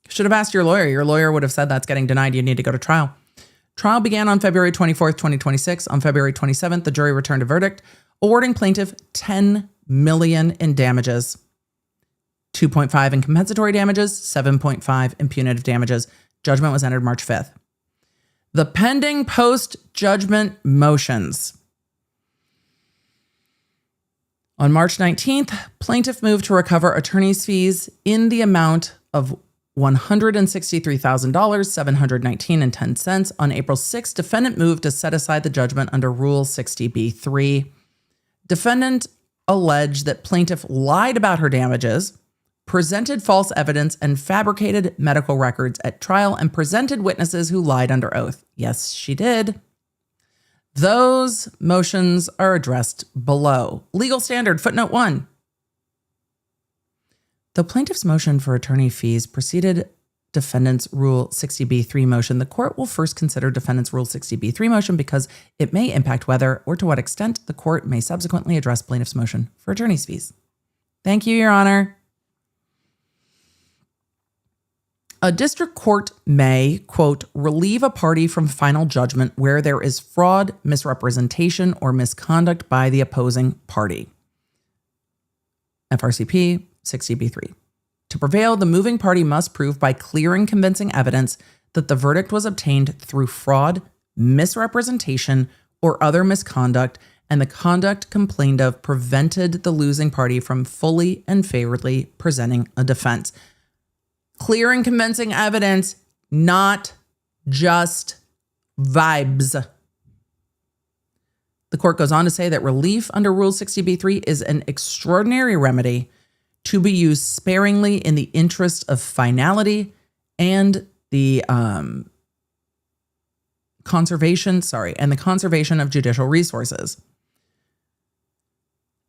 Should have asked your lawyer. Your lawyer would have said that's getting denied. You need to go to trial. Trial began on February 24th, 2026. On February 27th, the jury returned a verdict awarding plaintiff $10 million in damages, 2.5 in compensatory damages, 7.5 in punitive damages. Judgment was entered March 5th. The pending post-judgment motions. On March 19th, plaintiff moved to recover attorney's fees in the amount of $163,000, $719.10. On April 6th, defendant moved to set aside the judgment under Rule 60b-3. Defendant alleged that plaintiff lied about her damages, presented false evidence, and fabricated medical records at trial, and presented witnesses who lied under oath. Yes, she did. Those motions are addressed below. Legal standard, footnote 1. The plaintiff's motion for attorney fees preceded defendant's Rule 60b-3 motion. The court will first consider defendant's Rule 60b-3 motion because it may impact whether or to what extent the court may subsequently address plaintiff's motion for attorney's fees. Thank you, Your Honor. A district court may, quote, relieve a party from final judgment where there is fraud, misrepresentation, or misconduct by the opposing party. FRCP 60b-3. To prevail, the moving party must prove by clear and convincing evidence that the verdict was obtained through fraud, misrepresentation, or other misconduct, and the conduct complained of prevented the losing party from fully and fairly presenting a defense. Clear and convincing evidence, not just vibes. The court goes on to say that relief under Rule 60b-3 is an extraordinary remedy to be used sparingly in the interest of finality and the conservation of judicial resources.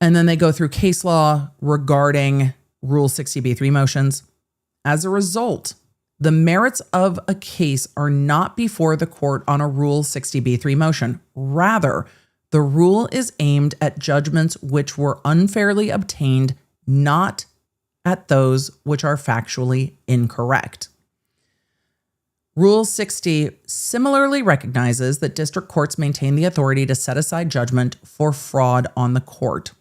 And then they go through case law regarding Rule 60b-3 motions. As a result, the merits of a case are not before the court on a Rule 60b-3 motion. Rather, the rule is aimed at judgments which were unfairly obtained, not at those which are factually incorrect. Rule 60 similarly recognizes that district courts maintain the authority to set aside judgment for fraud on the court.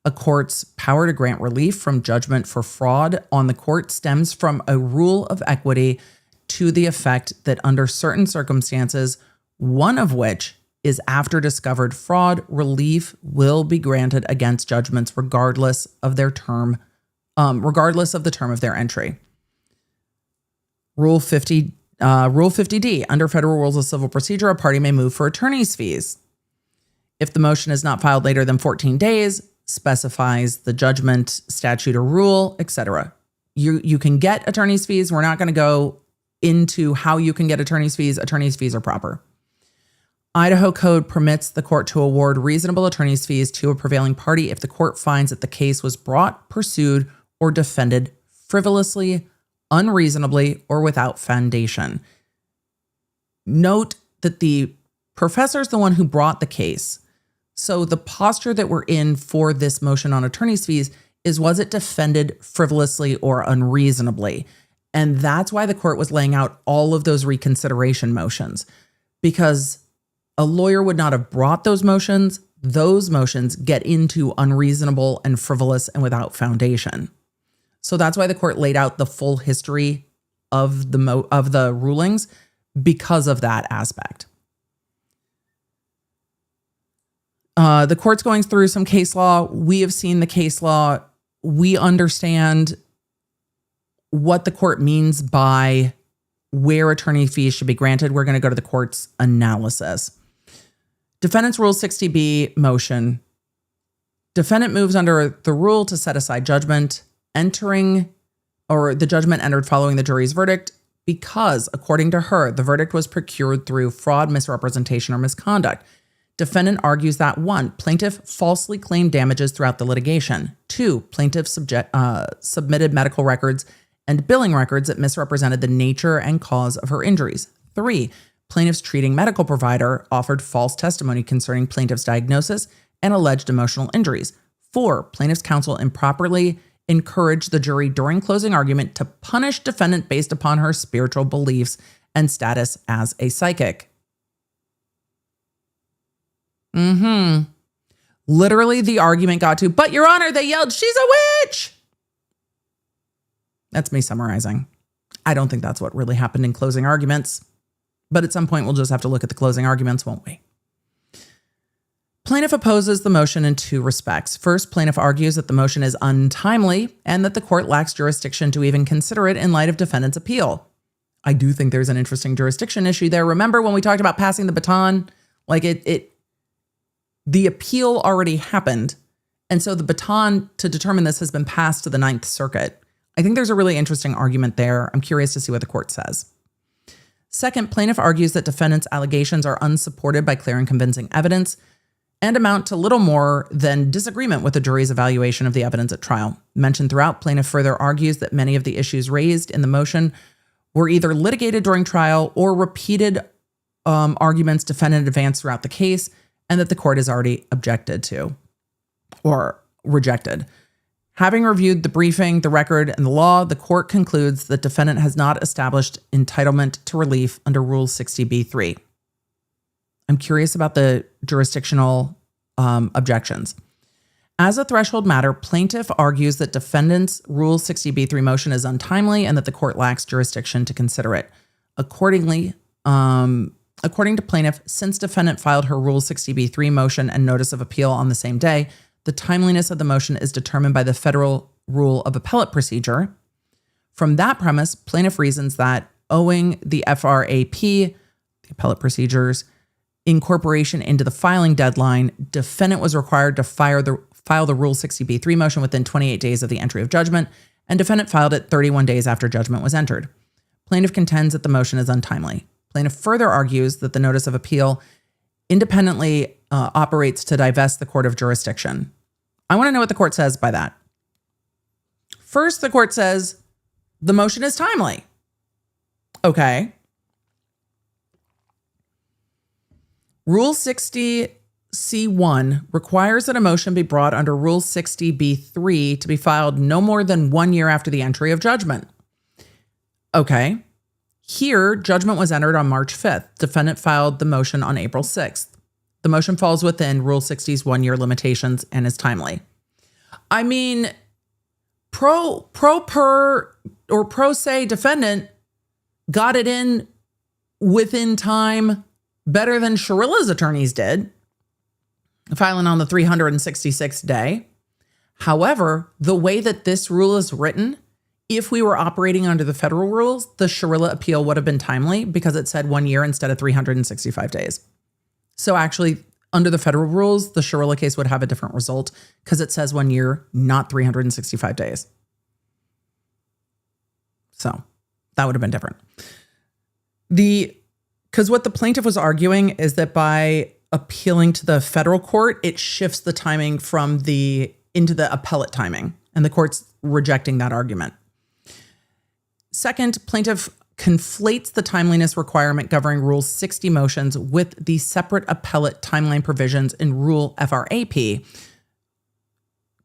A court's power to grant relief from judgment for fraud on the court stems from a rule of equity to the effect that under certain circumstances, one of which is after discovered fraud, relief will be granted against judgments regardless of the term of their entry. Rule 50D, under federal rules of civil procedure, a party may move for attorney's fees. If the motion is not filed later than 14 days, specifies the judgment, statute, or rule, etc. You can get attorney's fees. We're not going to go into how you can get attorney's fees. Attorney's fees are proper. Idaho Code permits the court to award reasonable attorney's fees to a prevailing party if the court finds that the case was brought, pursued, or defended frivolously, unreasonably, or without foundation. Note that the professor is the one who brought the case. So the posture that we're in for this motion on attorney's fees is, was it defended frivolously or unreasonably? And that's why the court was laying out all of those reconsideration motions, because a lawyer would not have brought those motions. Those motions get into unreasonable and frivolous and without foundation. So that's why the court laid out the full history of the rulings because of that aspect. The court's going through some case law. We have seen the case law. We understand what the court means by where attorney fees should be granted. We're going to go to the court's analysis. Defendant's Rule 60B motion. Defendant moves under the rule to set aside judgment, the judgment entered following the jury's verdict because, according to her, the verdict was procured through fraud, misrepresentation, or misconduct. Defendant argues that 1, plaintiff falsely claimed damages throughout the litigation. 2, plaintiff submitted medical records and billing records that misrepresented the nature and cause of her injuries. 3, plaintiff's treating medical provider offered false testimony concerning plaintiff's diagnosis and alleged emotional injuries. 4, plaintiff's counsel improperly encouraged the jury during closing argument to punish defendant based upon her spiritual beliefs and status as a psychic. Literally, the argument got to, but Your Honor, they yelled, she's a witch. That's me summarizing. I don't think that's what really happened in closing arguments, but at some point we'll just have to look at the closing arguments, won't we? Plaintiff opposes the motion in two respects. First, plaintiff argues that the motion is untimely and that the court lacks jurisdiction to even consider it in light of defendant's appeal. I do think there's an interesting jurisdiction issue there. Remember when we talked about passing the baton? Like the appeal already happened. And so the baton to determine this has been passed to the Ninth Circuit. I think there's a really interesting argument there. I'm curious to see what the court says. Second, plaintiff argues that defendant's allegations are unsupported by clear and convincing evidence and amount to little more than disagreement with the jury's evaluation of the evidence at trial. Mentioned throughout, plaintiff further argues that many of the issues raised in the motion were either litigated during trial or repeated arguments defendant advanced throughout the case, and that the court has already objected to or rejected. Having reviewed the briefing, the record, and the law, the court concludes that defendant has not established entitlement to relief under Rule 60b-3. I'm curious about the jurisdictional objections. As a threshold matter, plaintiff argues that defendant's Rule 60b-3 motion is untimely and that the court lacks jurisdiction to consider it. Accordingly, according to plaintiff, since defendant filed her Rule 60b-3 motion and notice of appeal on the same day, the timeliness of the motion is determined by the Federal Rule of Appellate Procedure. From that premise, plaintiff reasons that owing the FRAP, the appellate procedures, incorporation into the filing deadline, defendant was required to file the Rule 60b-3 motion within 28 days of the entry of judgment, and defendant filed it 31 days after judgment was entered. Plaintiff contends that the motion is untimely. Plaintiff further argues that the notice of appeal independently operates to divest the court of jurisdiction. I want to know what the court says by that. First, the court says the motion is timely. Okay. Rule 60C1 requires that a motion be brought under Rule 60B3 to be filed no more than 1 year after the entry of judgment. Okay. Here, judgment was entered on March 5th. Defendant filed the motion on April 6th. The motion falls within Rule 60's 1 year limitations and is timely. I mean, pro se defendant got it in within time better than Sharilla's attorneys did, filing on the 366th day. However, the way that this rule is written, if we were operating under the federal rules, the Sharilla appeal would have been timely because it said 1 year instead of 365 days. So actually, under the federal rules, the Sharilla case would have a different result because it says 1 year, not 365 days. So that would have been different. Because what the plaintiff was arguing is that by appealing to the federal court, it shifts the timing into the appellate timing, and the court's rejecting that argument. Second, plaintiff conflates the timeliness requirement governing Rule 60 motions with the separate appellate timeline provisions in Rule FRAP.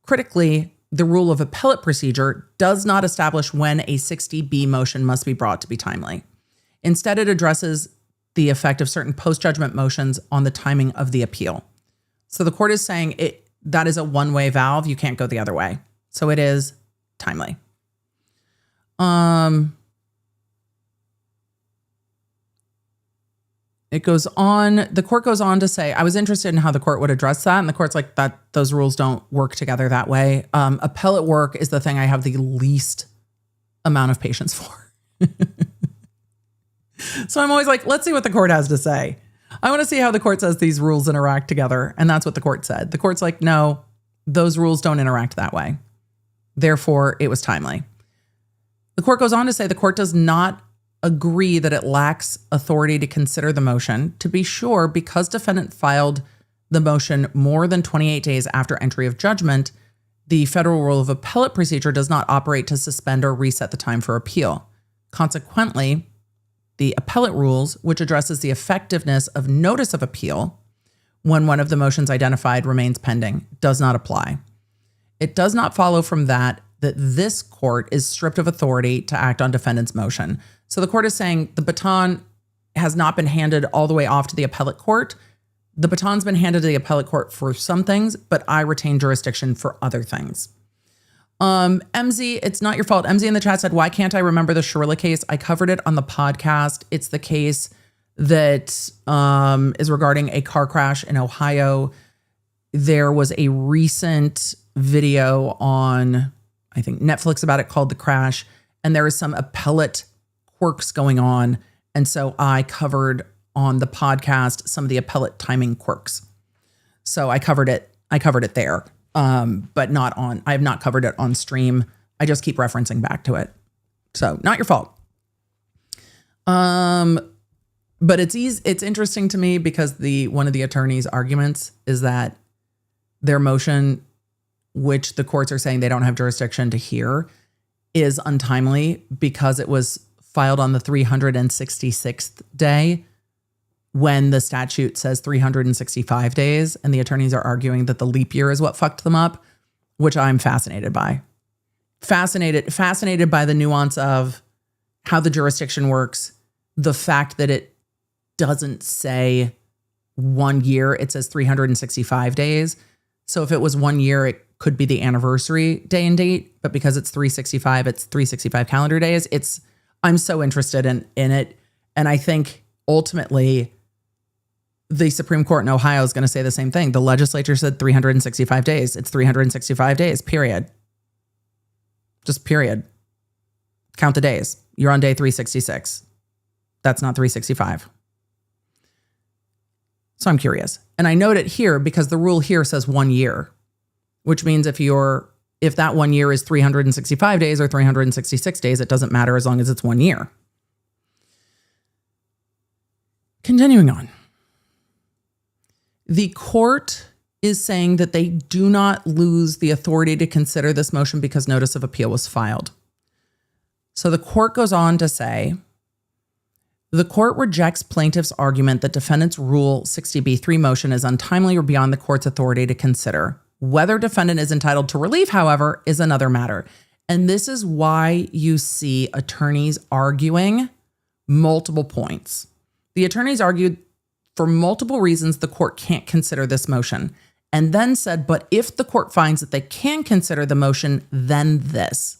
Critically, the Rule of Appellate Procedure does not establish when a 60B motion must be brought to be timely. Instead, it addresses the effect of certain post-judgment motions on the timing of the appeal. So the court is saying that is a one-way valve. You can't go the other way. So it is timely. It goes on, the court goes on to say, I was interested in how the court would address that. And the court's like, those rules don't work together that way. Appellate work is the thing I have the least amount of patience for. So I'm always like, let's see what the court has to say. I want to see how the court says these rules interact together. And that's what the court said. The court's like, no, those rules don't interact that way. Therefore, it was timely. The court goes on to say the court does not agree that it lacks authority to consider the motion. To be sure, because defendant filed the motion more than 28 days after entry of judgment, the Federal Rule of Appellate Procedure does not operate to suspend or reset the time for appeal. Consequently, the appellate rules, which addresses the effectiveness of notice of appeal when one of the motions identified remains pending, does not apply. It does not follow from that this court is stripped of authority to act on defendant's motion. So the court is saying the baton has not been handed all the way off to the appellate court. The baton's been handed to the appellate court for some things, but I retain jurisdiction for other things. MZ, it's not your fault. MZ in the chat said, why can't I remember the Sharilla case? I covered it on the podcast. It's the case that is regarding a car crash in Ohio. there was a recent video on, I think, Netflix about it called The Crash, and there is some appellate quirks going on. And so I covered on the podcast some of the appellate timing quirks. So I covered it there, but I have not covered it on stream. I just keep referencing back to it. So not your fault. But it's interesting to me because one of the attorney's arguments is that their motion, which the courts are saying they don't have jurisdiction to hear, is untimely because it was filed on the 366th day when the statute says 365 days. And the attorneys are arguing that the leap year is what fucked them up, which I'm fascinated by. Fascinated by the nuance of how the jurisdiction works, the fact that it doesn't say 1 year, it says 365 days. So if it was 1 year, it could be the anniversary day and date, but because it's 365, it's 365 calendar days. I'm so interested in it. And I think ultimately the Supreme Court in Ohio is going to say the same thing. The legislature said 365 days. It's 365 days, period. Just period. Count the days. You're on day 366. That's not 365. So I'm curious. And I note it here because the rule here says 1 year, which means if that 1 year is 365 days or 366 days, it doesn't matter as long as it's 1 year. Continuing on. The court is saying that they do not lose the authority to consider this motion because notice of appeal was filed. So the court goes on to say, the court rejects plaintiff's argument that defendant's Rule 60b-3 motion is untimely or beyond the court's authority to consider. Whether defendant is entitled to relief, however, is another matter. And this is why you see attorneys arguing multiple points. The attorneys argued for multiple reasons the court can't consider this motion, and then said, but if the court finds that they can consider the motion, then this.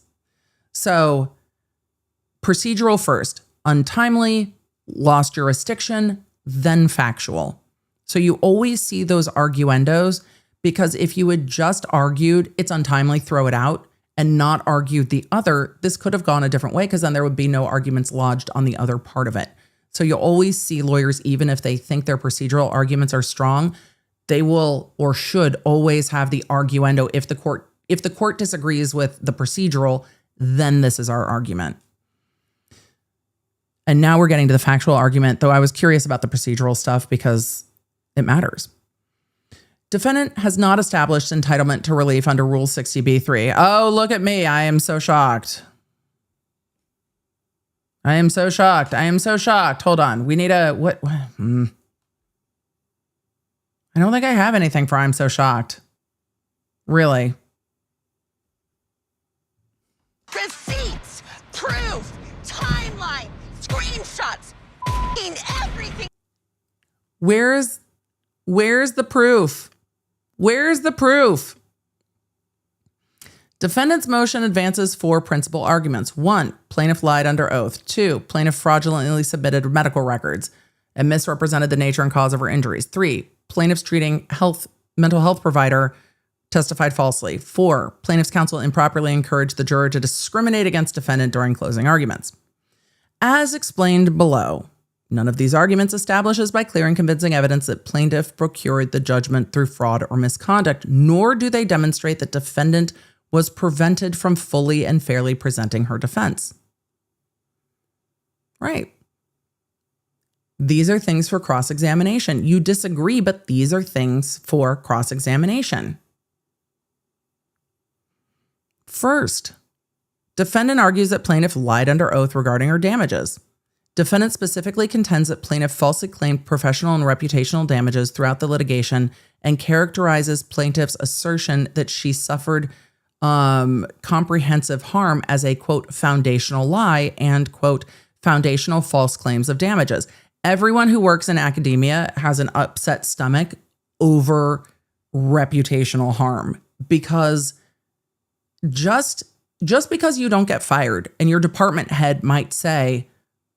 So procedural first, untimely, lost jurisdiction, then factual. So you always see those arguendos, because if you had just argued it's untimely, throw it out, and not argued the other, this could have gone a different way because then there would be no arguments lodged on the other part of it. So you'll always see lawyers, even if they think their procedural arguments are strong, they will or should always have the arguendo. If the court disagrees with the procedural, then this is our argument. And now we're getting to the factual argument, though I was curious about the procedural stuff because it matters. Defendant has not established entitlement to relief under Rule 60b-3. Oh, look at me. I am so shocked. I am so shocked. Hold on. We need what? I don't think I have anything for I'm so shocked. Really. Receipts, proof, timeline, screenshots, everything. Where's the proof? Where's the proof? Defendant's motion advances 4 principal arguments. 1, plaintiff lied under oath. 2, plaintiff fraudulently submitted medical records and misrepresented the nature and cause of her injuries. 3, plaintiff's treating mental health provider testified falsely. 4, plaintiff's counsel improperly encouraged the juror to discriminate against defendant during closing arguments. As explained below, none of these arguments establishes by clear and convincing evidence that plaintiff procured the judgment through fraud or misconduct, nor do they demonstrate that defendant was prevented from fully and fairly presenting her defense. Right. These are things for cross-examination. You disagree, but these are things for cross-examination. First, defendant argues that plaintiff lied under oath regarding her damages. Defendant specifically contends that plaintiff falsely claimed professional and reputational damages throughout the litigation and characterizes plaintiff's assertion that she suffered comprehensive harm as a, quote, foundational lie and, quote, foundational false claims of damages. Everyone who works in academia has an upset stomach over reputational harm, because just because you don't get fired and your department head might say,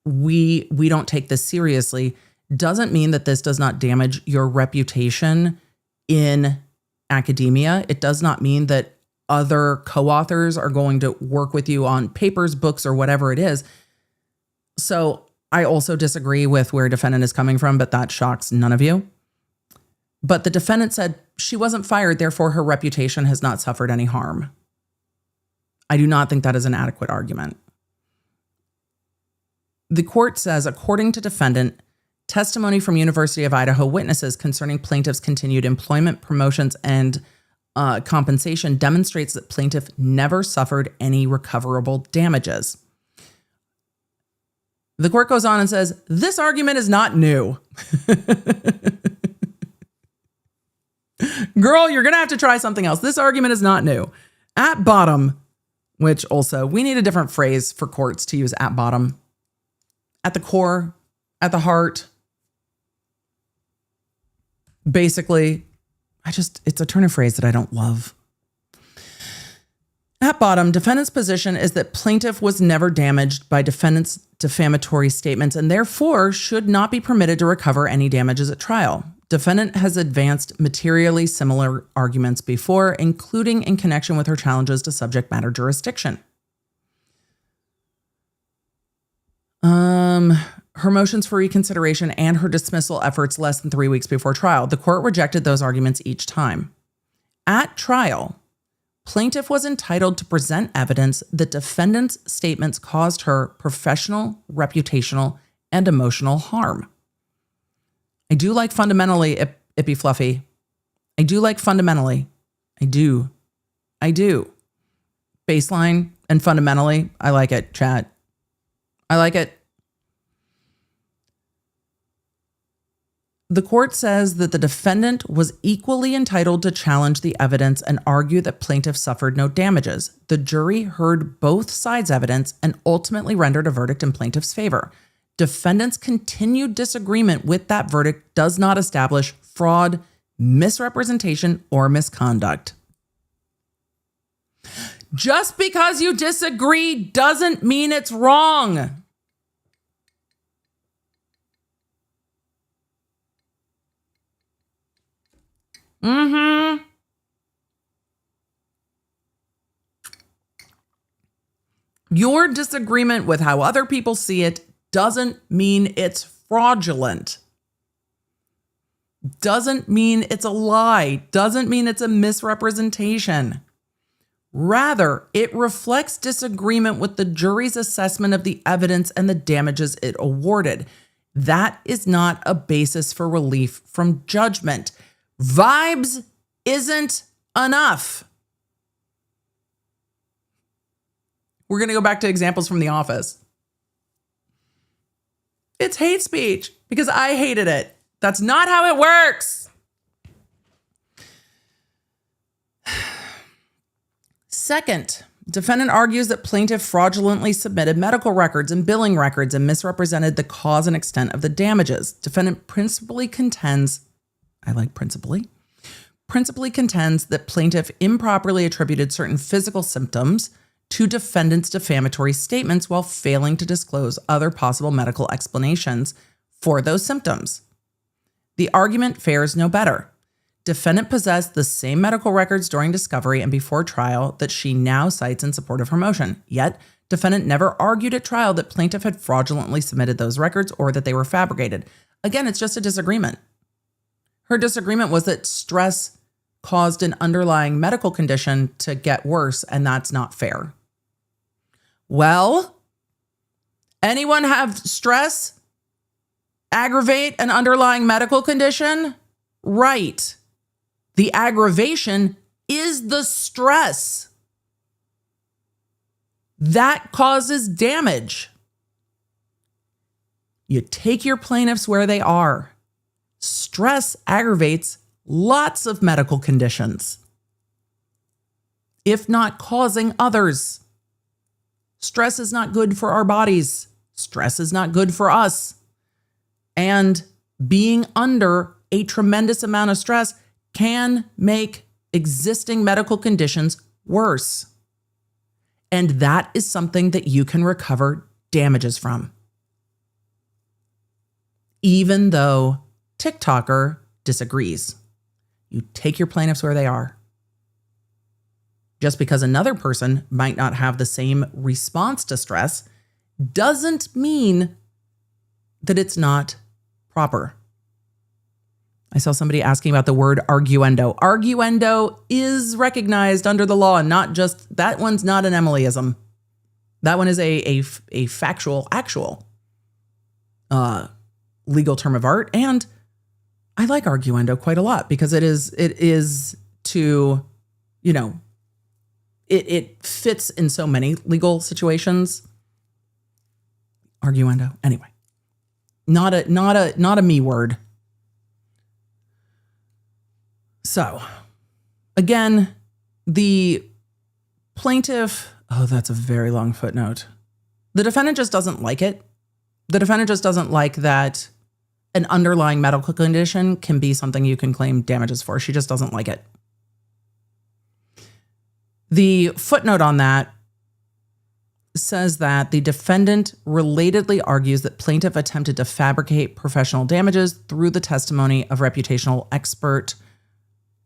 we don't take this seriously, doesn't mean that this does not damage your reputation in academia. It does not mean that other co-authors are going to work with you on papers, books, or whatever it is. So I also disagree with where defendant is coming from, but that shocks none of you. But the defendant said she wasn't fired, therefore her reputation has not suffered any harm. I do not think that is an adequate argument. The court says, according to defendant, testimony from University of Idaho witnesses concerning plaintiff's continued employment, promotions, and compensation demonstrates that plaintiff never suffered any recoverable damages. The court goes on and says, this argument is not new. Girl, you're going to have to try something else. This argument is not new. At bottom, which also, we need a different phrase for courts to use at bottom. At the core, at the heart. Basically, it's a turn of phrase that I don't love. At bottom, defendant's position is that plaintiff was never damaged by defendant's defamatory statements and therefore should not be permitted to recover any damages at trial. Defendant has advanced materially similar arguments before, including in connection with her challenges to subject matter jurisdiction. Her motions for reconsideration and her dismissal efforts less than 3 weeks before trial. The court rejected those arguments each time. At trial, plaintiff was entitled to present evidence that defendant's statements caused her professional, reputational, and emotional harm. I do like fundamentally, it be fluffy. I do like fundamentally. I do. Baseline and fundamentally, I like it, chat. I like it. The court says that the defendant was equally entitled to challenge the evidence and argue that plaintiff suffered no damages. The jury heard both sides' evidence and ultimately rendered a verdict in plaintiff's favor. Defendant's continued disagreement with that verdict does not establish fraud, misrepresentation, or misconduct. Just because you disagree doesn't mean it's wrong. Your disagreement with how other people see it doesn't mean it's fraudulent. Doesn't mean it's a lie. Doesn't mean it's a misrepresentation. Rather, it reflects disagreement with the jury's assessment of the evidence and the damages it awarded. That is not a basis for relief from judgment. Vibes isn't enough. We're going to go back to examples from The Office. It's hate speech because I hated it. That's not how it works. Second, defendant argues that plaintiff fraudulently submitted medical records and billing records and misrepresented the cause and extent of the damages. Defendant principally contends that plaintiff improperly attributed certain physical symptoms to defendant's defamatory statements while failing to disclose other possible medical explanations for those symptoms. The argument fares no better. Defendant possessed the same medical records during discovery and before trial that she now cites in support of her motion. Yet, defendant never argued at trial that plaintiff had fraudulently submitted those records or that they were fabricated. Again, it's just a disagreement. Her disagreement was that stress caused an underlying medical condition to get worse, and that's not fair. Well, anyone have stress aggravate an underlying medical condition? Right. The aggravation is the stress. That causes damage. You take your plaintiffs where they are. Stress aggravates lots of medical conditions, if not causing others. Stress is not good for our bodies. Stress is not good for us. And being under a tremendous amount of stress can make existing medical conditions worse. And that is something that you can recover damages from. Even though TikToker disagrees. You take your plaintiffs where they are. Just because another person might not have the same response to stress doesn't mean that it's not proper. I saw somebody asking about the word arguendo. Arguendo is recognized under the law, and not just, that one's not an Emilyism. That one is a factual, actual legal term of art. And I like arguendo quite a lot because it is to, you know, it fits in so many legal situations. Arguendo. Anyway, not a me word. So, again, the plaintiff, oh, that's a very long footnote. The defendant just doesn't like it. The defendant just doesn't like that an underlying medical condition can be something you can claim damages for. She just doesn't like it. The footnote on that says that the defendant relatedly argues that plaintiff attempted to fabricate professional damages through the testimony of reputational expert.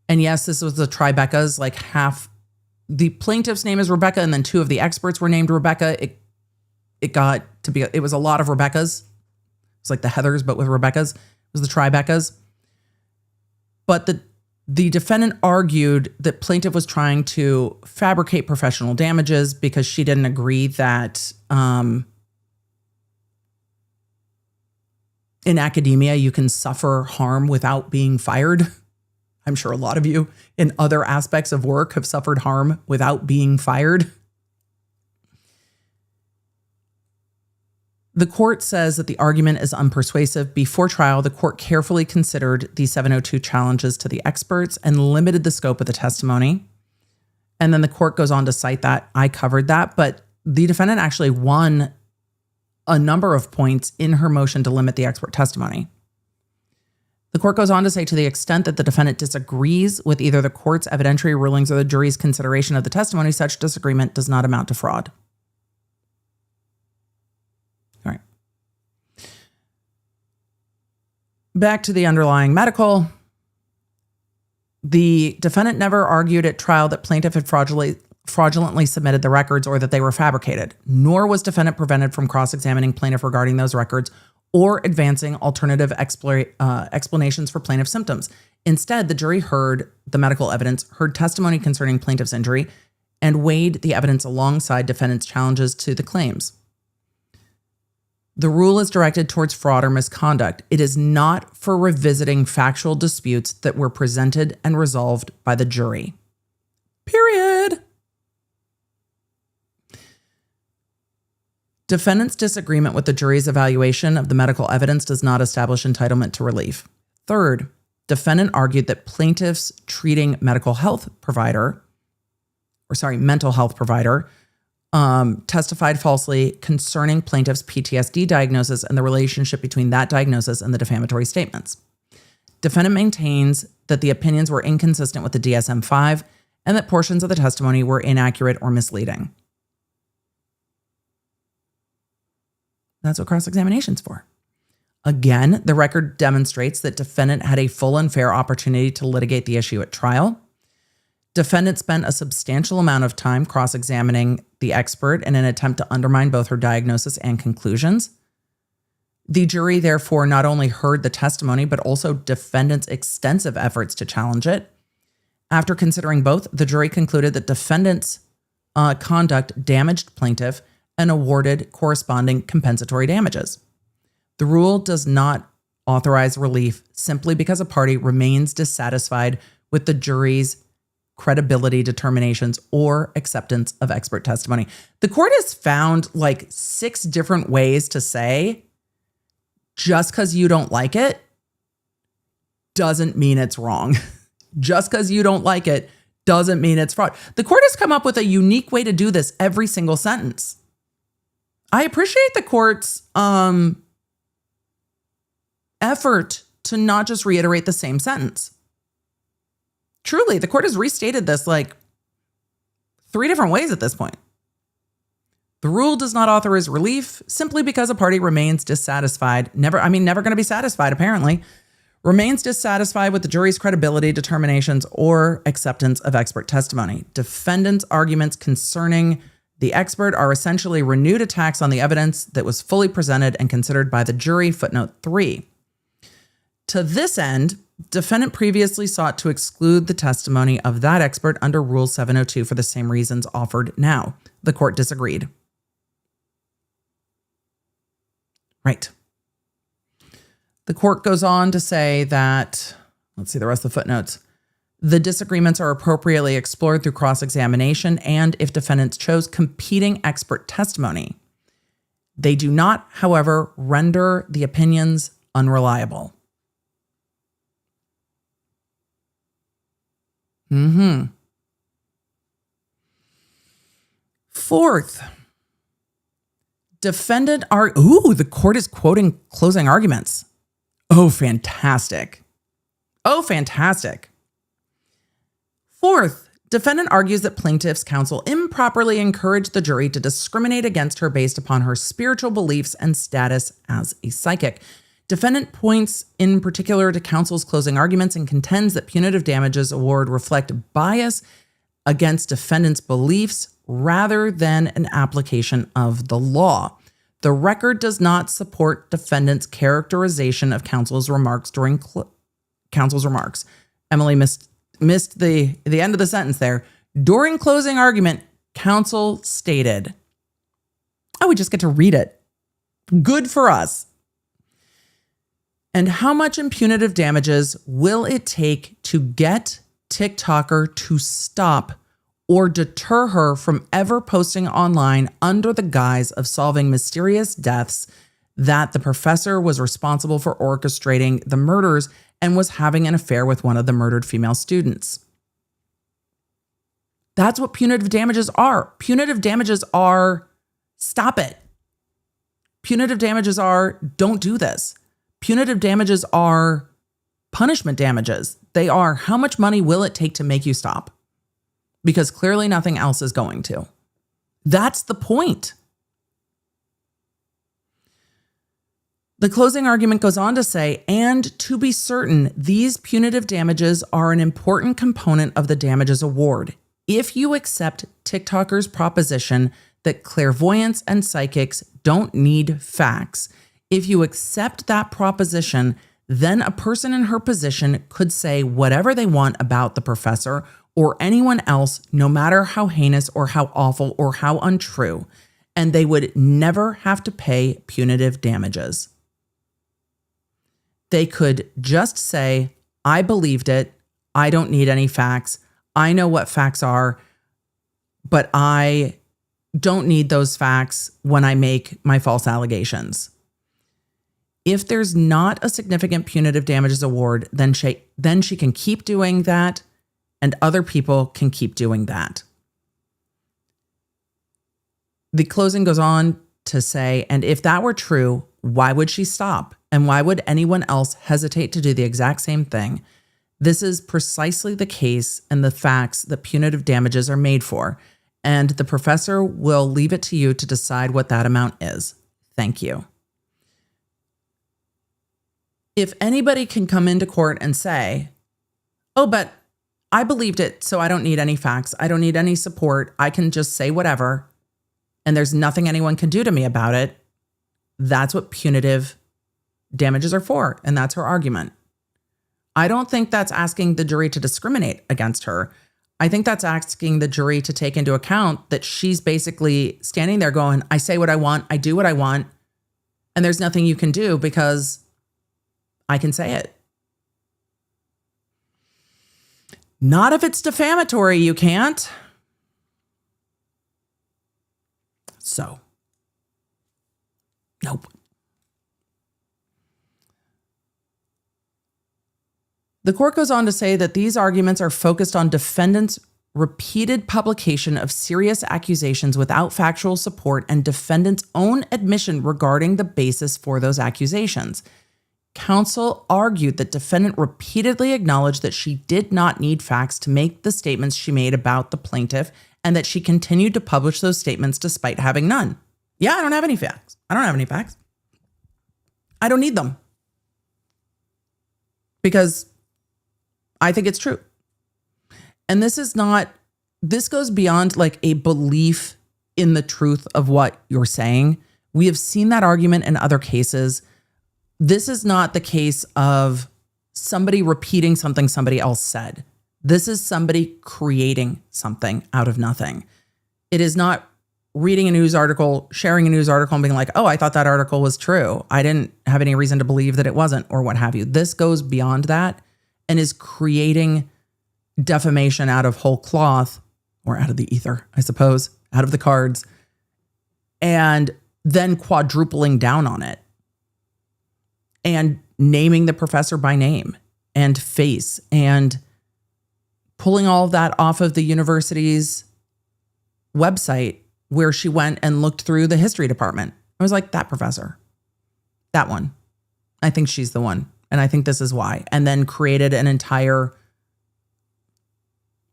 And yes, this was the Tribecca's, like half. The plaintiff's name is Rebecca, and then two of the experts were named Rebecca. It got to be, it was a lot of Rebeccas. It's like the Heathers, but with Rebeccas. It was the Tribecca's. But the defendant argued that plaintiff was trying to fabricate professional damages because she didn't agree that in academia you can suffer harm without being fired. I'm sure a lot of you in other aspects of work have suffered harm without being fired. The court says that the argument is unpersuasive. Before trial, the court carefully considered the 702 challenges to the experts and limited the scope of the testimony. And then the court goes on to cite that. I covered that, but the defendant actually won a number of points in her motion to limit the expert testimony. The court goes on to say, to the extent that the defendant disagrees with either the court's evidentiary rulings or the jury's consideration of the testimony, such disagreement does not amount to fraud. All right. Back to the underlying medical. The defendant never argued at trial that plaintiff had fraudulently submitted the records or that they were fabricated, nor was defendant prevented from cross-examining plaintiff regarding those records or advancing alternative explanations for plaintiff's symptoms. Instead, the jury heard the medical evidence, heard testimony concerning plaintiff's injury, and weighed the evidence alongside defendant's challenges to the claims. The rule is directed towards fraud or misconduct. It is not for revisiting factual disputes that were presented and resolved by the jury. Period. Defendant's disagreement with the jury's evaluation of the medical evidence does not establish entitlement to relief. Third, defendant argued that plaintiff's treating mental health provider testified falsely concerning plaintiff's PTSD diagnosis and the relationship between that diagnosis and the defamatory statements. Defendant maintains that the opinions were inconsistent with the DSM-5 and that portions of the testimony were inaccurate or misleading. That's what cross-examination's for. Again, the record demonstrates that defendant had a full and fair opportunity to litigate the issue at trial. Defendant spent a substantial amount of time cross-examining the expert in an attempt to undermine both her diagnosis and conclusions. The jury, therefore, not only heard the testimony, but also defendant's extensive efforts to challenge it. After considering both, the jury concluded that defendant's conduct damaged plaintiff and awarded corresponding compensatory damages. The rule does not authorize relief simply because a party remains dissatisfied with the jury's credibility determinations or acceptance of expert testimony. The court has found like 6 different ways to say just because you don't like it doesn't mean it's wrong. Just because you don't like it doesn't mean it's fraud. The court has come up with a unique way to do this every single sentence. I appreciate the court's effort to not just reiterate the same sentence. Truly, the court has restated this like 3 different ways at this point. The rule does not authorize relief simply because a party remains dissatisfied. Never going to be satisfied, apparently. remains dissatisfied with the jury's credibility determinations or acceptance of expert testimony. Defendant's arguments concerning the expert are essentially renewed attacks on the evidence that was fully presented and considered by the jury. Footnote 3. To this end, defendant previously sought to exclude the testimony of that expert under Rule 702 for the same reasons offered now. The court disagreed. Right. The court goes on to say that, let's see the rest of the footnotes. The disagreements are appropriately explored through cross-examination and, if defendants chose, competing expert testimony. They do not, however, render the opinions unreliable. Fourth, the court is quoting closing arguments. Oh, fantastic. Fourth, defendant argues that plaintiff's counsel improperly encouraged the jury to discriminate against her based upon her spiritual beliefs and status as a psychic. Defendant points in particular to counsel's closing arguments and contends that punitive damages award reflect bias against defendant's beliefs rather than an application of the law. The record does not support defendant's characterization of counsel's remarks during counsel's remarks. Emily missed the end of the sentence there. During closing argument, counsel stated, we just get to read it. Good for us. And how much in punitive damages will it take to get TikToker to stop or deter her from ever posting online under the guise of solving mysterious deaths that the professor was responsible for orchestrating the murders and was having an affair with one of the murdered female students? That's what punitive damages are. Punitive damages are stop it. Punitive damages are don't do this. Punitive damages are punishment damages. They are how much money will it take to make you stop? Because clearly nothing else is going to. That's the point. The closing argument goes on to say, and to be certain, these punitive damages are an important component of the damages award. If you accept TikToker's proposition that clairvoyants and psychics don't need facts, if you accept that proposition, then a person in her position could say whatever they want about the professor or anyone else, no matter how heinous or how awful or how untrue, and they would never have to pay punitive damages. They could just say, I believed it, I don't need any facts, I know what facts are, but I don't need those facts when I make my false allegations. If there's not a significant punitive damages award, then she can keep doing that, and other people can keep doing that. The closing goes on to say, and if that were true, why would she stop? And why would anyone else hesitate to do the exact same thing? This is precisely the case and the facts that punitive damages are made for, and the professor will leave it to you to decide what that amount is. Thank you. If anybody can come into court and say, oh, but I believed it, so I don't need any facts. I don't need any support. I can just say whatever, and there's nothing anyone can do to me about it. That's what punitive damages are for, and that's her argument. I don't think that's asking the jury to discriminate against her. I think that's asking the jury to take into account that she's basically standing there going, I say what I want, I do what I want, and there's nothing you can do because I can say it. Not if it's defamatory, you can't. So, nope. The court goes on to say that these arguments are focused on defendants' repeated publication of serious accusations without factual support and defendants' own admission regarding the basis for those accusations. Counsel argued that defendant repeatedly acknowledged that she did not need facts to make the statements she made about the plaintiff and that she continued to publish those statements despite having none. Yeah, I don't have any facts. I don't need them. because I think it's true. And this goes beyond like a belief in the truth of what you're saying. We have seen that argument in other cases. This is not the case of somebody repeating something somebody else said. This is somebody creating something out of nothing. It is not reading a news article, sharing a news article and being like, oh, I thought that article was true. I didn't have any reason to believe that it wasn't, or what have you. This goes beyond that and is creating defamation out of whole cloth, or out of the ether, I suppose, out of the cards, and then quadrupling down on it and naming the professor by name and face and pulling all of that off of the university's website where she went and looked through the history department. I was like, that professor, that one, I think she's the one. And I think this is why. And then created an entire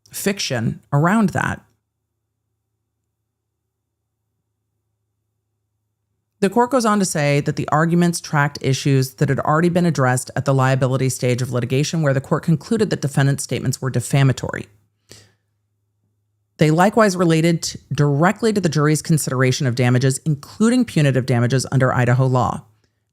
fiction around that. The court goes on to say that the arguments tracked issues that had already been addressed at the liability stage of litigation, where the court concluded that defendant's statements were defamatory. They likewise related directly to the jury's consideration of damages, including punitive damages under Idaho law.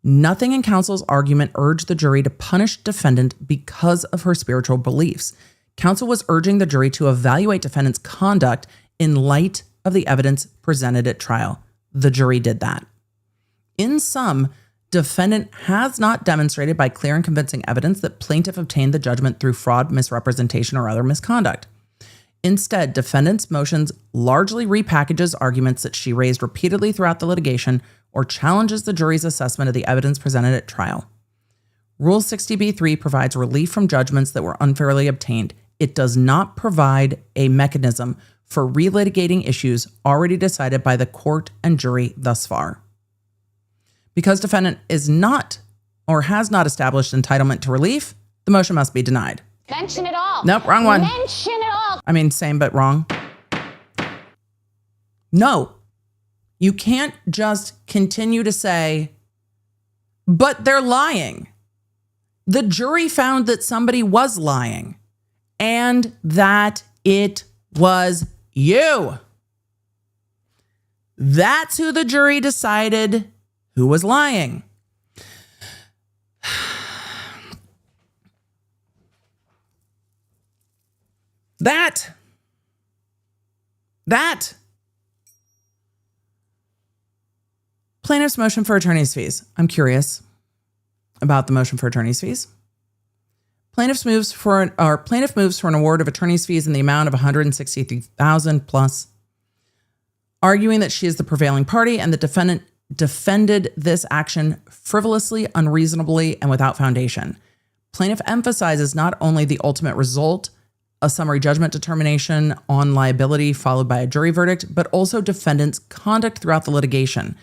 Nothing in counsel's argument urged the jury to punish defendant because of her spiritual beliefs. Counsel was urging the jury to evaluate defendant's conduct in light of the evidence presented at trial. The jury did that. In sum, defendant has not demonstrated by clear and convincing evidence that plaintiff obtained the judgment through fraud, misrepresentation, or other misconduct. Instead, defendant's motions largely repackages arguments that she raised repeatedly throughout the litigation or challenges the jury's assessment of the evidence presented at trial. Rule 60b-3 provides relief from judgments that were unfairly obtained. It does not provide a mechanism for relitigating issues already decided by the court and jury thus far. Because defendant is not or has not established entitlement to relief, the motion must be denied. Mention it all. Nope, wrong one. Mention it all. I mean, same but wrong. No, you can't just continue to say, but they're lying. The jury found that somebody was lying and that it was you. That's who the jury decided who was lying. That. Plaintiff's motion for attorney's fees. I'm curious about the motion for attorney's fees. Plaintiff moves for an award of attorney's fees in the amount of $163,000 plus, arguing that she is the prevailing party and the defendant defended this action frivolously, unreasonably, and without foundation. Plaintiff emphasizes not only the ultimate result, a summary judgment determination on liability followed by a jury verdict, but also defendant's conduct throughout the litigation,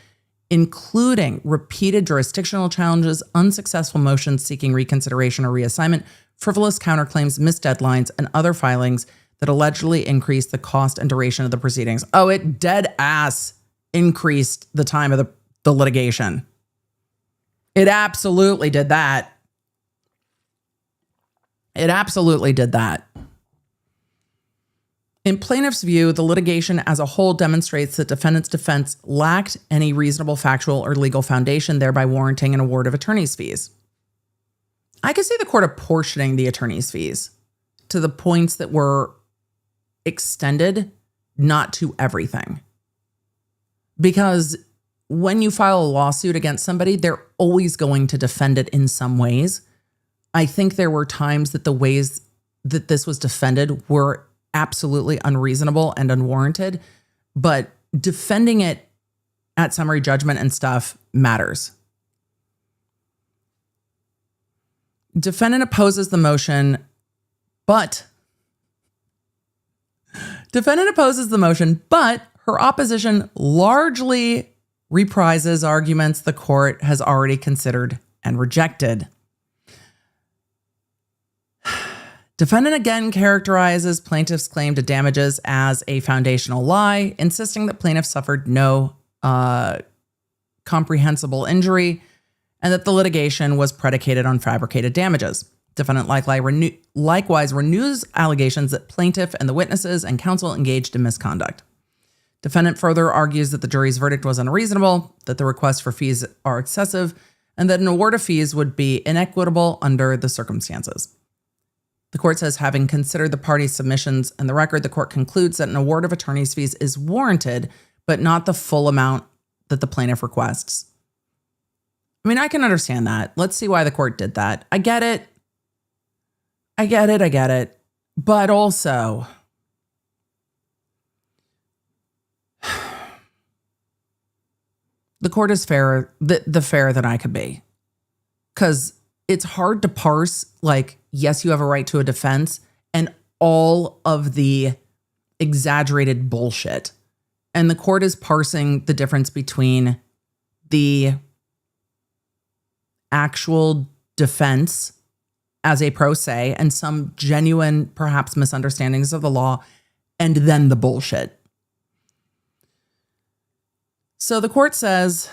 including repeated jurisdictional challenges, unsuccessful motions seeking reconsideration or reassignment, frivolous counterclaims, missed deadlines, and other filings that allegedly increased the cost and duration of the proceedings. Oh, it dead ass increased the time of the litigation. It absolutely did that. It absolutely did that. In plaintiff's view, the litigation as a whole demonstrates that defendant's defense lacked any reasonable factual or legal foundation, thereby warranting an award of attorney's fees. I could see the court apportioning the attorney's fees to the points that were extended, not to everything. Because when you file a lawsuit against somebody, they're always going to defend it in some ways. I think there were times that the ways that this was defended were absolutely unreasonable and unwarranted, but defending it at summary judgment and stuff matters. Defendant opposes the motion, but her opposition largely reprises arguments the court has already considered and rejected. Defendant again characterizes plaintiff's claim to damages as a foundational lie, insisting that plaintiff suffered no comprehensible injury and that the litigation was predicated on fabricated damages. Defendant likewise renews allegations that plaintiff and the witnesses and counsel engaged in misconduct. Defendant further argues that the jury's verdict was unreasonable, that the requests for fees are excessive, and that an award of fees would be inequitable under the circumstances. The court says, having considered the parties' submissions and the record, the court concludes that an award of attorney's fees is warranted, but not the full amount that the plaintiff requests. I mean, I can understand that. Let's see why the court did that. I get it. But also, the court is fair, the fair that I could be. Because it's hard to parse, like, yes, you have a right to a defense, and all of the exaggerated bullshit. And the court is parsing the difference between the actual defense as a pro se and some genuine, perhaps, misunderstandings of the law, and then the bullshit. So the court says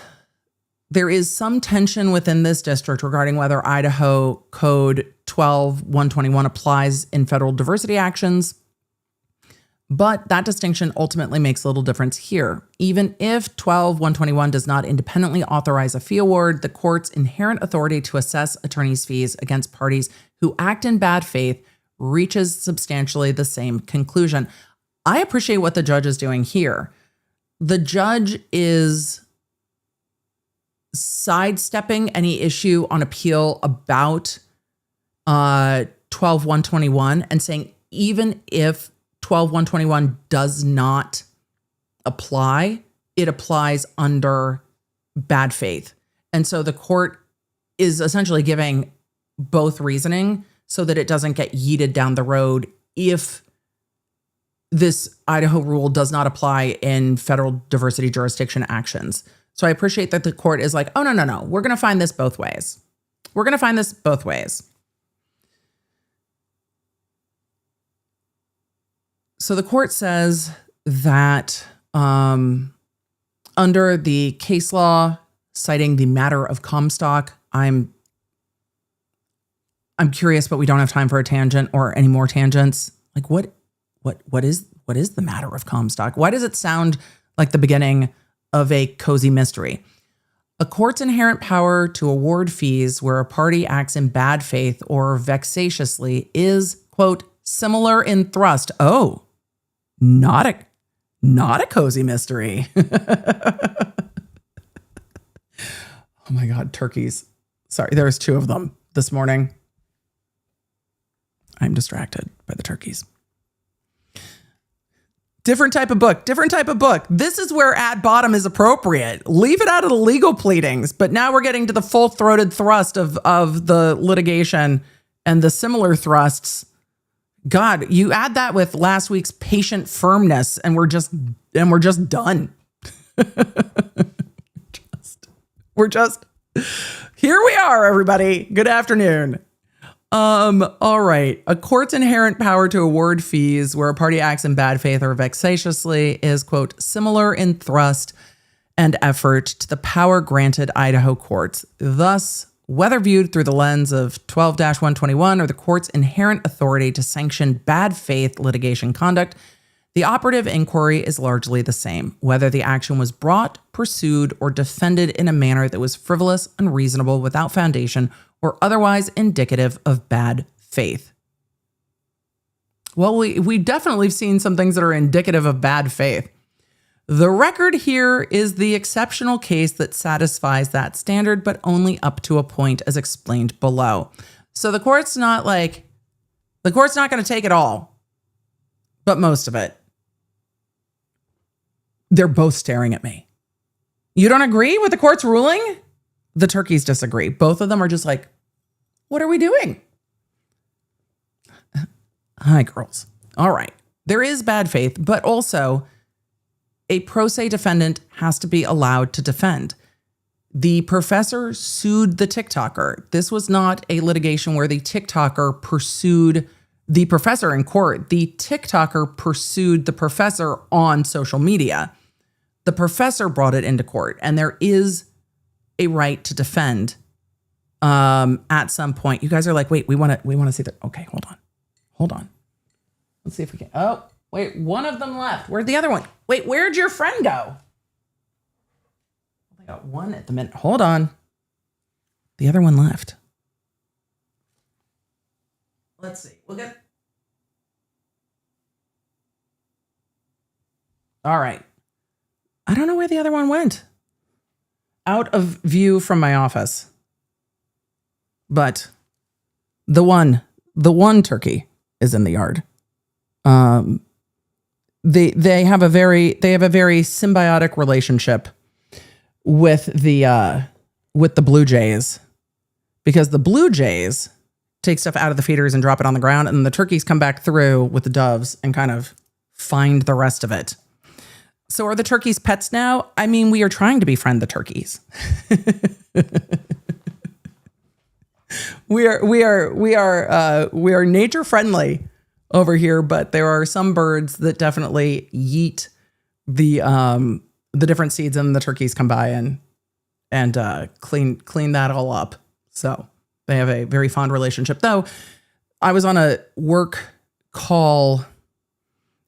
there is some tension within this district regarding whether Idaho Code 12-121 applies in federal diversity actions, but that distinction ultimately makes little difference here. Even if 12-121 does not independently authorize a fee award, the court's inherent authority to assess attorney's fees against parties who act in bad faith reaches substantially the same conclusion. I appreciate what the judge is doing here. The judge is sidestepping any issue on appeal about 12-121 and saying even if 12-121 does not apply, it applies under bad faith. And so the court is essentially giving both reasoning so that it doesn't get yeeted down the road if this Idaho rule does not apply in federal diversity jurisdiction actions. So I appreciate that the court is like, oh, no. We're going to find this both ways. So the court says that under the case law citing the matter of Comstock, I'm curious, but we don't have time for a tangent or any more tangents. Like what is the matter of Comstock? Why does it sound like the beginning of a cozy mystery? A court's inherent power to award fees where a party acts in bad faith or vexatiously is, quote, similar in thrust. Oh, not a cozy mystery. Oh my God, turkeys. Sorry, there's 2 of them this morning. I'm distracted by the turkeys. Different type of book. This is where at bottom is appropriate. Leave it out of the legal pleadings. But now we're getting to the full-throated thrust of the litigation and the similar thrusts. God, you add that with last week's patient firmness, and we're just done. Here we are, everybody. Good afternoon. All right. A court's inherent power to award fees where a party acts in bad faith or vexatiously is, quote, similar in thrust and effort to the power granted Idaho courts. Thus, whether viewed through the lens of 12-121 or the court's inherent authority to sanction bad faith litigation conduct, the operative inquiry is largely the same, whether the action was brought, pursued, or defended in a manner that was frivolous, unreasonable, without foundation, or otherwise indicative of bad faith. Well, we definitely have seen some things that are indicative of bad faith. The record here is the exceptional case that satisfies that standard, but only up to a point as explained below. So the court's not going to take it all, but most of it. They're both staring at me. You don't agree with the court's ruling? The turkeys disagree. Both of them are just like, what are we doing? Hi, girls. All right. There is bad faith, but also a pro se defendant has to be allowed to defend. The professor sued the TikToker. This was not a litigation where the TikToker pursued the professor in court. The TikToker pursued the professor on social media. The professor brought it into court, and there is a right to defend at some point. You guys are like, wait, we want to see that. Okay, hold on. Let's see if we can. Oh, wait, one of them left. Where'd the other one? Wait, where'd your friend go? I got one at the minute. Hold on. The other one left. Let's see. We'll get. All right. I don't know where the other one went. Out of view from my office. But the one turkey is in the yard. They have a very symbiotic relationship with the Blue Jays, because the Blue Jays take stuff out of the feeders and drop it on the ground, and the turkeys come back through with the doves and kind of find the rest of it. So are the turkeys pets now? I mean, we are trying to befriend the turkeys. We are nature friendly over here, but there are some birds that definitely yeet the different seeds, and the turkeys come by and clean that all up. So they have a very fond relationship. Though I was on a work call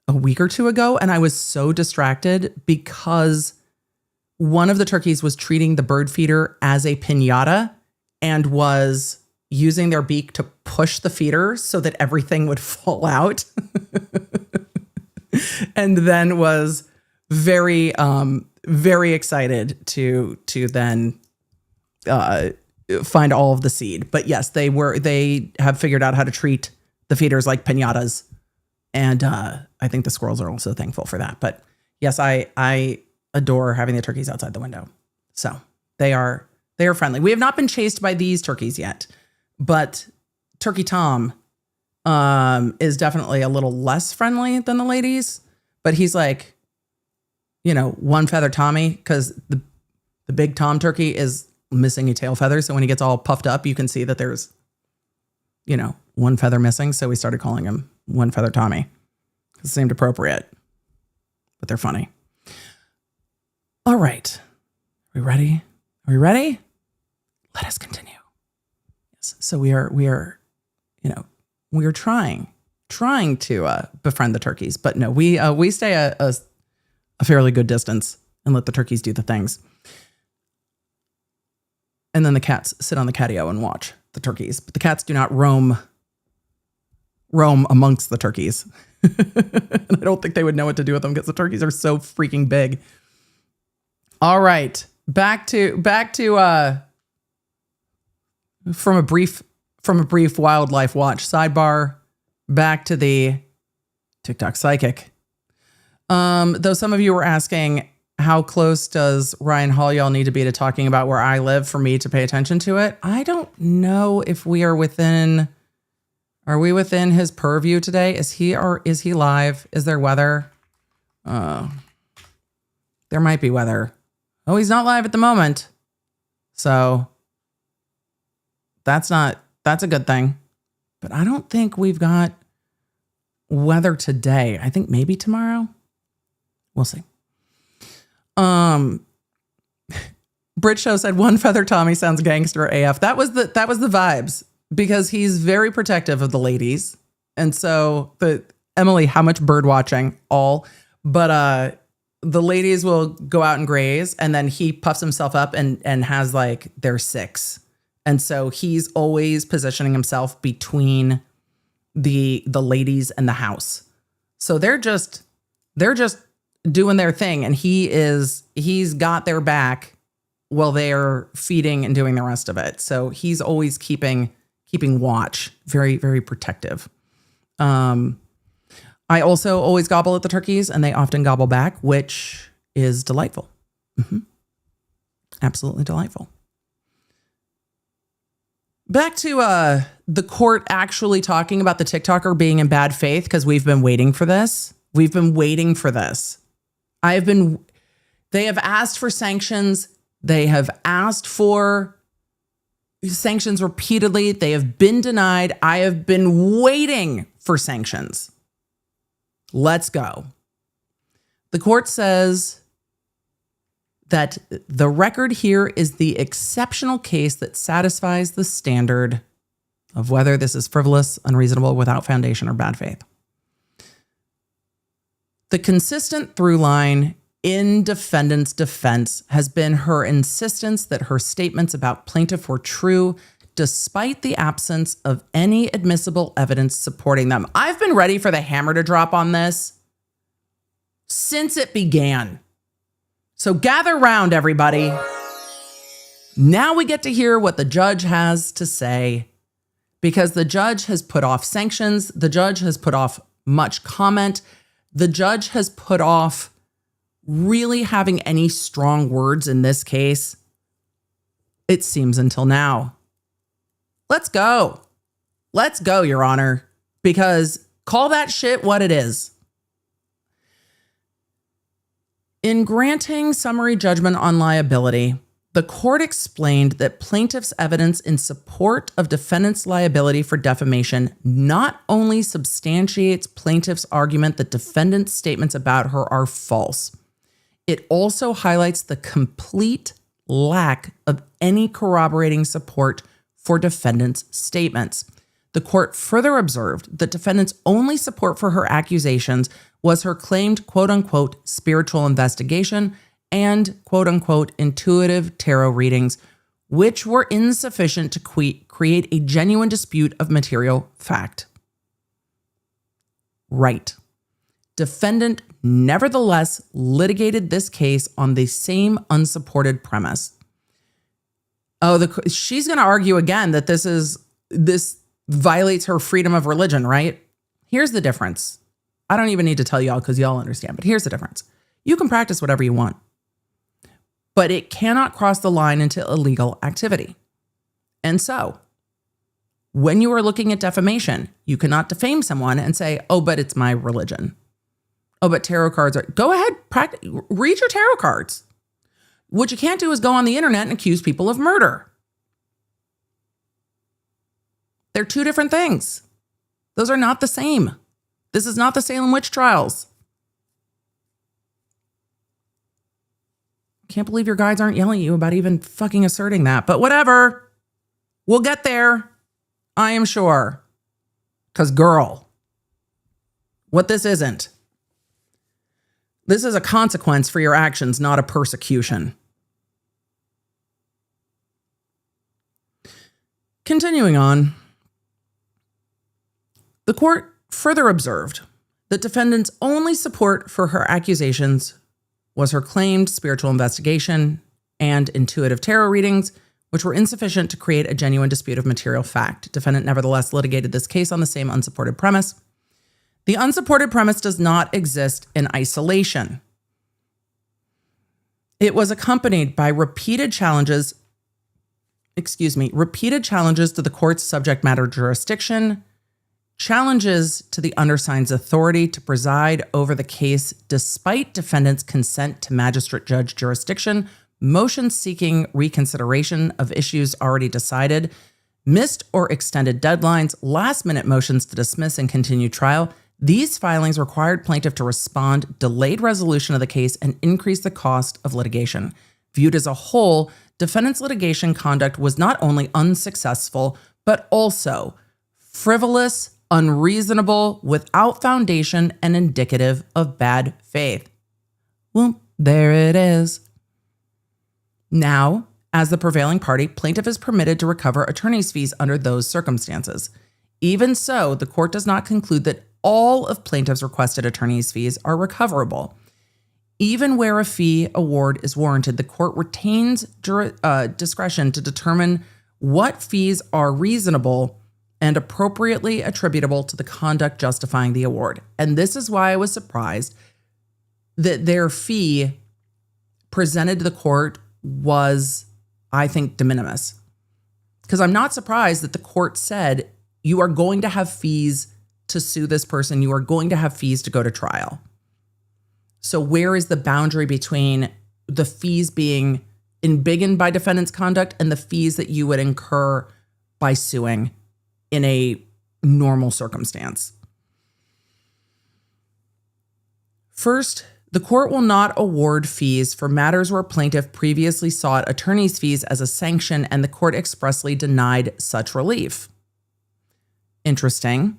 a week or two ago, and I was so distracted because one of the turkeys was treating the bird feeder as a piñata and was using their beak to push the feeder so that everything would fall out. And then was very, very excited to then find all of the seed. But yes, they have figured out how to treat the feeders like piñatas. And I think the squirrels are also thankful for that. But yes, I adore having the turkeys outside the window. So they are friendly. We have not been chased by these turkeys yet, but Turkey Tom is definitely a little less friendly than the ladies. But he's like, one feather Tommy, because the big Tom turkey is missing a tail feather. So when he gets all puffed up, you can see that there's, one feather missing. So we started calling him One Feather Tommy. It seemed appropriate, but they're funny. All right. Are we ready? Let us continue. Yes. So we are trying to befriend the turkeys, but no, we stay a fairly good distance and let the turkeys do the things. And then the cats sit on the catio and watch the turkeys, but the cats do not roam amongst the turkeys. And I don't think they would know what to do with them because the turkeys are so freaking big. All right. Back to from a brief wildlife watch sidebar, back to the TikTok psychic. Though some of you were asking, how close does Ryan Holial need to be to talking about where I live for me to pay attention to it? I don't know if we are within. Are we within his purview today? Is he live? Is there weather? There might be weather. Oh, he's not live at the moment. So that's a good thing. But I don't think we've got weather today. I think maybe tomorrow. We'll see. Brit Show said One Feather Tommy sounds gangster AF. That was the vibes, because he's very protective of the ladies. And so Emily, how much bird watching? All. But the ladies will go out and graze, and then he puffs himself up and has like their six. And so he's always positioning himself between the ladies and the house. So they're just doing their thing, and he's got their back while they're feeding and doing the rest of it. So he's always keeping watch, very, very protective. I also always gobble at the turkeys, and they often gobble back, which is delightful. Mm-hmm. Absolutely delightful. Back to the court actually talking about the TikToker being in bad faith, because we've been waiting for this. They have asked for sanctions. They have asked for sanctions repeatedly. They have been denied. I have been waiting for sanctions. Let's go. The court says that the record here is the exceptional case that satisfies the standard of whether this is frivolous, unreasonable, without foundation, or bad faith. The consistent through line in defendant's defense has been her insistence that her statements about plaintiff were true, despite the absence of any admissible evidence supporting them. I've been ready for the hammer to drop on this since it began. So gather round, everybody. Now we get to hear what the judge has to say, because the judge has put off sanctions. The judge has put off much comment. The judge has put off really having any strong words in this case, it seems, until now. Let's go. Let's go, Your Honor, because call that shit what it is. In granting summary judgment on liability, the court explained that plaintiff's evidence in support of defendant's liability for defamation not only substantiates plaintiff's argument that defendant's statements about her are false, it also highlights the complete lack of any corroborating support for defendant's statements. The court further observed that defendant's only support for her accusations was her claimed quote-unquote spiritual investigation and quote-unquote intuitive tarot readings, which were insufficient to create a genuine dispute of material fact. Right. Defendant nevertheless litigated this case on the same unsupported premise. She's going to argue again that this violates her freedom of religion, right? Here's the difference. I don't even need to tell y'all because y'all understand, but here's the difference. You can practice whatever you want, but it cannot cross the line into illegal activity. And so, when you are looking at defamation, you cannot defame someone and say, oh, but it's my religion. Oh, but tarot cards are... Go ahead, read your tarot cards. What you can't do is go on the internet and accuse people of murder. They're two different things. Those are not the same. This is not the Salem witch trials. Can't believe your guides aren't yelling at you about even fucking asserting that, but whatever. We'll get there, I am sure. Because girl, what this isn't. This is a consequence for your actions, not a persecution. Continuing on, the court further observed that defendant's only support for her accusations was her claimed spiritual investigation and intuitive tarot readings, which were insufficient to create a genuine dispute of material fact. Defendant nevertheless litigated this case on the same unsupported premise. The unsupported premise does not exist in isolation. It was accompanied by repeated challenges to the court's subject matter jurisdiction, challenges to the undersigned's authority to preside over the case despite defendant's consent to magistrate judge jurisdiction, motions seeking reconsideration of issues already decided, missed or extended deadlines, last-minute motions to dismiss and continue trial. These filings required plaintiff to respond, delayed resolution of the case, and increase the cost of litigation. Viewed as a whole, defendant's litigation conduct was not only unsuccessful, but also frivolous, unreasonable, without foundation, and indicative of bad faith. Well, there it is. Now, as the prevailing party, plaintiff is permitted to recover attorney's fees under those circumstances. Even so, the court does not conclude that all of plaintiff's requested attorney's fees are recoverable. Even where a fee award is warranted, the court retains discretion to determine what fees are reasonable and appropriately attributable to the conduct justifying the award. And this is why I was surprised that their fee presented to the court was, I think, de minimis. Because I'm not surprised that the court said, you are going to have fees to sue this person. You are going to have fees to go to trial. So where is the boundary between the fees being embiggened by defendant's conduct and the fees that you would incur by suing in a normal circumstance? First, The court will not award fees for matters where plaintiff previously sought attorney's fees as a sanction, and the court expressly denied such relief. Interesting.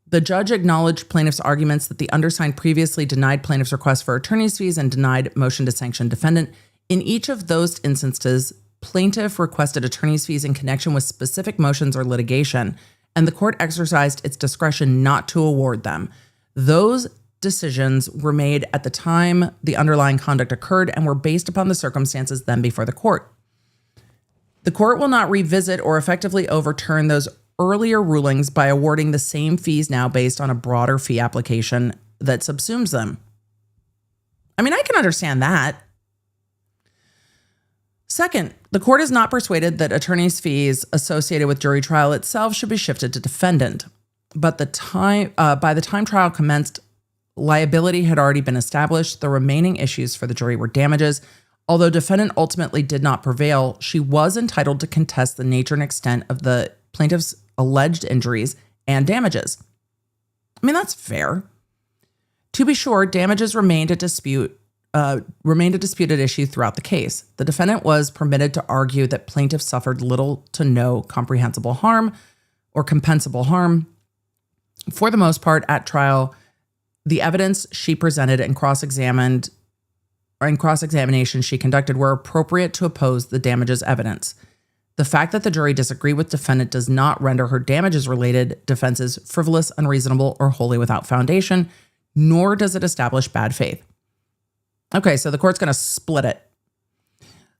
The judge acknowledged plaintiff's arguments that the undersigned previously denied plaintiff's request for attorney's fees and denied motion to sanction defendant. In each of those instances, plaintiff requested attorney's fees in connection with specific motions or litigation, and the court exercised its discretion not to award them. Those decisions were made at the time the underlying conduct occurred and were based upon the circumstances then before the court. The court will not revisit or effectively overturn those earlier rulings by awarding the same fees now based on a broader fee application that subsumes them. I mean, I can understand that. Second, the court is not persuaded that attorney's fees associated with jury trial itself should be shifted to defendant. But by the time trial commenced, liability had already been established. The remaining issues for the jury were damages. Although defendant ultimately did not prevail, she was entitled to contest the nature and extent of the plaintiff's alleged injuries and damages. I mean, that's fair. To be sure, damages remained a disputed issue throughout the case. The defendant was permitted to argue that plaintiff suffered little to no comprehensible harm or compensable harm. For the most part, at trial, the evidence she presented and cross-examination she conducted were appropriate to oppose the damages evidence. The fact that the jury disagreed with defendant does not render her damages-related defenses frivolous, unreasonable, or wholly without foundation, nor does it establish bad faith. Okay, so the court's going to split it.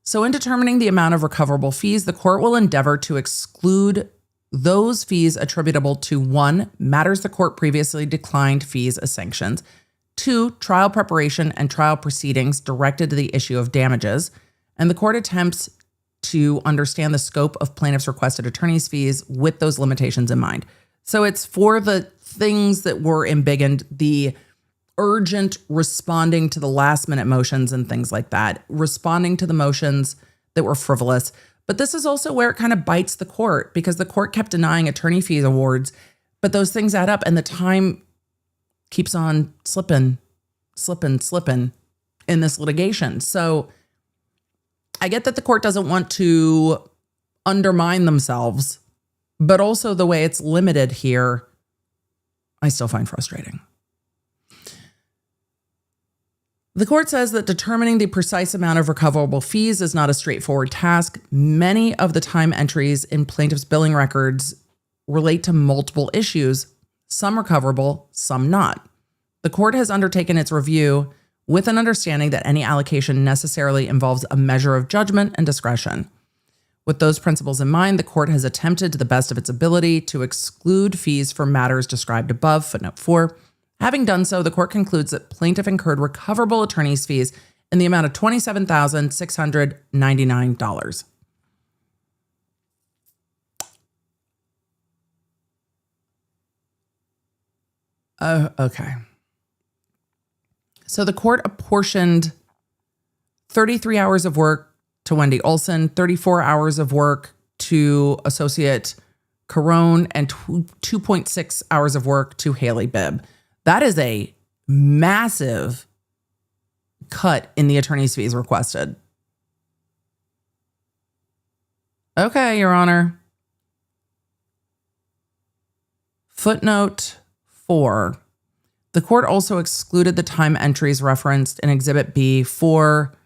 So in determining the amount of recoverable fees, the court will endeavor to exclude those fees attributable to 1, matters the court previously declined fees as sanctions, 2, trial preparation and trial proceedings directed to the issue of damages, and the court attempts to understand the scope of plaintiff's requested attorney's fees with those limitations in mind. So it's for the things that were embiggened, the urgent responding to the last minute motions and things like that, responding to the motions that were frivolous. But this is also where it kind of bites the court, because the court kept denying attorney fees awards, but those things add up and the time keeps on slipping in this litigation. So I get that the court doesn't want to undermine themselves, but also the way it's limited here, I still find frustrating. The court says that determining the precise amount of recoverable fees is not a straightforward task. Many of the time entries in plaintiff's billing records relate to multiple issues, some recoverable, some not. The court has undertaken its review with an understanding that any allocation necessarily involves a measure of judgment and discretion. With those principles in mind, the court has attempted to the best of its ability to exclude fees for matters described above, footnote 4. Having done so, the court concludes that plaintiff incurred recoverable attorney's fees in the amount of $27,699. Okay. So the court apportioned 33 hours of work to Wendy Olson, 34 hours of work to Associate Carone, and 2.6 hours of work to Haley Bibb. That is a massive cut in the attorney's fees requested. Okay, Your Honor. Footnote 4. The court also excluded the time entries referenced in Exhibit B for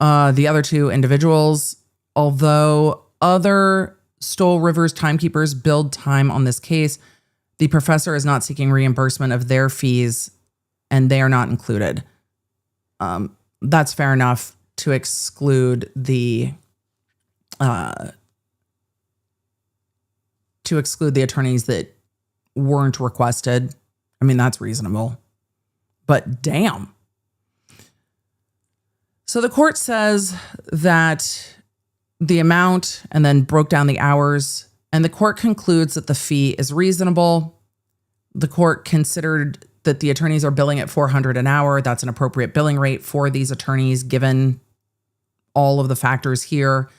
the other two individuals, although other Stoll Rivers timekeepers billed time on this case. The professor is not seeking reimbursement of their fees, and they are not included. That's fair enough to exclude the attorneys that weren't requested. I mean, that's reasonable, but damn. So the court says that the amount and then broke down the hours, and the court concludes that the fee is reasonable. The court considered that the attorneys are billing at $400 an hour. That's an appropriate billing rate for these attorneys, given all of the factors here.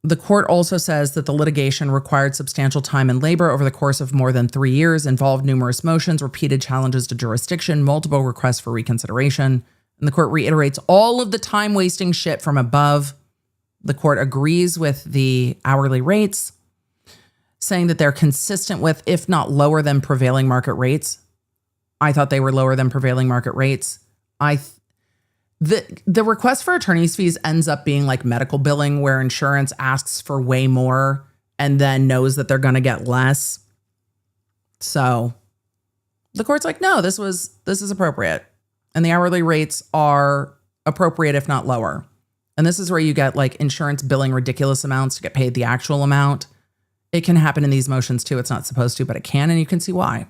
The court also says that the litigation required substantial time and labor over the course of more than 3 years, involved numerous motions, repeated challenges to jurisdiction, multiple requests for reconsideration. And the court reiterates all of the time-wasting shit from above. The court agrees with the hourly rates, saying that they're consistent with, if not lower than, prevailing market rates. I thought they were lower than prevailing market rates. The request for attorney's fees ends up being like medical billing, where insurance asks for way more and then knows that they're going to get less. So the court's like, no, this is appropriate. And the hourly rates are appropriate, if not lower. And this is where you get like insurance billing ridiculous amounts to get paid the actual amount. It can happen in these motions too. It's not supposed to, but it can, and you can see why.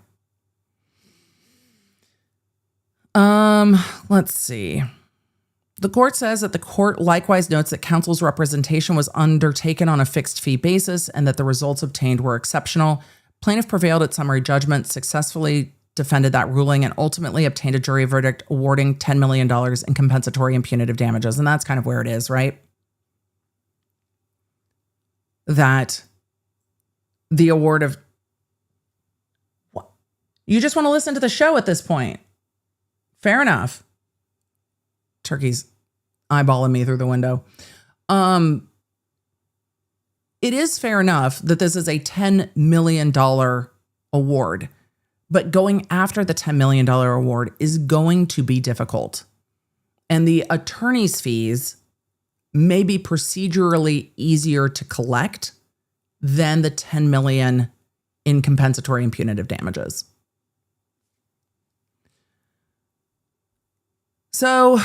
Let's see. The court says that the court likewise notes that counsel's representation was undertaken on a fixed fee basis and that the results obtained were exceptional. Plaintiff prevailed at summary judgment, successfully defended that ruling, and ultimately obtained a jury verdict awarding $10 million in compensatory and punitive damages. And that's kind of where it is, right? That the award of... What? You just want to listen to the show at this point. Fair enough. Turkey's eyeballing me through the window. It is fair enough that this is a $10 million award, but going after the $10 million award is going to be difficult. And the attorney's fees may be procedurally easier to collect than the $10 million in compensatory and punitive damages. So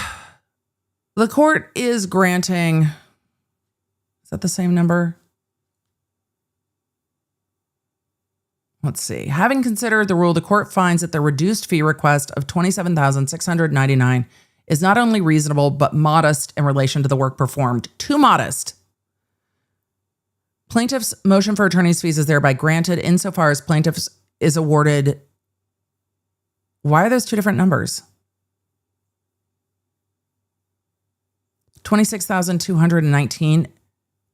the court is granting, is that the same number? Let's see. Having considered the rule, the court finds that the reduced fee request of $27,699 is not only reasonable, but modest in relation to the work performed. Too modest. Plaintiff's motion for attorney's fees is thereby granted insofar as plaintiffs is awarded. Why are those two different numbers? $26,219.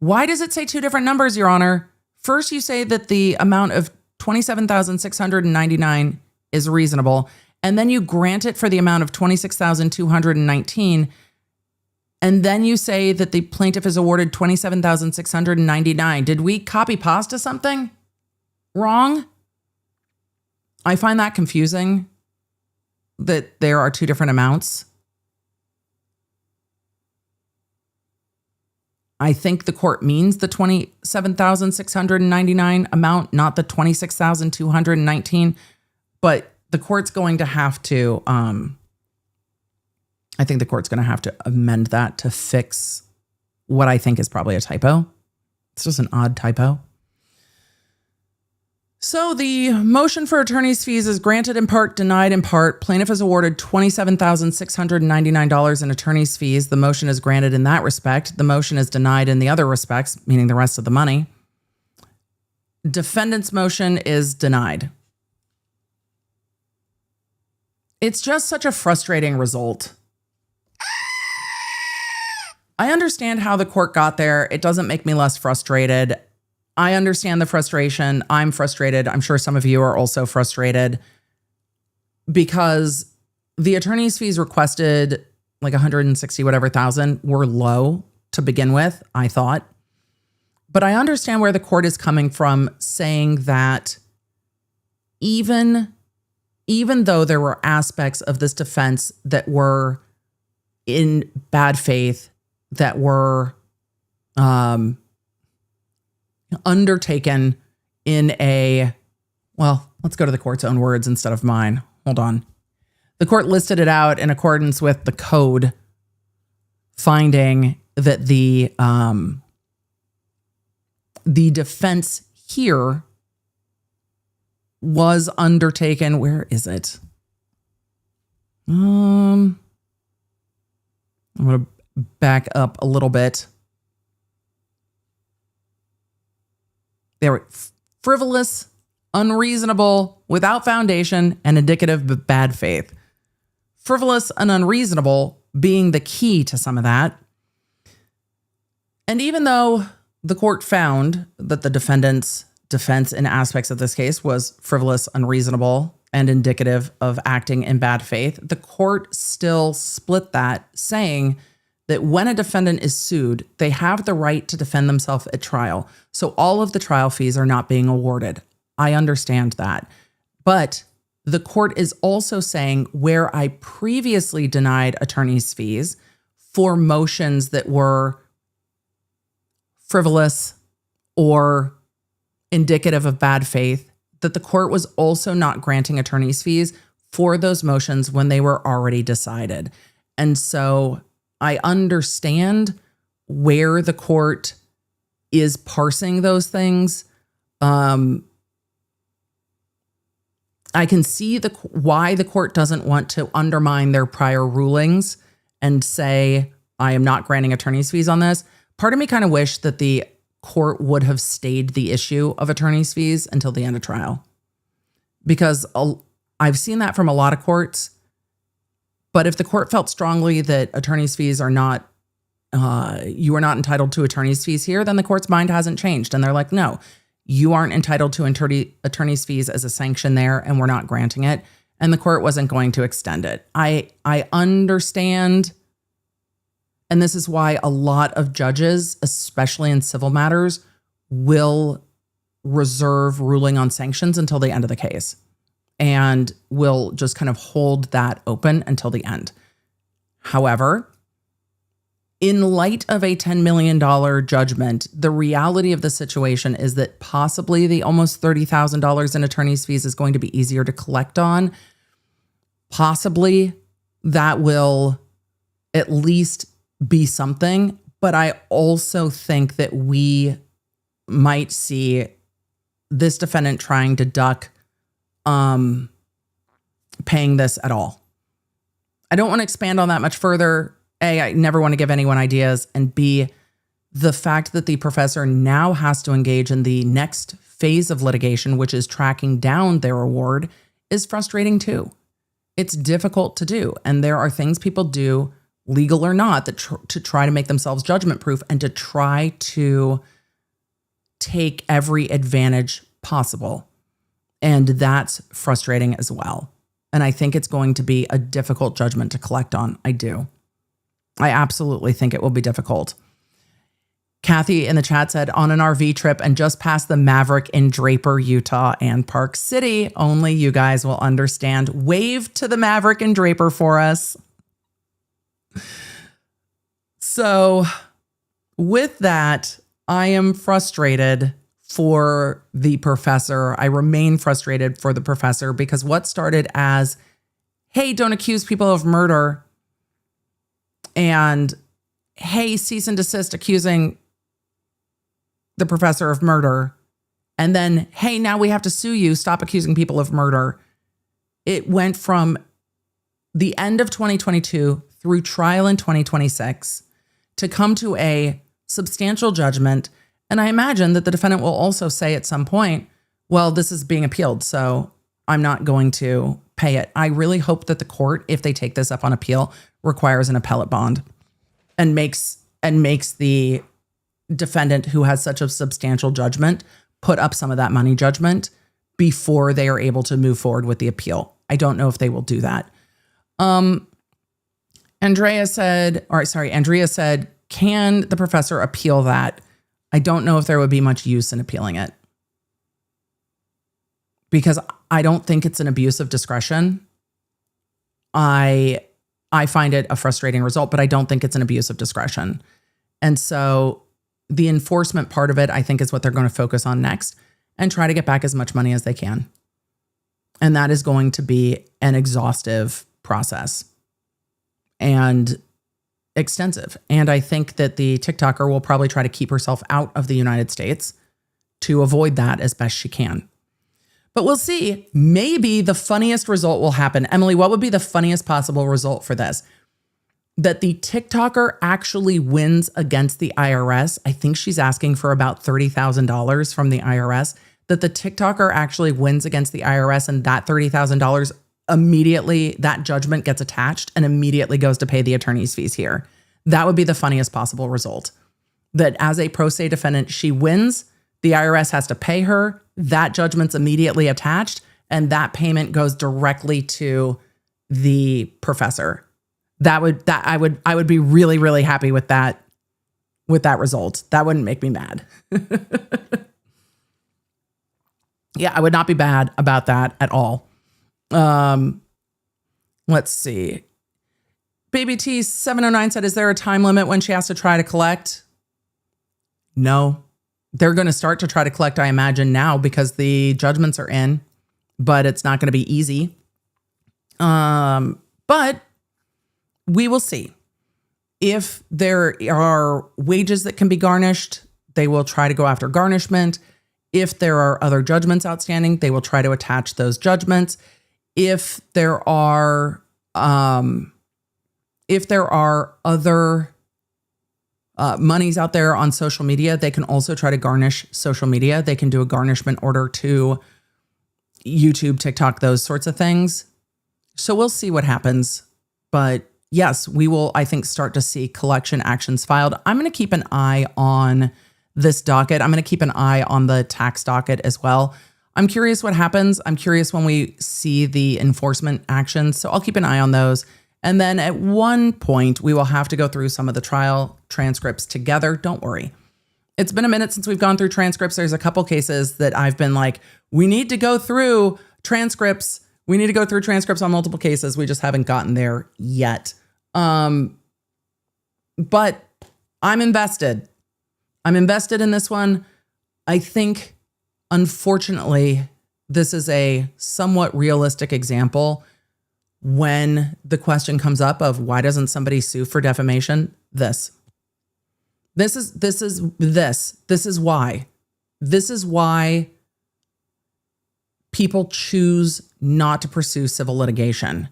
Why does it say two different numbers, Your Honor? First, you say that the amount of $27,699 is reasonable, and then you grant it for the amount of $26,219, and then you say that the plaintiff is awarded $27,699. Did we copy pasta something wrong? I find that confusing, that there are two different amounts. I think the court means the $27,699 amount, not the $26,219. But the court's going to have to, I think the court's going to have to amend that to fix what I think is probably a typo. It's just an odd typo. So the motion for attorney's fees is granted in part, denied in part. Plaintiff is awarded $27,699 in attorney's fees. The motion is granted in that respect. The motion is denied in the other respects, meaning the rest of the money. Defendant's motion is denied. It's just such a frustrating result. I understand how the court got there. It doesn't make me less frustrated. I understand the frustration. I'm frustrated. I'm sure some of you are also frustrated because the attorney's fees requested, like 160 whatever thousand, were low to begin with, I thought. But I understand where the court is coming from, saying that even though there were aspects of this defense that were in bad faith, that were undertaken in a, well, let's go to the court's own words instead of mine. Hold on. The court listed it out in accordance with the code, finding that the defense here was undertaken. Where is it? I'm going to back up a little bit. They were frivolous, unreasonable, without foundation, and indicative of bad faith. Frivolous and unreasonable being the key to some of that. And even though the court found that the defendant's defense in aspects of this case was frivolous, unreasonable, and indicative of acting in bad faith. The court still split that, saying that when a defendant is sued, they have the right to defend themselves at trial. So all of the trial fees are not being awarded. I understand that. But the court is also saying where I previously denied attorney's fees for motions that were frivolous or indicative of bad faith, that the court was also not granting attorney's fees for those motions when they were already decided. And so I understand where the court is parsing those things. I can see why the court doesn't want to undermine their prior rulings and say, I am not granting attorney's fees on this. Part of me kind of wish that the court would have stayed the issue of attorney's fees until the end of trial, because I've seen that from a lot of courts. But if the court felt strongly that attorney's fees are not, you are not entitled to attorney's fees here, then the court's mind hasn't changed. And they're like, no, you aren't entitled to attorney's fees as a sanction there, and we're not granting it. And the court wasn't going to extend it. I understand. And this is why a lot of judges, especially in civil matters, will reserve ruling on sanctions until the end of the case and will just kind of hold that open until the end. However, in light of a $10 million judgment, the reality of the situation is that possibly the almost $30,000 in attorney's fees is going to be easier to collect on. Possibly that will at least be something, but I also think that we might see this defendant trying to duck paying this at all. I don't want to expand on that much further. A, I never want to give anyone ideas, and B, the fact that the professor now has to engage in the next phase of litigation, which is tracking down their award, is frustrating too. It's difficult to do, and there are things people do, legal or not, that to try to make themselves judgment proof and to try to take every advantage possible. And that's frustrating as well. And I think it's going to be a difficult judgment to collect on. I do. I absolutely think it will be difficult. Kathy in the chat said, on an RV trip and just past the Maverick in Draper, Utah and Park City. Only you guys will understand. Wave to the Maverick in Draper for us. So with that, I am frustrated for the professor. I remain frustrated for the professor because what started as, hey, don't accuse people of murder, and hey, cease and desist accusing the professor of murder, and then, hey, now we have to sue you, stop accusing people of murder. It went from the end of 2022 through trial in 2026 to come to a substantial judgment. And I imagine that the defendant will also say at some point, well, this is being appealed, so I'm not going to pay it. I really hope that the court, if they take this up on appeal, requires an appellate bond and makes the defendant who has such a substantial judgment put up some of that money judgment before they are able to move forward with the appeal. I don't know if they will do that. Andrea said, can the professor appeal that? I don't know if there would be much use in appealing it, because I don't think it's an abuse of discretion. I find it a frustrating result, but I don't think it's an abuse of discretion. And so the enforcement part of it, I think, is what they're going to focus on next and try to get back as much money as they can. And that is going to be an exhaustive process and extensive. And I think that the TikToker will probably try to keep herself out of the United States to avoid that as best she can. But we'll see. Maybe the funniest result will happen. Emily, what would be the funniest possible result for this? That the TikToker actually wins against the IRS. I think she's asking for about $30,000 from the IRS. That the TikToker actually wins against the IRS, and that $30,000 immediately, that judgment gets attached and immediately goes to pay the attorney's fees here. That would be the funniest possible result. that as a pro se defendant, she wins. The IRS has to pay her. That judgment's immediately attached, and that payment goes directly to the professor. I would be really, really happy with that result. That wouldn't make me mad. Yeah, I would not be bad about that at all. Let's see. Baby T 709 said, is there a time limit when she has to try to collect? No. They're going to start to try to collect, I imagine, now because the judgments are in, but it's not going to be easy. But we will see. If there are wages that can be garnished, they will try to go after garnishment. If there are other judgments outstanding, they will try to attach those judgments. If there are other monies out there on social media, they can also try to garnish social media. They can do a garnishment order to YouTube, TikTok, those sorts of things. So we'll see what happens. But yes, we will, I think, start to see collection actions filed. I'm going to keep an eye on this docket. I'm going to keep an eye on the tax docket as well. I'm curious what happens. I'm curious when we see the enforcement actions. So I'll keep an eye on those. And then at one point, we will have to go through some of the trial transcripts together. Don't worry. It's been a minute since we've gone through transcripts. There's a couple cases that I've been like, we need to go through transcripts. We need to go through transcripts on multiple cases. We just haven't gotten there yet. But I'm invested. I'm invested in this one. I think, unfortunately, this is a somewhat realistic example when the question comes up of why doesn't somebody sue for defamation? This is why people choose not to pursue civil litigation.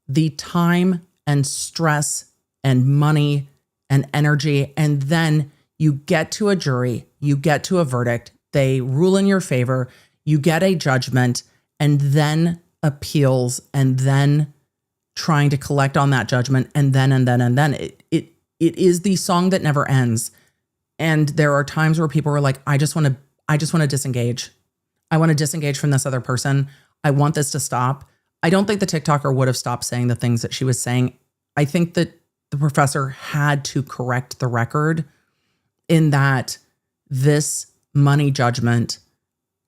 The time and stress and money and energy, and then you get to a jury, you get to a verdict, they rule in your favor, you get a judgment, and then appeals, and then trying to collect on that judgment, and then. It is the song that never ends. And there are times where people are like, I just want to disengage. I want to disengage from this other person. I want this to stop. I don't think the TikToker would have stopped saying the things that she was saying. I think that the professor had to correct the record in that this money judgment,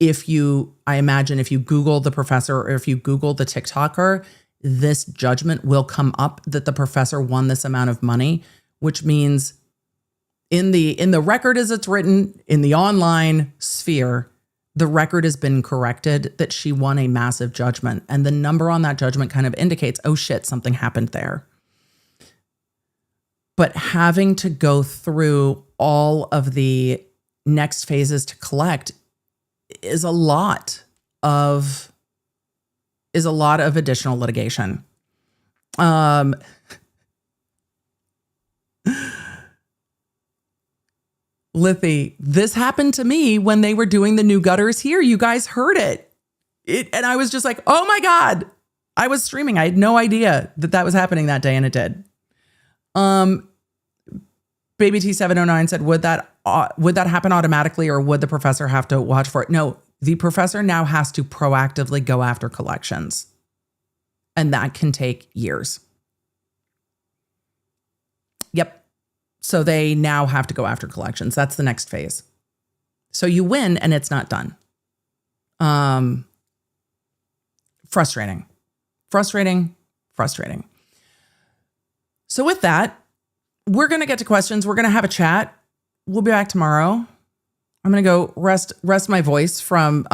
I imagine if you Google the professor or if you Google the TikToker, this judgment will come up that the professor won this amount of money, which means in the record as it's written in the online sphere, the record has been corrected that she won a massive judgment. And the number on that judgment kind of indicates, oh shit, something happened there. But having to go through all of the next phases to collect is a lot of additional litigation. Lithy, this happened to me when they were doing the new gutters here. You guys heard it. And I was just like, oh my God. I was streaming. I had no idea that was happening that day, and it did. Baby T709 said, would that happen automatically, or would the professor have to watch for it? No, the professor now has to proactively go after collections. And that can take years. Yep. So they now have to go after collections. That's the next phase. So you win and it's not done. Frustrating. So with that, we're going to get to questions. We're going to have a chat. We'll be back tomorrow. I'm going to go rest my voice from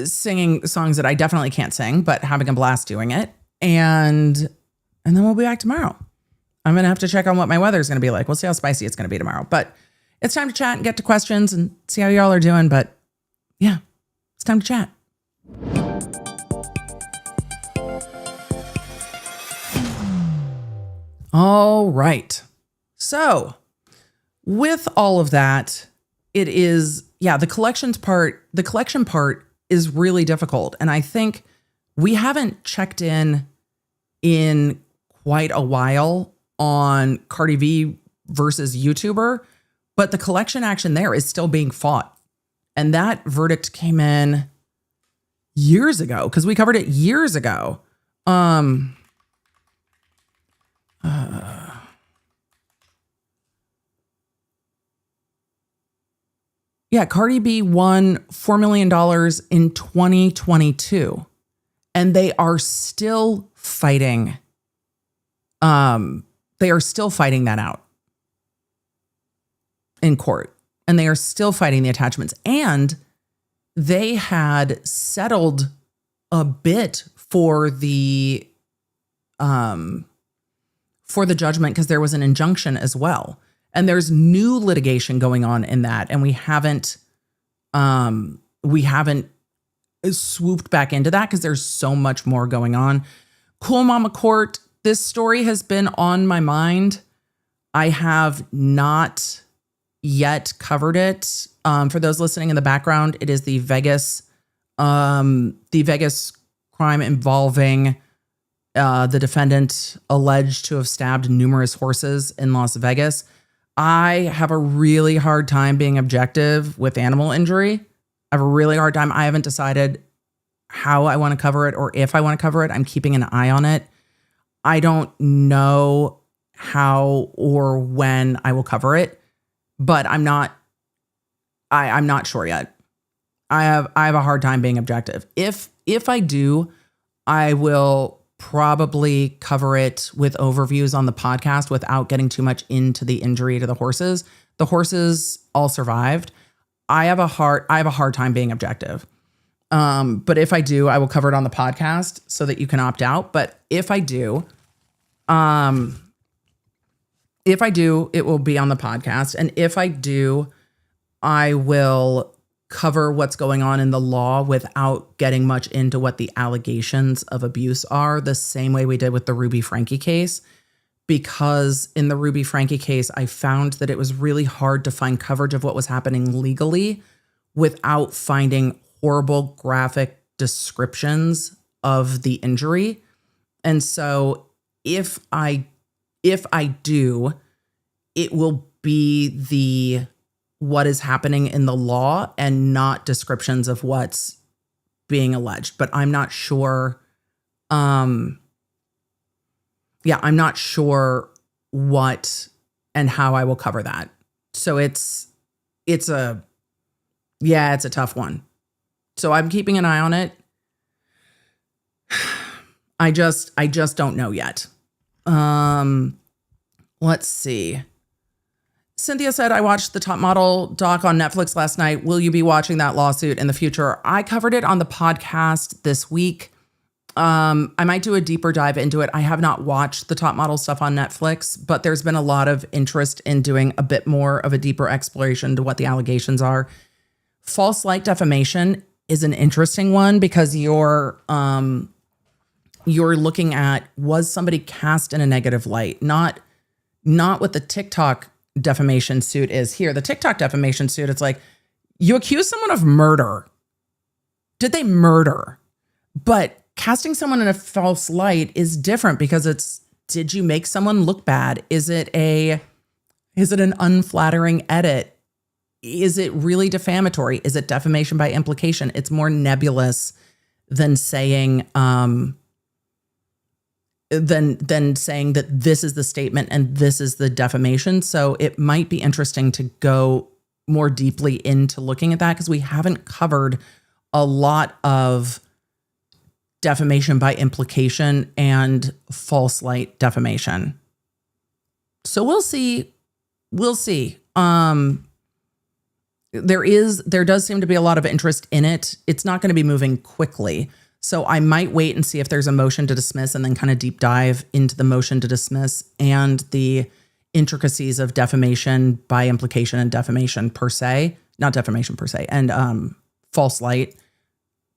singing songs that I definitely can't sing, but having a blast doing it. And then we'll be back tomorrow. I'm going to have to check on what my weather is going to be like. We'll see how spicy it's going to be tomorrow. But it's time to chat and get to questions and see how y'all are doing. But yeah, it's time to chat. All right. So with all of that, it is, the collection part is really difficult. And I think we haven't checked in quite a while on Cardi V versus YouTuber, But the collection action there is still being fought. And that verdict came in years ago because we covered it years ago. Yeah, Cardi B won $4 million in 2022. And they are still fighting. They are still fighting that out in court. And they are still fighting the attachments. And they had settled a bit for the judgment because there was an injunction as well. And there's new litigation going on in that. And we haven't swooped back into that because there's so much more going on. Cool Mama Court, this story has been on my mind. I have not yet covered it. For those listening in the background, it is the Vegas crime involving the defendant alleged to have stabbed numerous horses in Las Vegas. I have a really hard time being objective with animal injury. I have a really hard time. I haven't decided how I want to cover it or if I want to cover it. I'm keeping an eye on it. I don't know how or when I will cover it, but I'm not sure yet. I have a hard time being objective. If I do, I will probably cover it with overviews on the podcast without getting too much into the injury to the horses. The horses all survived. I have a hard time being objective. But if I do, I will cover it on the podcast so that you can opt out. But if I do, it will be on the podcast. And if I do, I will cover what's going on in the law without getting much into what the allegations of abuse are, the same way we did with the Ruby Frankie case. Because in the Ruby Frankie case, I found that it was really hard to find coverage of what was happening legally without finding horrible graphic descriptions of the injury. And so if I do, it will be what is happening in the law and not descriptions of what's being alleged. But I'm not sure. I'm not sure what and how I will cover that. So it's a tough one. So I'm keeping an eye on it. I just don't know yet. Let's see. Cynthia said, I watched the Top Model doc on Netflix last night. Will you be watching that lawsuit in the future? I covered it on the podcast this week. I might do a deeper dive into it. I have not watched the Top Model stuff on Netflix, but there's been a lot of interest in doing a bit more of a deeper exploration to what the allegations are. False light defamation is an interesting one because you're looking at, was somebody cast in a negative light? Not what the TikTok defamation suit is here. The TikTok defamation suit, it's like, you accuse someone of murder. Did they murder? But casting someone in a false light is different because it's, did you make someone look bad? Is it an unflattering edit? Is it really defamatory? Is it defamation by implication? It's more nebulous than saying saying that this is the statement and this is the defamation. So it might be interesting to go more deeply into looking at that because we haven't covered a lot of defamation by implication and false light defamation. So we'll see. There does seem to be a lot of interest in it. It's not going to be moving quickly. So I might wait and see if there's a motion to dismiss and then kind of deep dive into the motion to dismiss and the intricacies of defamation by implication and defamation per se, not defamation per se, and false light,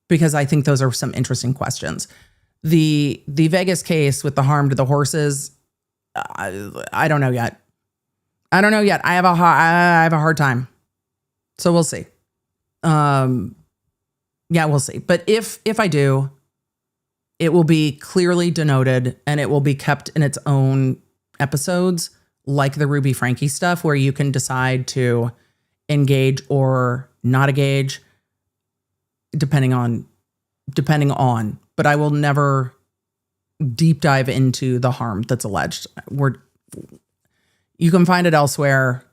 because I think those are some interesting questions. The Vegas case with the harm to the horses, I don't know yet. I have a hard time. So we'll see. Yeah, we'll see. But if I do, it will be clearly denoted and it will be kept in its own episodes, like the Ruby Frankie stuff where you can decide to engage or not engage depending on, but I will never deep dive into the harm that's alleged. You can find it elsewhere.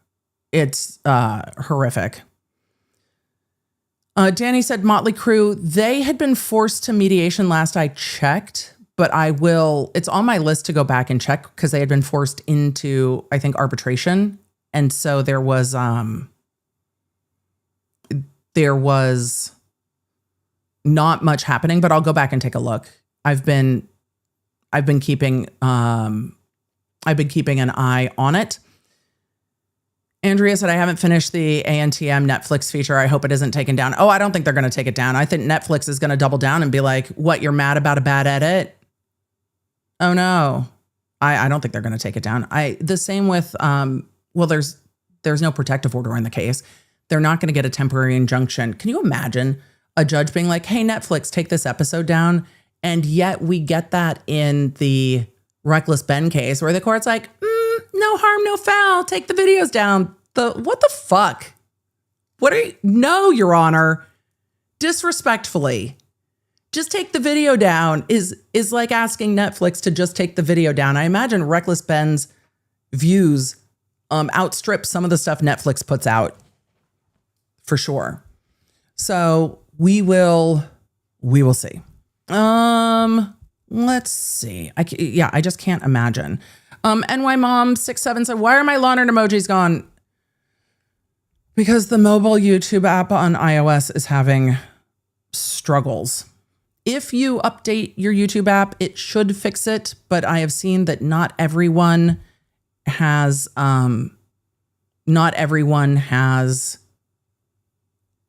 It's horrific. Danny said Motley Crue, they had been forced to mediation last I checked, but it's on my list to go back and check because they had been forced into, I think, arbitration. And so there was not much happening, but I'll go back and take a look. I've been keeping an eye on it. Andrea said, I haven't finished the ANTM Netflix feature. I hope it isn't taken down. Oh, I don't think they're going to take it down. I think Netflix is going to double down and be like, what, you're mad about a bad edit? Oh, no. I don't think they're going to take it down. The same with, there's no protective order in the case. They're not going to get a temporary injunction. Can you imagine a judge being like, hey, Netflix, take this episode down? And yet we get that in the Reckless Ben case where the court's like, no harm, no foul. Take the videos down. What the fuck? No, Your Honor. Disrespectfully. Just take the video down is like asking Netflix to just take the video down. I imagine Reckless Ben's views outstrip some of the stuff Netflix puts out. For sure. So we will see. Let's see. I just can't imagine. NY Mom 67 said, why are my lawn art emojis gone? Because the mobile YouTube app on iOS is having struggles. If you update your YouTube app, it should fix it, but I have seen that not everyone has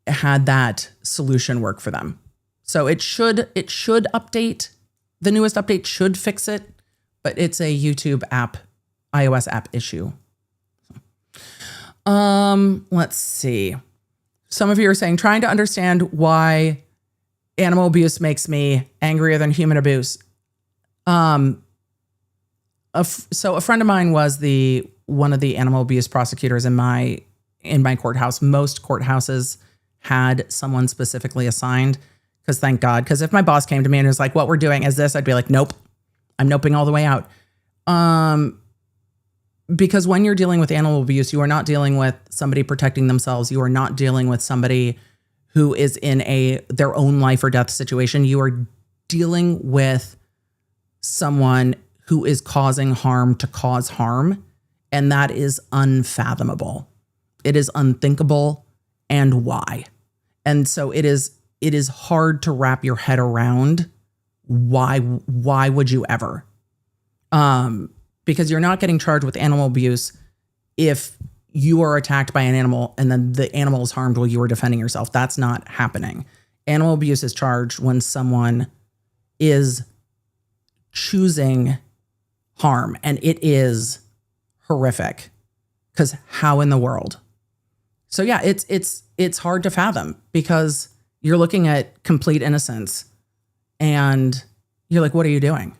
had that solution work for them. So it should update. The newest update should fix it, but it's a YouTube app, iOS app issue. Let's see. Some of you are saying, trying to understand why animal abuse makes me angrier than human abuse. So a friend of mine was one of the animal abuse prosecutors in my courthouse. Most courthouses had someone specifically assigned, because thank God. Because if my boss came to me and was like, what we're doing is this, I'd be like, nope, I'm noping all the way out. Because when you're dealing with animal abuse, you are not dealing with somebody protecting themselves. You are not dealing with somebody who is in their own life or death situation. You are dealing with someone who is causing harm to cause harm. And that is unfathomable. It is unthinkable. And why? And so it is hard to wrap your head around why would you ever? Because you're not getting charged with animal abuse if you are attacked by an animal and then the animal is harmed while you are defending yourself. That's not happening. Animal abuse is charged when someone is choosing harm, and it is horrific. Because how in the world? So yeah, it's hard to fathom because you're looking at complete innocence and you're like, what are you doing?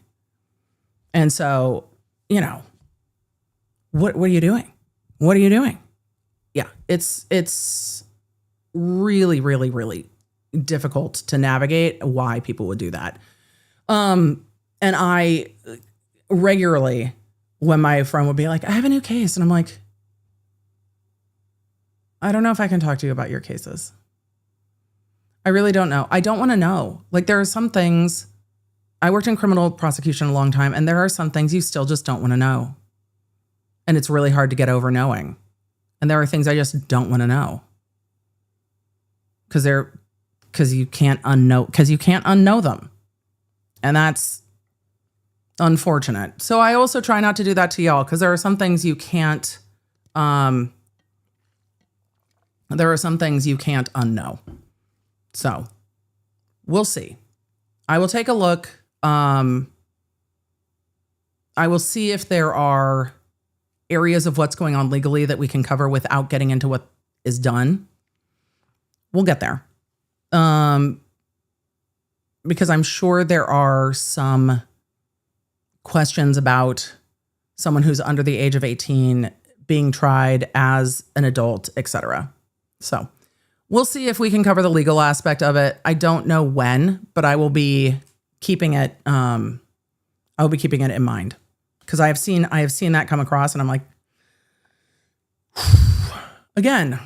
And so, what are you doing? What are you doing? Yeah, it's really, really, really difficult to navigate why people would do that. And I regularly, when my friend would be like, I have a new case, and I'm like, I don't know if I can talk to you about your cases. I really don't know. I don't want to know. Like, there are some things, I worked in criminal prosecution a long time, and there are some things you still just don't want to know. And it's really hard to get over knowing. And there are things I just don't want to know. Because you can't unknow them. And that's unfortunate. So I also try not to do that to y'all, because there are some things you can't unknow. So we'll see. I will take a look. I will see if there are areas of what's going on legally that we can cover without getting into what is done. We'll get there. Because I'm sure there are some questions about someone who's under the age of 18 being tried as an adult, etc. So we'll see if we can cover the legal aspect of it. I don't know when, but I will be keeping it. I'll be keeping it in mind because I have seen that come across, and I'm like, again,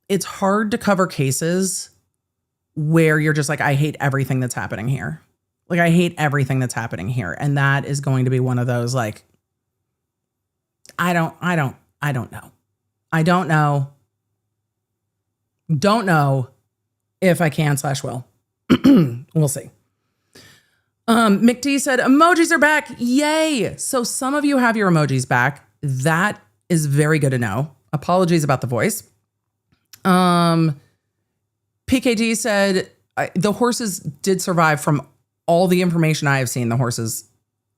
it's hard to cover cases where you're just like, I hate everything that's happening here. Like, I hate everything that's happening here, and that is going to be one of those like, I don't know. Don't know if I can / will. We'll see. McD said, emojis are back. Yay. So some of you have your emojis back. That is very good to know. Apologies about the voice. PKD said, the horses did survive. From all the information I have seen, the horses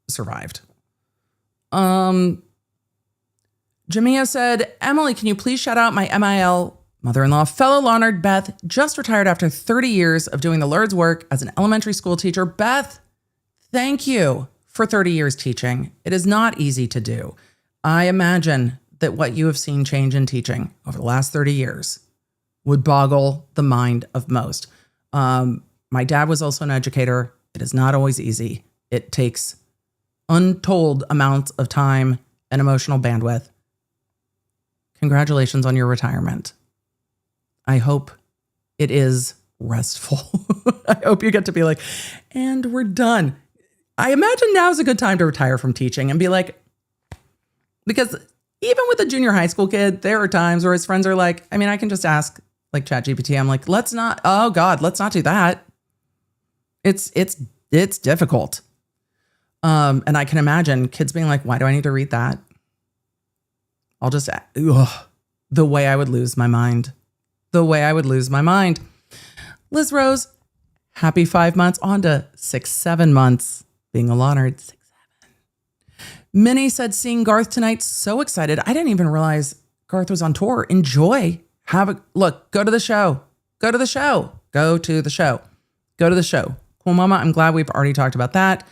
survived. Jamia said, Emily, can you please shout out my MIL mother-in-law, fellow Lawnard, Beth, just retired after 30 years of doing the Lord's work as an elementary school teacher. Beth, thank you for 30 years teaching. It is not easy to do. I imagine that what you have seen change in teaching over the last 30 years would boggle the mind of most. My dad was also an educator. It is not always easy. It takes untold amounts of time and emotional bandwidth. Congratulations on your retirement. I hope it is restful. I hope you get to be like, and we're done. I imagine now is a good time to retire from teaching and be like, because even with a junior high school kid, there are times where his friends are like, I mean, I can just ask like ChatGPT. I'm like, let's not do that. It's difficult. And I can imagine kids being like, why do I need to read that? I'll just, the way I would lose my mind. Liz Rose, happy 5 months, on to 6-7 months being a Lawnard. 6-7. Minnie said, seeing Garth tonight, so excited. I didn't even realize Garth was on tour. Enjoy. Look, go to the show. Cool Mama, I'm glad we've already talked about that.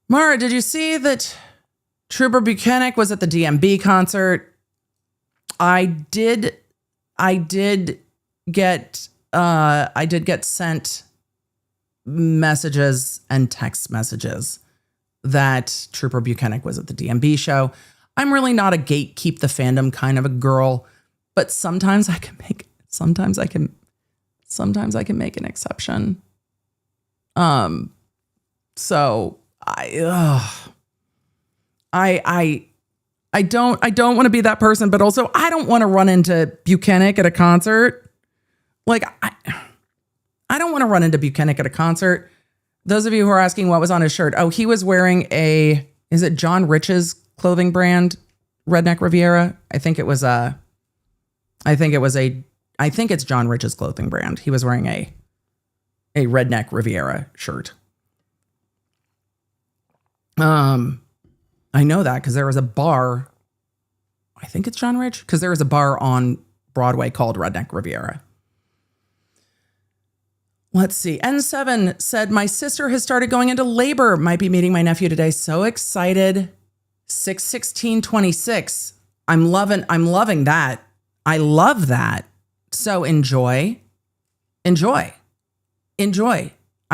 Mara, did you see that Trooper Buchanan was at the DMB concert? I did get sent messages and text messages that Trooper Buchanan was at the DMB show. I'm really not a gatekeep the fandom kind of a girl, but sometimes I can make an exception. So I don't want to be that person, but also I don't want to run into Buchanan at a concert. Like I don't want to run into Buchanan at a concert. Those of you who are asking what was on his shirt. Oh, he was wearing is it John Rich's clothing brand, Redneck Riviera? I think it's John Rich's clothing brand. He was wearing a Redneck Riviera shirt. I know that because there was a bar. I think it's John Rich because there was a bar on Broadway called Redneck Riviera. Let's see. N7 said, my sister has started going into labor. Might be meeting my nephew today. So excited. 6/16/26. I'm loving that. I love that. So enjoy. I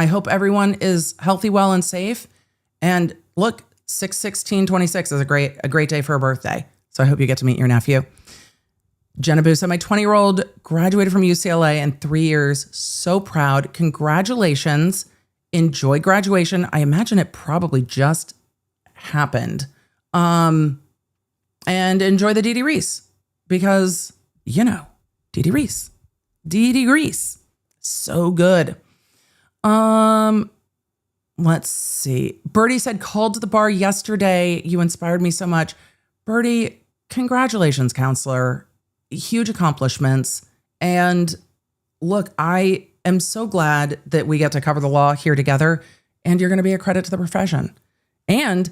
hope everyone is healthy, well, and safe. And look, 6/16/26 is a great day for a birthday. So I hope you get to meet your nephew. Jenna Boo said, my 20-year-old graduated from UCLA in 3 years. So proud. Congratulations. Enjoy graduation. I imagine it probably just happened. And enjoy the DD Reese because, DD Reese. So good. Let's see. Birdie said, called to the bar yesterday. You inspired me so much. Birdie, congratulations, counselor. Huge accomplishments. And look, I am so glad that we get to cover the law here together, and you're going to be a credit to the profession. And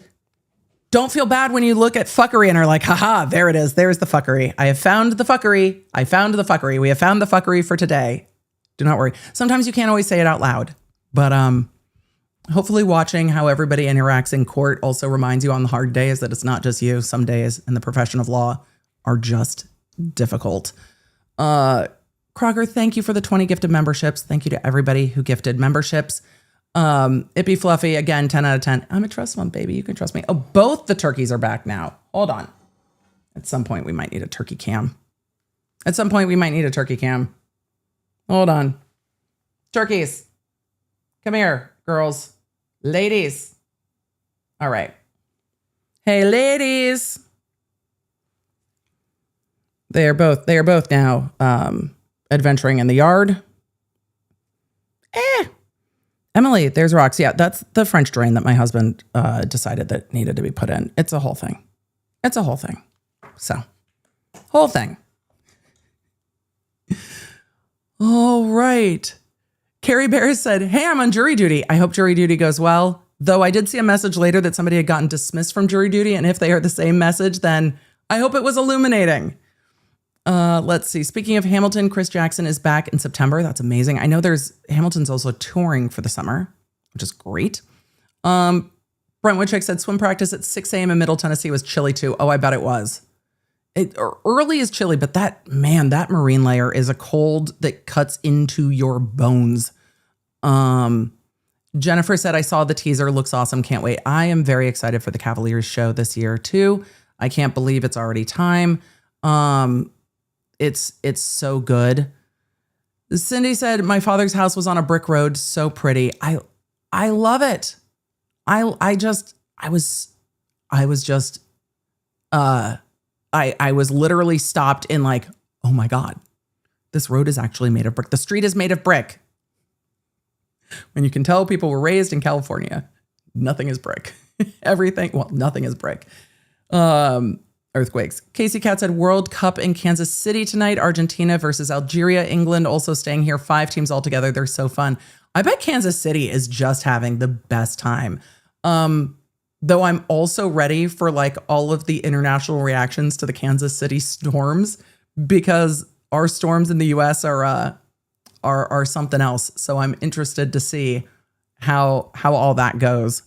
don't feel bad when you look at fuckery and are like, haha, there it is. There's the fuckery. I have found the fuckery. We have found the fuckery for today. Do not worry. Sometimes you can't always say it out loud, but Hopefully watching how everybody interacts in court also reminds you on the hard days that it's not just you. Some days in the profession of law are just difficult. Crocker, thank you for the 20 gifted memberships. Thank you to everybody who gifted memberships. It Be Fluffy, again, 10 out of 10. I'm a trust one, baby. You can trust me. Oh, both the turkeys are back now. Hold on. At some point, we might need a turkey cam. Hold on. Turkeys. Come here, girls. Ladies. All right. Hey, ladies. They are both now adventuring in the yard. Emily, there's rocks. Yeah, that's the French drain that my husband decided that needed to be put in. It's a whole thing. So, whole thing. All right. Carrie Bear said, hey, I'm on jury duty. I hope jury duty goes well. Though I did see a message later that somebody had gotten dismissed from jury duty. And if they are the same message, then I hope it was illuminating. Let's see. Speaking of Hamilton, Chris Jackson is back in September. That's amazing. I know Hamilton's also touring for the summer, which is great. Brent Woodchick said swim practice at 6 a.m. in Middle Tennessee was chilly too. Oh, I bet it was. Early is chilly, but that marine layer is a cold that cuts into your bones. Jennifer said, I saw the teaser. Looks awesome. Can't wait. I am very excited for the Cavaliers show this year too. I can't believe it's already time. It's so good. Cindy said, my father's house was on a brick road. So pretty. I love it. I was literally stopped in like, oh my God, this road is actually made of brick. The street is made of brick. When you can tell people were raised in California, nothing is brick. Nothing is brick. Earthquakes. Casey Cat said World Cup in Kansas City tonight. Argentina versus Algeria. England also staying here. 5 teams all together. They're so fun. I bet Kansas City is just having the best time. Though I'm also ready for like all of the international reactions to the Kansas City storms because our storms in the US are something else. So I'm interested to see how all that goes.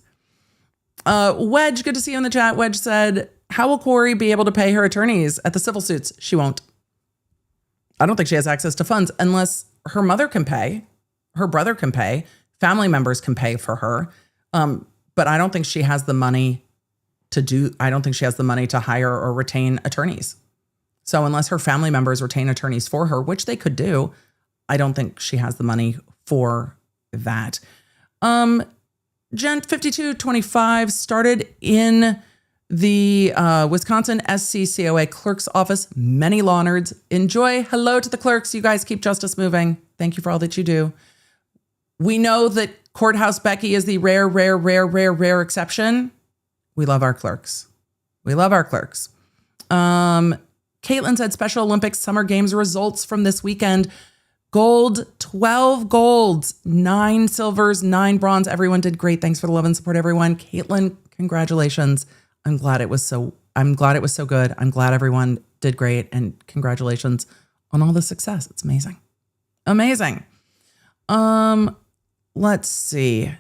Wedge, good to see you in the chat. Wedge said, how will Kouri be able to pay her attorneys at the civil suits? She won't. I don't think she has access to funds unless her mother can pay, her brother can pay, family members can pay for her. But I don't think she has the money to hire or retain attorneys. So unless her family members retain attorneys for her, which they could do, I don't think she has the money for that. Gent 5225 started in the Wisconsin SCCOA clerk's office. Many law nerds. Enjoy. Hello to the clerks. You guys keep justice moving. Thank you for all that you do. We know that Courthouse Becky is the rare exception. We love our clerks. Caitlin said Special Olympics Summer Games results from this weekend. Gold, 12 golds, 9 silvers, 9 bronze. Everyone did great. Thanks for the love and support, everyone. Caitlin, congratulations. I'm glad it was so good. I'm glad everyone did great. And congratulations on all the success. It's amazing. Let's see.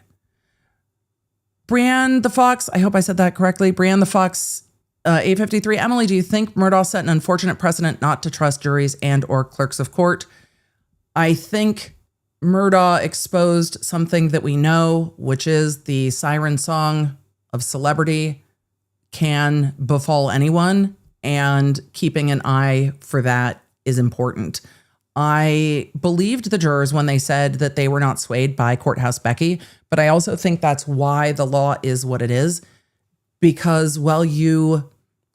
Brienne the Fox. I hope I said that correctly. Brienne the Fox, 853. Emily, do you think Murdaugh set an unfortunate precedent not to trust juries and or clerks of court? I think Murdaugh exposed something that we know, which is the siren song of celebrity can befall anyone, and keeping an eye for that is important. I believed the jurors when they said that they were not swayed by Courthouse Becky, but I also think that's why the law is what it is, because while you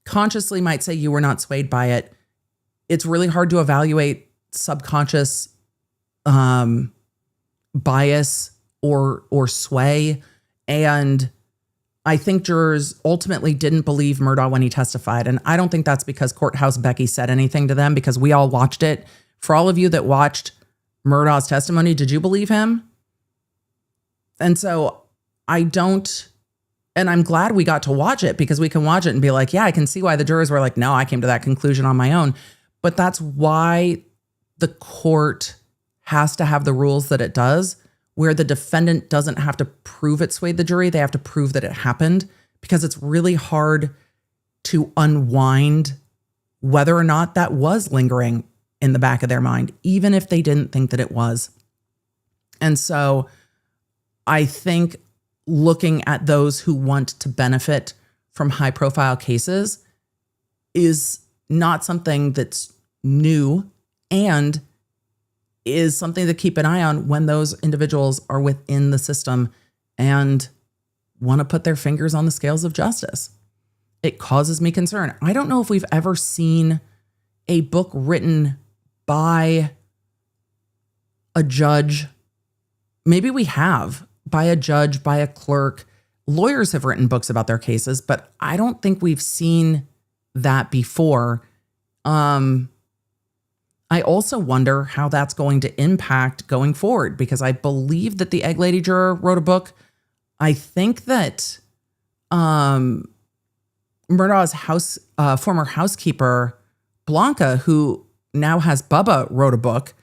consciously might say you were not swayed by it, it's really hard to evaluate subconscious bias or sway. And I think jurors ultimately didn't believe Murdaugh when he testified. And I don't think that's because Courthouse Becky said anything to them, because we all watched it. For all of you that watched Murdaugh's testimony, did you believe him? And so I'm glad we got to watch it, because we can watch it and be like, yeah, I can see why the jurors were like, no, I came to that conclusion on my own. But that's why the court has to have the rules that it does, where the defendant doesn't have to prove it swayed the jury. They have to prove that it happened, because it's really hard to unwind whether or not that was lingering in the back of their mind, even if they didn't think that it was. And so I think looking at those who want to benefit from high profile cases is not something that's new, and is something to keep an eye on when those individuals are within the system and want to put their fingers on the scales of justice. It causes me concern. I don't know if we've ever seen a book written by a judge. Maybe we have, by a judge, by a clerk. Lawyers have written books about their cases, but I don't think we've seen that before. I also wonder how that's going to impact going forward, because I believe that the Egg Lady juror wrote a book. I think that Murdaugh's former housekeeper, Blanca, who now has Bubba, wrote a book,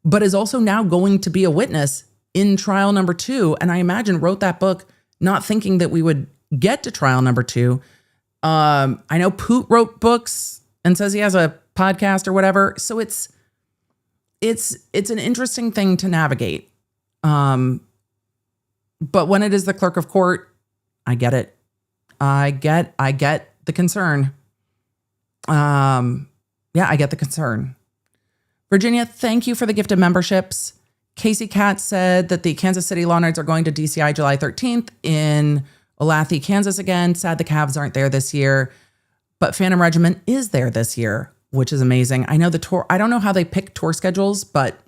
but is also now going to be a witness in trial number 2. And I imagine wrote that book not thinking that we would get to trial number 2. I know Poot wrote books and says he has a podcast or whatever. So it's an interesting thing to navigate. But when it is the clerk of court, I get it. I get the concern. Yeah, I get the concern. Virginia, thank you for the gift of memberships. Casey Katz said that the Kansas City Law Nerds are going to DCI July 13th in Olathe, Kansas again. Sad the Cavs aren't there this year, but Phantom Regiment is there this year, which is amazing. I know the tour, I don't know how they pick tour schedules, but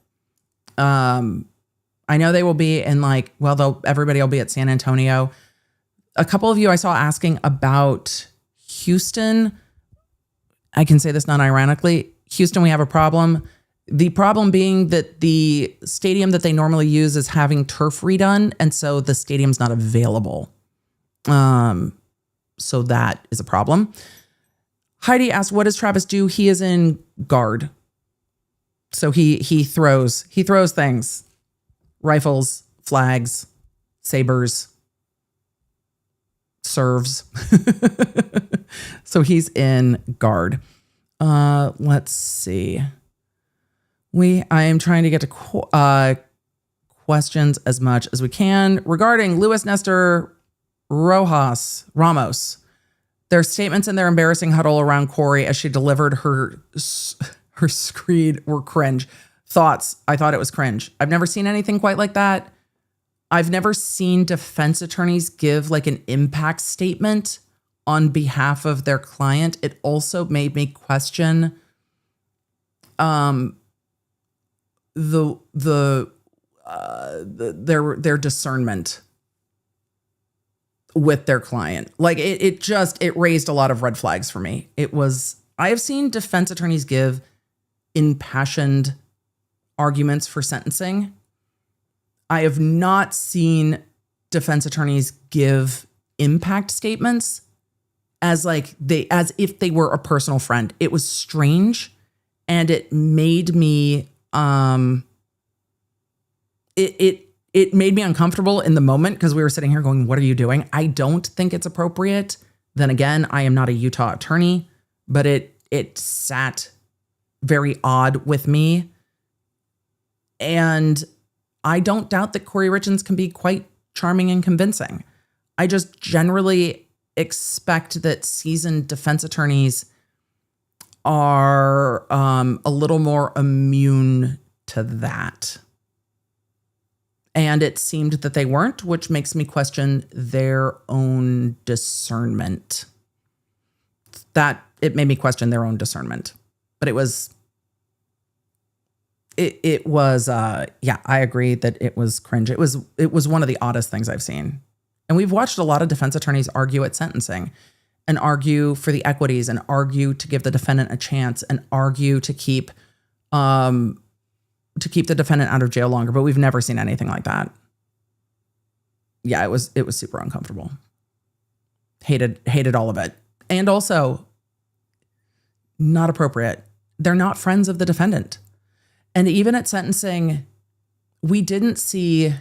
I know they will be in everybody will be at San Antonio. A couple of you I saw asking about Houston. I can say this non-ironically. Houston, we have a problem. The problem being that the stadium that they normally use is having turf redone, and so the stadium's not available. So that is a problem. Heidi asked, what does Travis do? He is in guard. So he throws things. Rifles, flags, sabers, serves. So he's in guard. Let's see. I am trying to get to questions as much as we can regarding Luis Nestor Ramos. Their statements in their embarrassing huddle around Kouri as she delivered her screed were cringe. Thoughts? I thought it was cringe. I've never seen anything quite like that. I've never seen defense attorneys give like an impact statement on behalf of their client. It also made me question their discernment with their client. Like it raised a lot of red flags for me. I have seen defense attorneys give impassioned arguments for sentencing. I have not seen defense attorneys give impact statements as if they were a personal friend. It was strange, and it made me it made me uncomfortable in the moment, because we were sitting here going, what are you doing? I don't think it's appropriate. Then again, I am not a Utah attorney, but it sat very odd with me. And I don't doubt that Kouri Richins can be quite charming and convincing. I just generally expect that seasoned defense attorneys are a little more immune to that. And it seemed that they weren't, which makes me question their own discernment. It made me question their own discernment. But I agree that it was cringe. It was one of the oddest things I've seen. And we've watched a lot of defense attorneys argue at sentencing and argue for the equities and argue to give the defendant a chance and argue to keep the defendant out of jail longer, but we've never seen anything like that. Yeah, it was super uncomfortable. Hated all of it. And also not appropriate. They're not friends of the defendant. And even at sentencing, we didn't see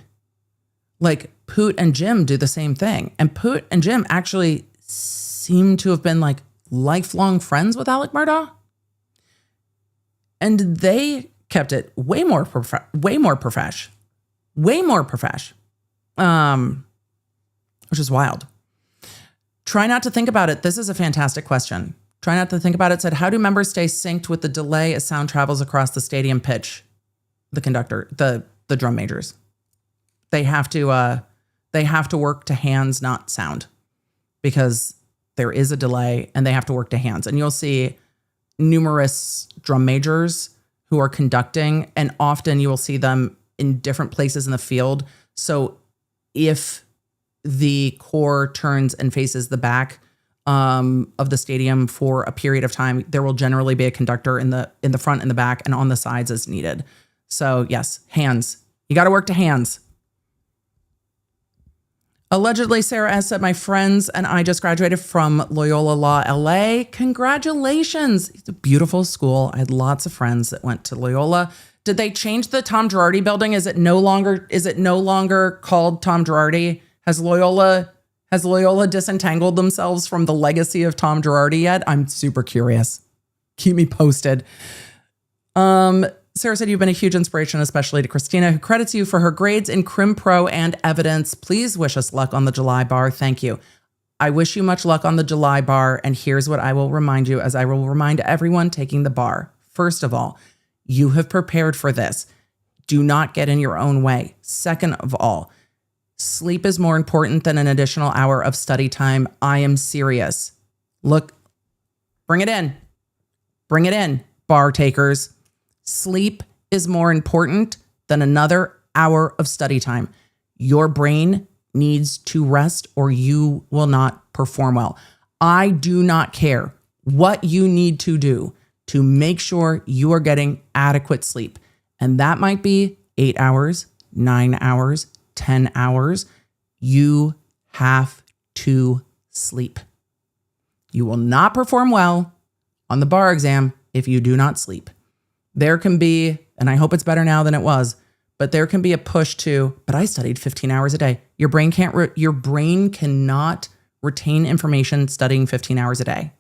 Like Poot and Jim do the same thing. And Poot and Jim actually seem to have been like lifelong friends with Alec Murdaugh. And they kept it way more profesh. Which is wild. Try not to think about it. This is a fantastic question. Try not to think about it. Said, how do members stay synced with the delay as sound travels across the stadium pitch? The conductor, the drum majors. They have to work to hands, not sound, because there is a delay and they have to work to hands. And you'll see numerous drum majors who are conducting, and often you will see them in different places in the field. So if the corps turns and faces the back of the stadium for a period of time, there will generally be a conductor in the front and the back and on the sides as needed. So yes, hands. You got to work to hands. Allegedly, Sarah S. said, my friends and I just graduated from Loyola Law LA. Congratulations. It's a beautiful school. I had lots of friends that went to Loyola. Did they change the Tom Girardi building? Is it no longer called Tom Girardi? Has Loyola disentangled themselves from the legacy of Tom Girardi yet? I'm super curious. Keep me posted. Sarah said, you've been a huge inspiration, especially to Christina, who credits you for her grades in Crim Pro and evidence. Please wish us luck on the July bar. Thank you. I wish you much luck on the July bar. And here's what I will remind you, as I will remind everyone taking the bar. First of all, you have prepared for this. Do not get in your own way. Second of all, sleep is more important than an additional hour of study time. I am serious. Look, bring it in. Bring it in, bar takers. Sleep is more important than another hour of study time. Your brain needs to rest or you will not perform well. I do not care what you need to do to make sure you are getting adequate sleep. And that might be 8 hours, 9 hours, 10 hours. You have to sleep. You will not perform well on the bar exam if you do not sleep. There can be, and I hope it's better now than it was, but there can be a push to, but I studied 15 hours a day. Your brain cannot retain information studying 15 hours a day.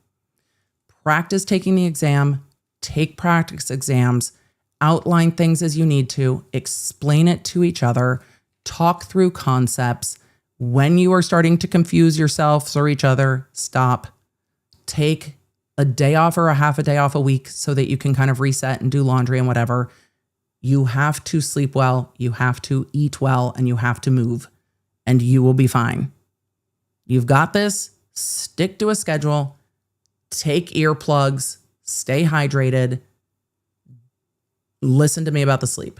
Practice taking the exam, take practice exams, outline things as you need to, explain it to each other, talk through concepts. When you are starting to confuse yourselves or each other, stop. Take a day off or a half a day off a week so that you can kind of reset and do laundry and whatever. You have to sleep well, you have to eat well, and you have to move, and you will be fine. You've got this. Stick to a schedule. Take earplugs. Stay hydrated. Listen to me about the sleep,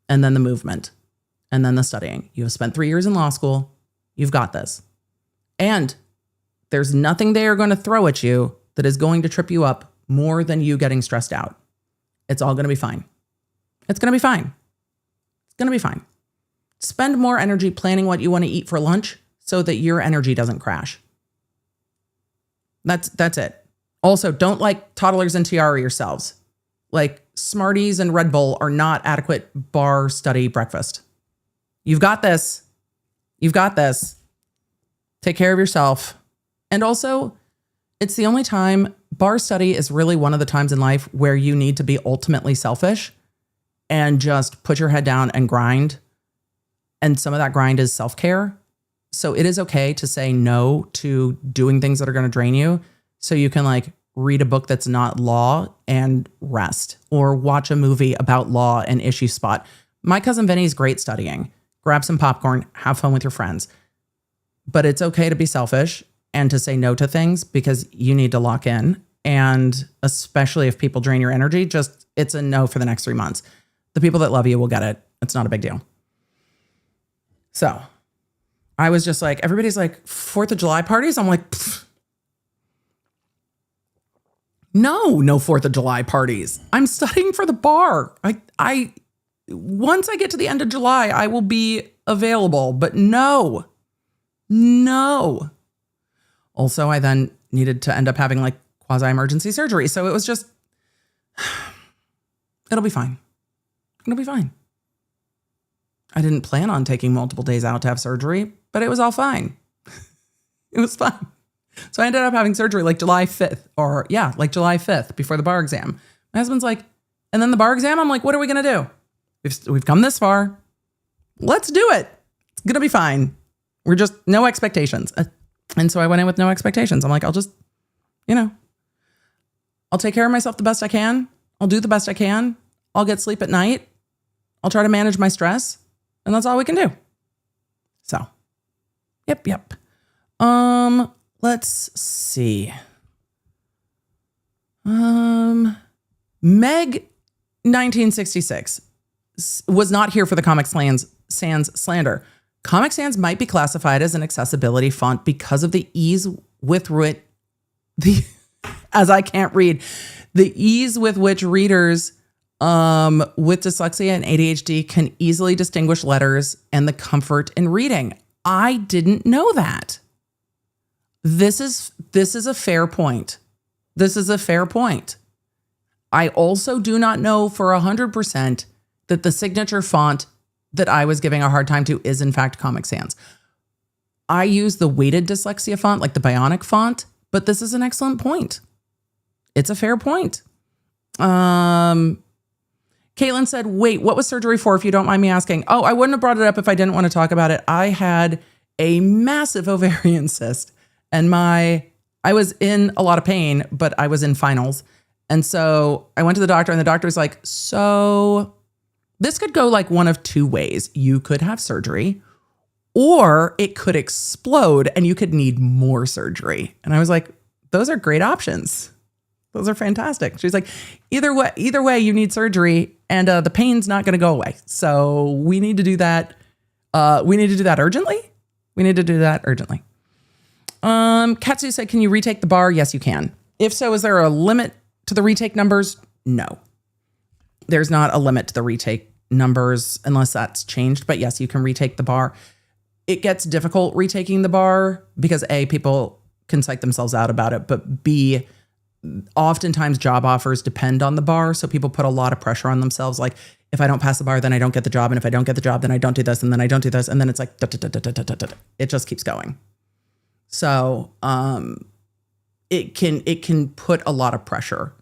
and then the movement, and then the studying. You have spent 3 years in law school. You've got this. And there's nothing they are going to throw at you that is going to trip you up more than you getting stressed out. It's all going to be fine. It's going to be fine. It's going to be fine. Spend more energy planning what you want to eat for lunch so that your energy doesn't crash. That's it. Also, don't like toddlers and tiara yourselves. Like Smarties and Red Bull are not adequate bar study breakfast. You've got this. You've got this. Take care of yourself. And also, it's the only time, bar study is really one of the times in life where you need to be ultimately selfish and just put your head down and grind. And some of that grind is self-care. So it is okay to say no to doing things that are going to drain you. So you can like read a book that's not law and rest, or watch a movie about law and issue spot. My cousin Vinny's great studying. Grab some popcorn, have fun with your friends. But it's okay to be selfish and to say no to things because you need to lock in. And especially if people drain your energy, just it's a no for the next 3 months. The people that love you will get it. It's not a big deal. So I was just like, everybody's like 4th of July parties. I'm like, no 4th of July parties. I'm studying for the bar. I once I get to the end of July, I will be available, but no. Also, I then needed to end up having like quasi-emergency surgery. So it was just, it'll be fine. It'll be fine. I didn't plan on taking multiple days out to have surgery, but it was all fine. It was fine. So I ended up having surgery like July 5th like July 5th before the bar exam. My husband's like, and then the bar exam, I'm like, what are we going to do? We've come this far. Let's do it. It's going to be fine. We're just no expectations. And so I went in with no expectations. I'm like, I'll just, I'll take care of myself the best I can. I'll do the best I can. I'll get sleep at night. I'll try to manage my stress. And that's all we can do. So, yep. Let's see. Meg 1966 was not here for the Comic Sans slander. Comic Sans might be classified as an accessibility font because of the ease with which as I can't read, the ease with which readers with dyslexia and ADHD can easily distinguish letters and the comfort in reading. I didn't know that. This is a fair point. This is a fair point. I also do not know for 100% that the signature font that I was giving a hard time to is in fact Comic Sans. I use the weighted dyslexia font, like the Bionic font, but this is an excellent point. It's a fair point. Caitlin said, wait, what was surgery for, if you don't mind me asking? Oh, I wouldn't have brought it up if I didn't want to talk about it. I had a massive ovarian cyst and I was in a lot of pain, but I was in finals. And so I went to the doctor and the doctor was like, so this could go like one of two ways. You could have surgery or it could explode and you could need more surgery. And I was like, those are great options. Those are fantastic. She's like, either way, you need surgery and the pain's not going to go away. So we need to do that. We need to do that urgently. Katsu said, can you retake the bar? Yes, you can. If so, is there a limit to the retake numbers? No, there's not a limit to the retake numbers unless that's changed. But yes, you can retake the bar. It gets difficult retaking the bar because A, people can psych themselves out about it, but B, oftentimes job offers depend on the bar. So people put a lot of pressure on themselves. Like, if I don't pass the bar, then I don't get the job. And if I don't get the job, then I don't do this. And then I don't do this. And then it's like, it just keeps going. So it can put a lot of pressure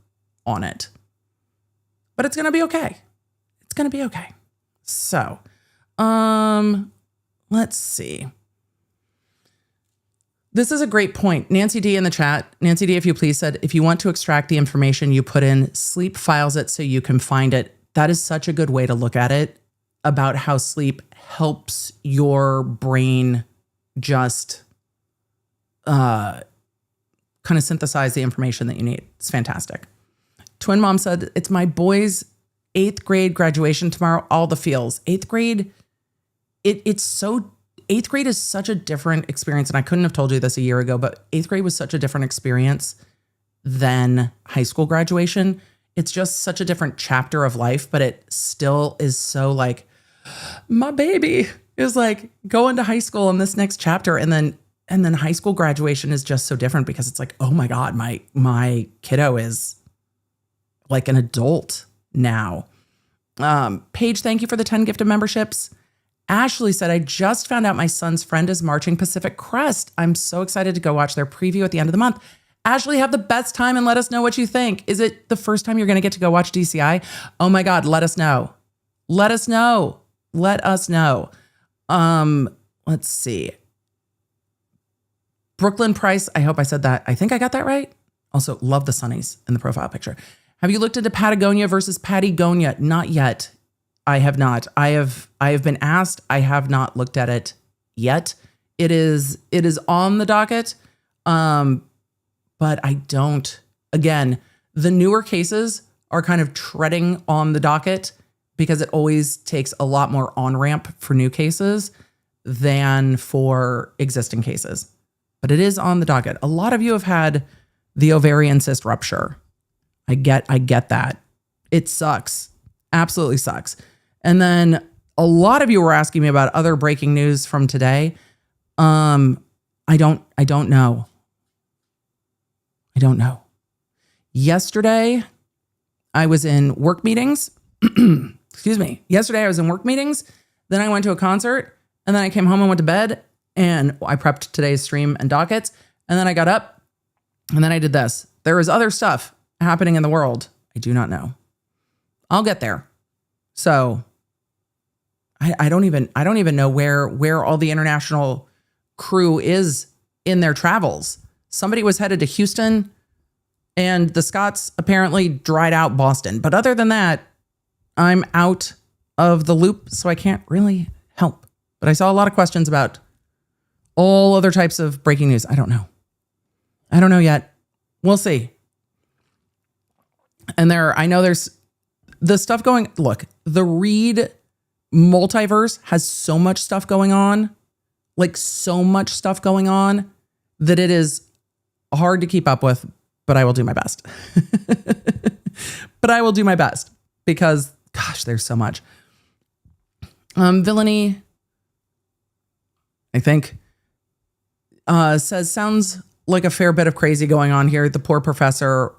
on it. But it's going to be okay. It's going to be okay. So let's see. This is a great point. Nancy D in the chat. Nancy D, if you please, said, if you want to extract the information you put in, sleep files it so you can find it. That is such a good way to look at it, about how sleep helps your brain just kind of synthesize the information that you need. It's fantastic. Twin Mom said, it's my boy's 8th grade graduation tomorrow. All the feels. 8th grade, 8th grade is such a different experience. And I couldn't have told you this a year ago, but 8th grade was such a different experience than high school graduation. It's just such a different chapter of life, but it still is so like, my baby is like going to high school in this next chapter. And then high school graduation is just so different because it's like, oh my God, my kiddo is like an adult now. Paige, thank you for the 10 gifted memberships. Ashley said, I just found out my son's friend is marching Pacific Crest. I'm so excited to go watch their preview at the end of the month. Ashley, have the best time and let us know what you think. Is it the first time you're going to get to go watch DCI? Oh my God, let us know. Let us know. Let us know. Let's see. Brooklyn Price, I hope I said that. I think I got that right. Also, love the sunnies in the profile picture. Have you looked into Patagonia versus Patagonia? Not yet. I have not. I have been asked. I have not looked at it yet. It is on the docket. But I don't. Again, the newer cases are kind of treading on the docket because it always takes a lot more on-ramp for new cases than for existing cases. But it is on the docket. A lot of you have had the ovarian cyst rupture. I get that. It sucks. Absolutely sucks. And then a lot of you were asking me about other breaking news from today. I don't know. Yesterday, I was in work meetings. Excuse me. Yesterday, I was in work meetings Then I went to a concert, and then I came home and went to bed, and I prepped today's stream and dockets, and then I got up, and then I did this. There is other stuff happening in the world. I do not know. I'll get there. So I don't even know where all the international crew is in their travels. Somebody was headed to Houston, and the Scots apparently dried out Boston. But other than that, I'm out of the loop, so I can't really help. But I saw a lot of questions about all other types of breaking news. I don't know yet. We'll see. And I know there's the stuff going. Look, the Reed multiverse has so much stuff going on, like so much stuff going on, that it is hard to keep up with, but I will do my best. But I will do my best because, gosh, there's so much. Villainy, I think, says, sounds like a fair bit of crazy going on here. The poor professor,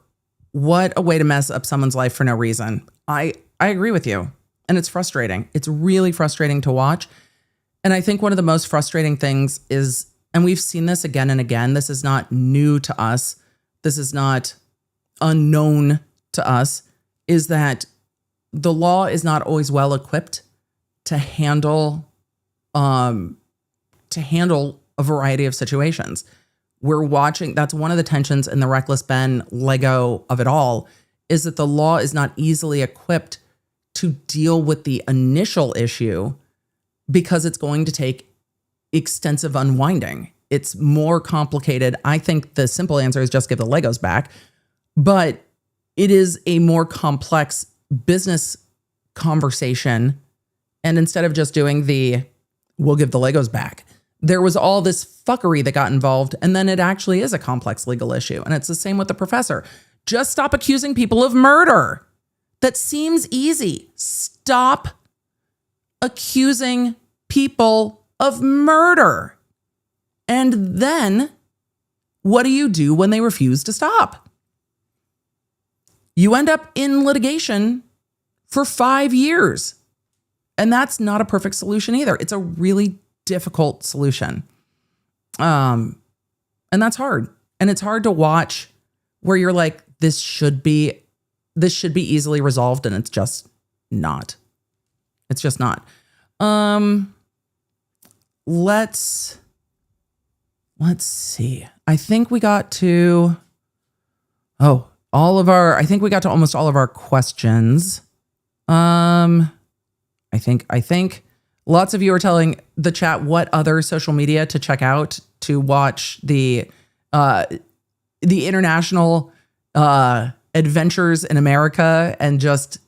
what a way to mess up someone's life for no reason. I agree with you. And it's frustrating. It's really frustrating to watch. And I think one of the most frustrating things is, and we've seen this again and again, this is not new to us, this is not unknown to us, is that the law is not always well equipped to handle a variety of situations. We're watching, that's one of the tensions in the Reckless Ben Lego of it all, is that the law is not easily equipped to deal with the initial issue because it's going to take extensive unwinding. It's more complicated. I think the simple answer is just give the Legos back, but it is a more complex business conversation. And instead of just doing we'll give the Legos back, there was all this fuckery that got involved. And then it actually is a complex legal issue. And it's the same with the professor. Just stop accusing people of murder. That seems easy. Stop accusing people of murder. And then what do you do when they refuse to stop? You end up in litigation for 5 years. And that's not a perfect solution either. It's a really difficult solution. And that's hard. And it's hard to watch where you're like, this should be easily resolved, and it's just not. It's just not. Let's see. I think we got to almost all of our questions. I think lots of you are telling the chat what other social media to check out to watch the international adventures in America and just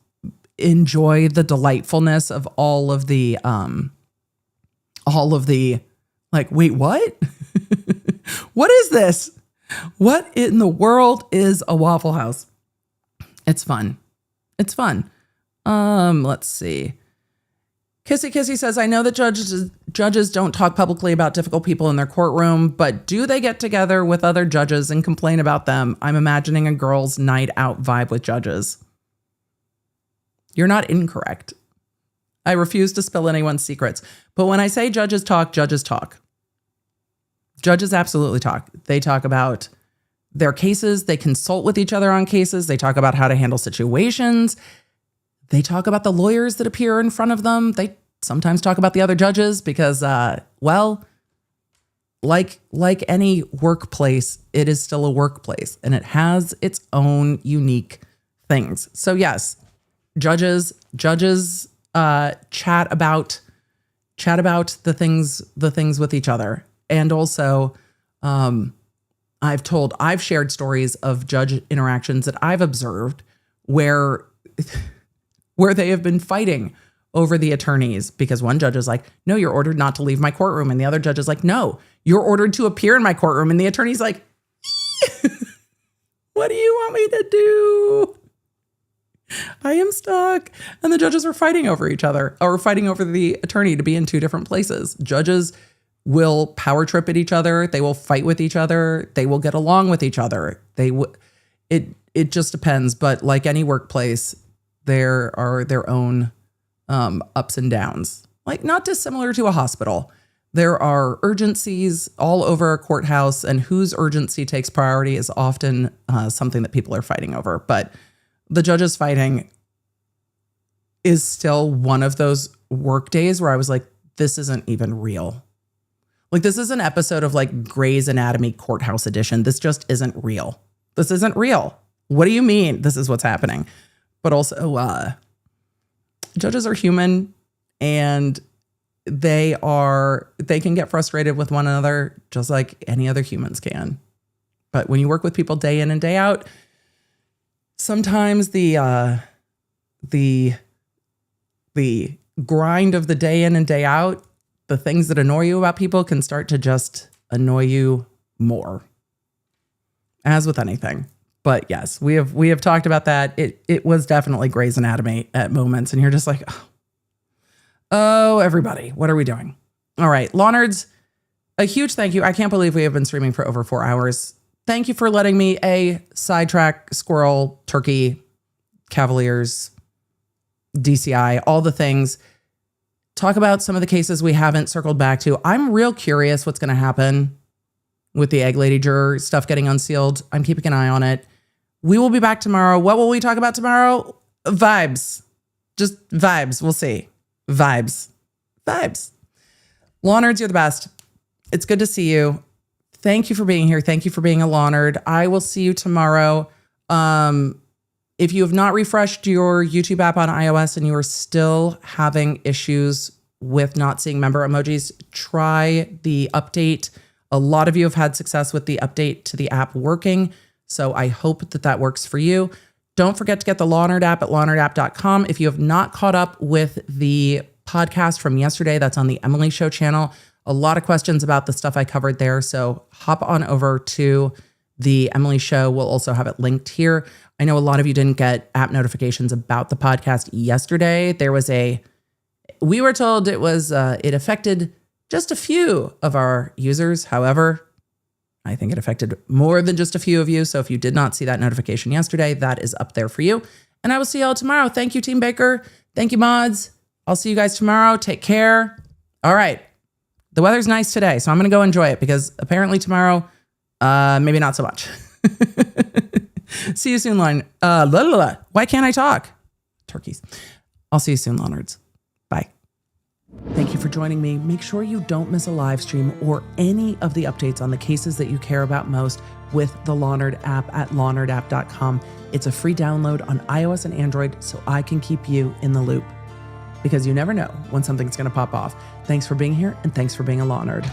enjoy the delightfulness of all of the like, wait, what? What is this? What in the world is a Waffle House? It's fun. It's fun. Let's see. Kissy Kissy says, I know that judges don't talk publicly about difficult people in their courtroom, but do they get together with other judges and complain about them? I'm imagining a girls' night out vibe with judges. You're not incorrect. I refuse to spill anyone's secrets. But when I say judges talk, judges talk. Judges absolutely talk. They talk about their cases. They consult with each other on cases. They talk about how to handle situations. They talk about the lawyers that appear in front of them. They sometimes talk about the other judges because, like any workplace, it is still a workplace and it has its own unique things. So yes, judges chat about the things with each other. And also, I've shared stories of judge interactions that I've observed where they have been fighting over the attorneys because one judge is like, no, you're ordered not to leave my courtroom. And the other judge is like, no, you're ordered to appear in my courtroom. And the attorney's like, what do you want me to do? I am stuck. And the judges are fighting over each other or fighting over the attorney to be in two different places. Judges will power trip at each other. They will fight with each other. They will get along with each other. It just depends. But like any workplace, there are their own ups and downs. like not dissimilar to a hospital. There are urgencies all over a courthouse, and whose urgency takes priority is often something that people are fighting over. But the judges fighting is still one of those work days where I was like, this isn't even real. Like, this is an episode of like Grey's Anatomy Courthouse Edition. This just isn't real. This isn't real. What do you mean this is what's happening? But also, judges are human, and they can get frustrated with one another just like any other humans can. But when you work with people day in and day out, sometimes the grind of the day in and day out, the things that annoy you about people can start to just annoy you more, as with anything. But yes, we have talked about that. It was definitely Grey's Anatomy at moments, and you're just like, oh, everybody, what are we doing? All right, Law Nerds, a huge thank you. I can't believe we have been streaming for over 4 hours. Thank you for letting me sidetrack, squirrel, turkey, Cavaliers, DCI, all the things. Talk about some of the cases we haven't circled back to. I'm real curious what's going to happen with the Egg Lady Juror stuff getting unsealed. I'm keeping an eye on it. We will be back tomorrow. What will we talk about tomorrow? Vibes. Just vibes. We'll see. Vibes. Law Nerds, you're the best. It's good to see you. Thank you for being here. Thank you for being a Law Nerd. I will see you tomorrow. If you have not refreshed your YouTube app on iOS and you are still having issues with not seeing member emojis, try the update. A lot of you have had success with the update to the app working, so I hope that works for you. Don't forget to get the Law Nerd app at lawnerdapp.com. If you have not caught up with the podcast from yesterday, that's on the Emily Show channel. A lot of questions about the stuff I covered there, so hop on over to the Emily Show. We'll also have it linked here. I know a lot of you didn't get app notifications about the podcast yesterday. We were told it affected just a few of our users. However, I think it affected more than just a few of you. So if you did not see that notification yesterday, that is up there for you. And I will see y'all tomorrow. Thank you, Team Baker. Thank you, mods. I'll see you guys tomorrow. Take care. All right. The weather's nice today, so I'm going to go enjoy it because apparently tomorrow, maybe not so much. See you soon, Lauren. Why can't I talk? Turkeys. I'll see you soon, Law Nerds. Bye. Thank you for joining me. Make sure you don't miss a live stream or any of the updates on the cases that you care about most with the Law Nerd app at lawnerdapp.com. It's a free download on iOS and Android, so I can keep you in the loop, because you never know when something's going to pop off. Thanks for being here, and thanks for being a Law Nerd.